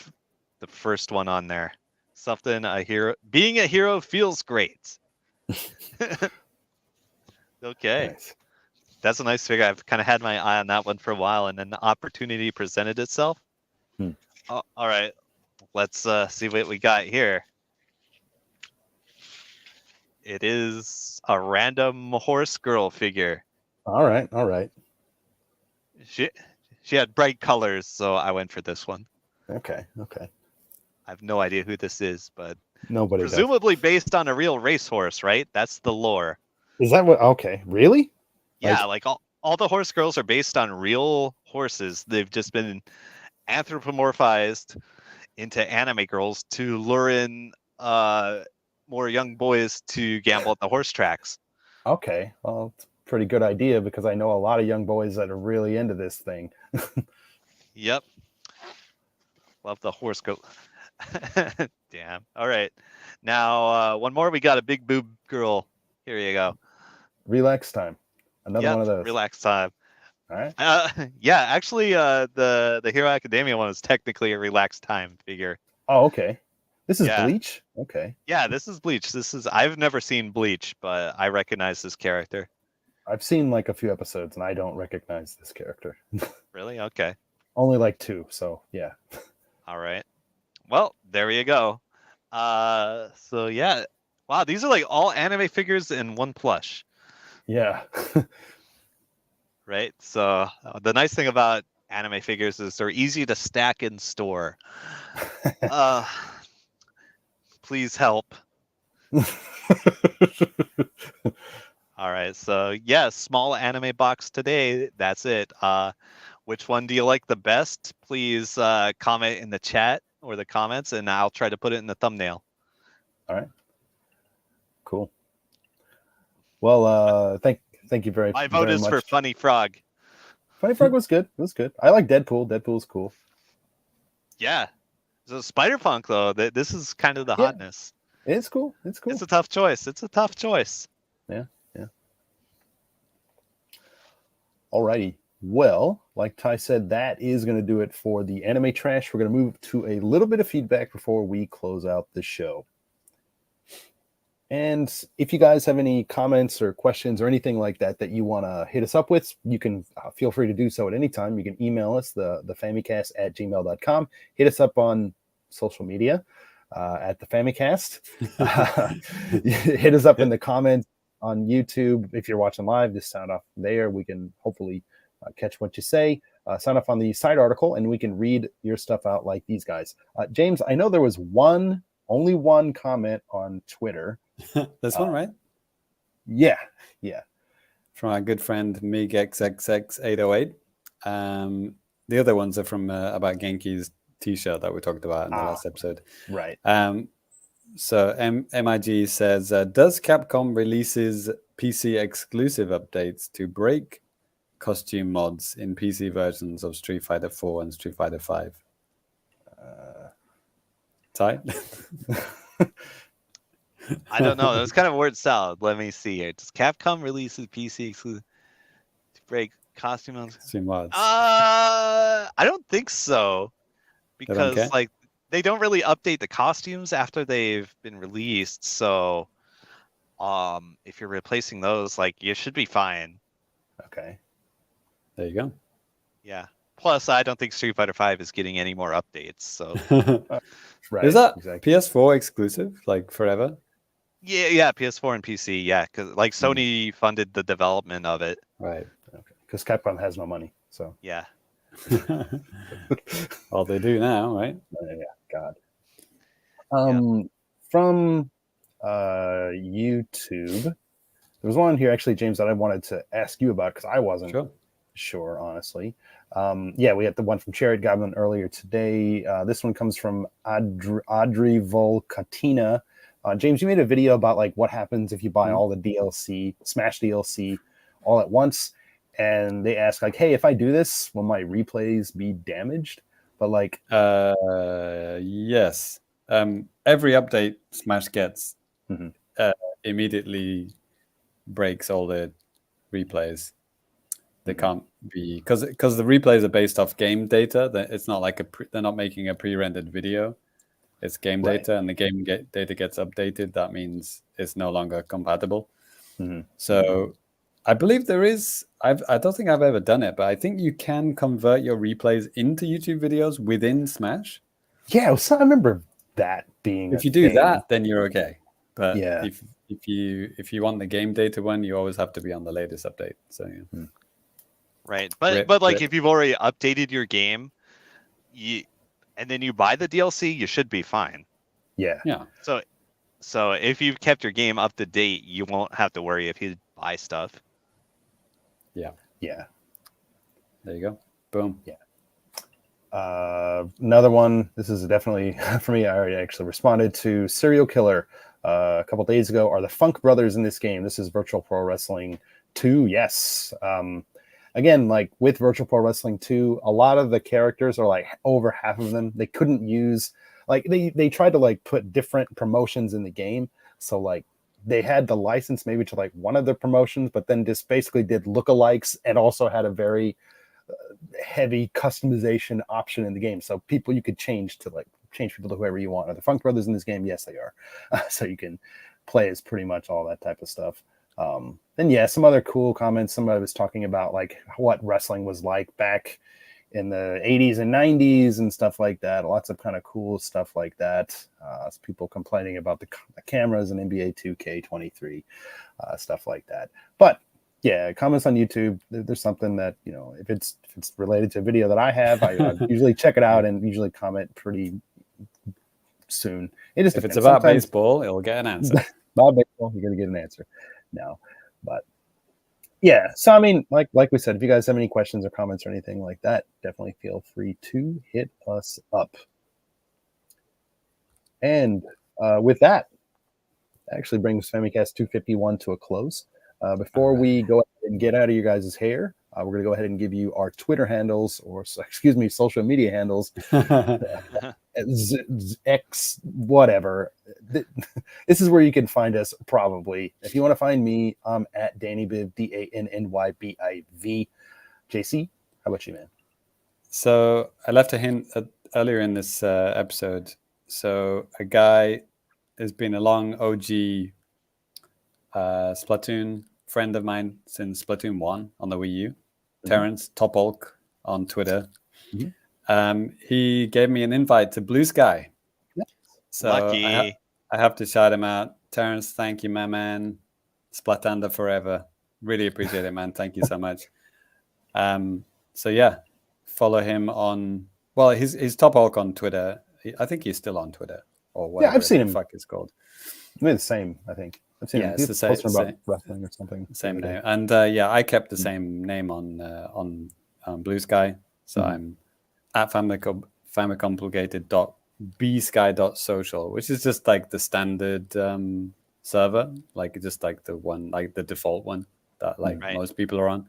first one on there. Something a hero. Being a hero feels great. Okay. Nice. That's a nice figure. I've kind of had my eye on that one for a while, and then the opportunity presented itself. Oh, all right. Let's see what we got here. It is a random horse girl figure. All right. She had bright colors, so I went for this one. Okay. I have no idea who this is, but Nobody presumably based on a real racehorse, right? That's the lore. Is that what? Okay, really? Yeah, like all the horse girls are based on real horses. They've just been anthropomorphized into anime girls to lure in more young boys to gamble at the horse tracks. Okay, well, it's a pretty good idea because I know a lot of young boys that are really into this thing. Yep. Love the horse girl. Damn. All right. Now, one more. We got a big boob girl. Here you go. Relax time. Another one of those. Relax time. All right. Yeah, actually, the Hero Academia one is technically a relaxed time figure. Oh, okay. This is Yeah. Bleach? Okay. Yeah, this is Bleach. I've never seen Bleach, but I recognize this character. I've seen like a few episodes and I don't recognize this character. Really? Okay. Only like 2, so yeah. All right. Well, there you go. So yeah. Wow, these are like all anime figures in one plush, Yeah. right? So the nice thing about anime figures is they're easy to stack in store. Please help. All right, so yeah, small anime box today. That's it. Which one do you like the best? Please comment in the chat or the comments, and I'll try to put it in the thumbnail. All right. Cool. Well, thank you very much. My vote is for Funny Frog. Funny Frog was good. It was good. I like Deadpool. Deadpool's cool. Yeah. So Spider-Punk though, this is kind of the hotness. It's cool. It's cool. It's a tough choice. Yeah. Alrighty. Well, like Ty said, that is going to do it for the anime trash. We're going to move to a little bit of feedback before we close out the show. And if you guys have any comments or questions or anything like that you want to hit us up with, you can feel free to do so at any time. You can email us, the famicast@gmail.com. Hit us up on social media at the Famicast. Hit us up in the comments on YouTube. If you're watching live, just sound off there. We can hopefully catch what you say. Sign up on the side article, and we can read your stuff out like these guys. James, I know there was only one comment on Twitter. This one, right? Yeah. From our good friend MigXXX808. The other ones are from about Genki's t-shirt that we talked about in the last episode. Right. So MIG says, does Capcom releases PC exclusive updates to break costume mods in PC versions of Street Fighter 4 and Street Fighter 5? Ty? I don't know. That was kind of a word salad. Let me see here. Does Capcom release a PC exclusive to break costume mods? I don't think so. Because like they don't really update the costumes after they've been released. So if you're replacing those, like you should be fine. Okay. There you go. Yeah. Plus, I don't think Street Fighter 5 is getting any more updates. So right. Is that exactly. PS4 exclusive, like forever? Yeah, PS4 and PC, yeah, because like Sony funded the development of it. Right. Okay. Because Capcom has no money, so Yeah. Well, they do now, right? Yeah, God. From YouTube, there was one here actually, James, that I wanted to ask you about because I wasn't sure, honestly. We had the one from Chariot Goblin earlier today. This one comes from Audrey Volkatina. James, you made a video about like what happens if you buy all the DLC, Smash DLC, all at once. And they ask like, hey, if I do this, will my replays be damaged? But like, yes. Every update Smash gets immediately breaks all the replays. They can't be because the replays are based off game data. It's not like they're not making a pre-rendered video. It's game data, and the game data gets updated. That means it's no longer compatible. So I believe there is. I don't think I've ever done it, but I think you can convert your replays into YouTube videos within Smash. Yeah, so I remember that being. If you do that, then you're okay. But yeah, if you want the game data one, you always have to be on the latest update. So yeah. Right, but like if you've already updated your game, and then you buy the DLC, you should be fine. Yeah. So if you've kept your game up to date, you won't have to worry if you buy stuff. Yeah. There you go. Boom. Yeah. Another one. This is definitely for me. I already actually responded to Serial Killer a couple days ago. Are the Funk Brothers in this game? This is Virtual Pro Wrestling 2. Yes. Again, like with Virtual Pro Wrestling 2, a lot of the characters are like over half of them. They couldn't use like they tried to like put different promotions in the game. So like they had the license maybe to like one of the promotions, but then just basically did lookalikes and also had a very heavy customization option in the game. So people you could change to like change people to whoever you want. Are the Funk Brothers in this game? Yes, they are. So you can play as pretty much all that type of stuff. Then yeah, some other cool comments. Somebody was talking about like what wrestling was like back in the 80s and 90s and stuff like that. Lots of kind of cool stuff like that. People complaining about the cameras in NBA 2K23, stuff like that. But yeah, comments on YouTube. There's something that, you know, if it's related to a video that I have, I usually check it out and usually comment pretty soon. It just if depends. it's about Sometimes, baseball, it'll get an answer. about baseball, you're gonna get an answer. No, but yeah. So I mean, like we said, if you guys have any questions or comments or anything like that, definitely feel free to hit us up. And with that actually brings Famicast 251 to a close. Before we go ahead and get out of your guys' hair, we're going to go ahead and give you our Twitter handles, or excuse me, social media handles. X, whatever. This is where you can find us probably. If you want to find me, I'm at DannyBiv, DANNYBIV. JC, how about you, man? So I left a hint earlier in this episode. So a guy has been a long OG Splatoon friend of mine since Splatoon 1 on the Wii U. Terrence Topolk on Twitter. He gave me an invite to Blue Sky. So Lucky. I have to shout him out. Terrence, thank you, my man. Splatander forever. Really appreciate it, man. Thank you so much. So yeah, follow him on, well, he's Topolk on Twitter. I think he's still on Twitter or whatever. Yeah, I've seen him. Fuck it's called. Maybe the same, I think. I've seen him. It's the same, about wrestling or something. Same name. And yeah, I kept the same name on Blue Sky. So I'm at famicomplicated.bsky.social, which is just like the standard server, like just like the one, like the default one that like most people are on.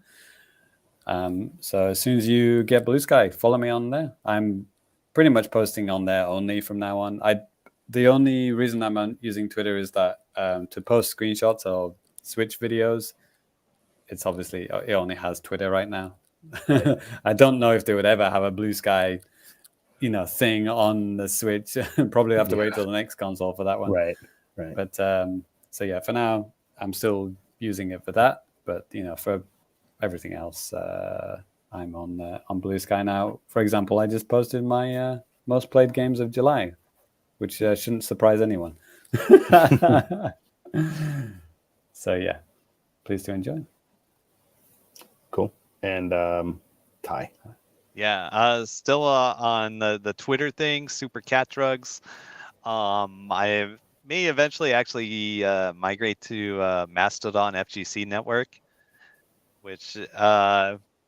So as soon as you get Blue Sky, follow me on there. I'm pretty much posting on there only from now on. The only reason I'm using Twitter is that to post screenshots of Switch videos, it's obviously, it only has Twitter right now. I don't know if they would ever have a Blue Sky, thing on the Switch. Probably have to wait till the next console for that one. Right. But so yeah, for now, I'm still using it for that. But for everything else, I'm on Blue Sky now. For example, I just posted my most played games of July, which shouldn't surprise anyone. So yeah, please do enjoy. Cool. And Ty. Yeah, still on the Twitter thing, Super Cat Drugs. I may eventually actually migrate to Mastodon FGC network, which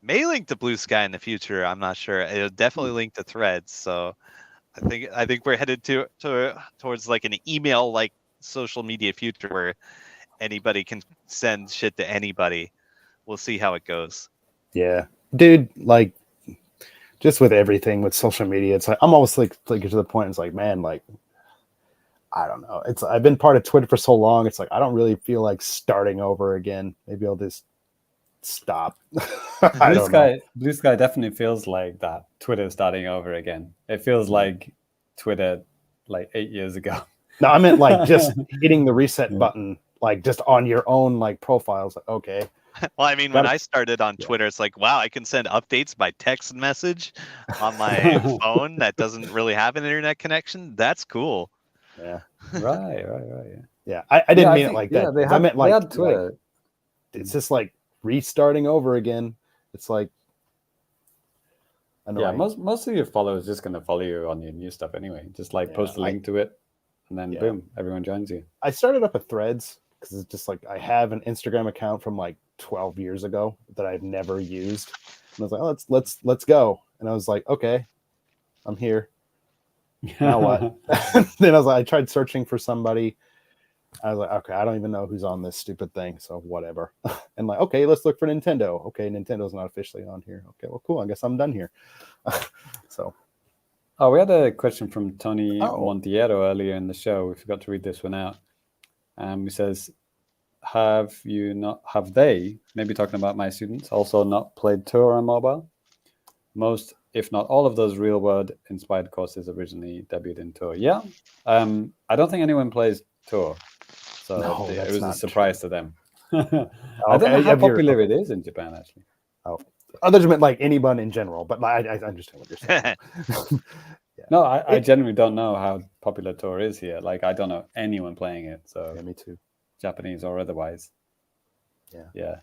may link to Blue Sky in the future. I'm not sure. It'll definitely link to Threads. So I think we're headed towards like an email like social media future where anybody can send shit to anybody. We'll see how it goes. Yeah, dude, like just with everything with social media, it's like I'm almost like to the point. It's like, man, like I don't know. I've been part of Twitter for so long. It's like I don't really feel like starting over again. Maybe I'll just stop. Blue Sky definitely feels like that. Twitter starting over again. It feels like Twitter like 8 years ago. No, I meant like just hitting the reset button, like just on your own like profiles. Like, okay. Well, I mean, when I started on Twitter, it's like, wow, I can send updates by text message on my phone that doesn't really have an internet connection. That's cool. Yeah. Right. Yeah. I didn't mean it like that. Yeah, I meant like Twitter. Like, it's just like restarting over again. It's like annoying. Yeah, most of your followers just going to follow you on your new stuff anyway. Just like post a link to it, and then boom, everyone joins you. I started up a Threads because it's just like I have an Instagram account from like 12 years ago that I've never used, and I was like, oh, let's go, and I was like, okay, I'm here. Now what? Then I was like, I tried searching for somebody. I was like, okay, I don't even know who's on this stupid thing, so whatever. And like, okay, let's look for Nintendo. Okay, Nintendo's not officially on here. Okay, well, cool. I guess I'm done here. So. Oh, we had a question from Tony Montiero earlier in the show. We forgot to read this one out. He says, have they, maybe talking about my students, also not played Tour on mobile? Most if not all of those real-world inspired courses originally debuted in Tour. Yeah, I don't think anyone plays Tour, so No, it that's was a not surprise to them. I don't Okay, know how have your- popular it is in Japan, actually. Oh, others meant like anyone in general, but I understand what you're saying. No, I genuinely don't know how popular Tour is here. Like, I don't know anyone playing it, so Yeah, me too. Japanese or otherwise. Yeah.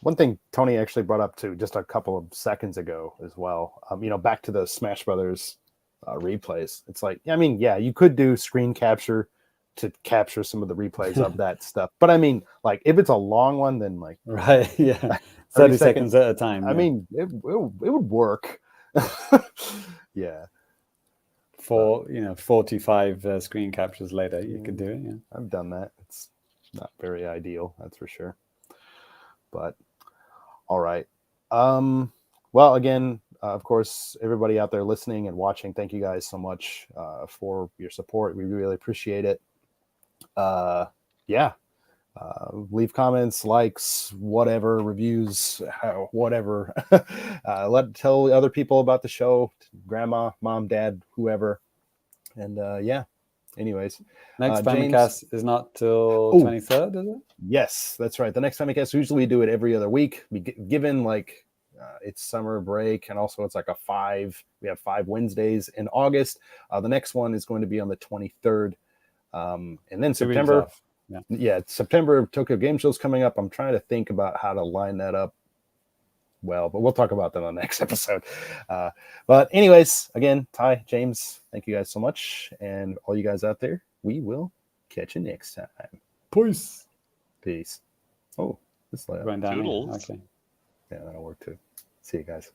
One thing Tony actually brought up too, just a couple of seconds ago as well. Back to the Smash Brothers replays. It's like, I mean, yeah, you could do screen capture to capture some of the replays of that stuff, but I mean, like, if it's a long one, then like, Right, yeah, 30 30 seconds at a time. I mean, it would work. Yeah. 45 screen captures later, you could do it. Yeah. I've done that. It's not very ideal, that's for sure. But all right. Well, again, of course, everybody out there listening and watching, thank you guys so much for your support. We really appreciate it. Leave comments, likes, whatever, reviews, whatever. Tell other people about the show, grandma, mom, dad, whoever. And anyways, Next James, Famicast is not till 23rd, is it? Yes, that's right. The next Famicast, usually we do it every other week. Given like it's summer break, and also it's like we have 5 Wednesdays in August. The next one is going to be on the 23rd. And then September. September Tokyo Game Show's coming up. I'm trying to think about how to line that up well, but we'll talk about that on the next episode. But anyways, again, Ty, James, thank you guys so much. And all you guys out there, we will catch you next time. Peace. Oh, this Going down here. Toodles. Okay. Yeah, that'll work too. See you guys.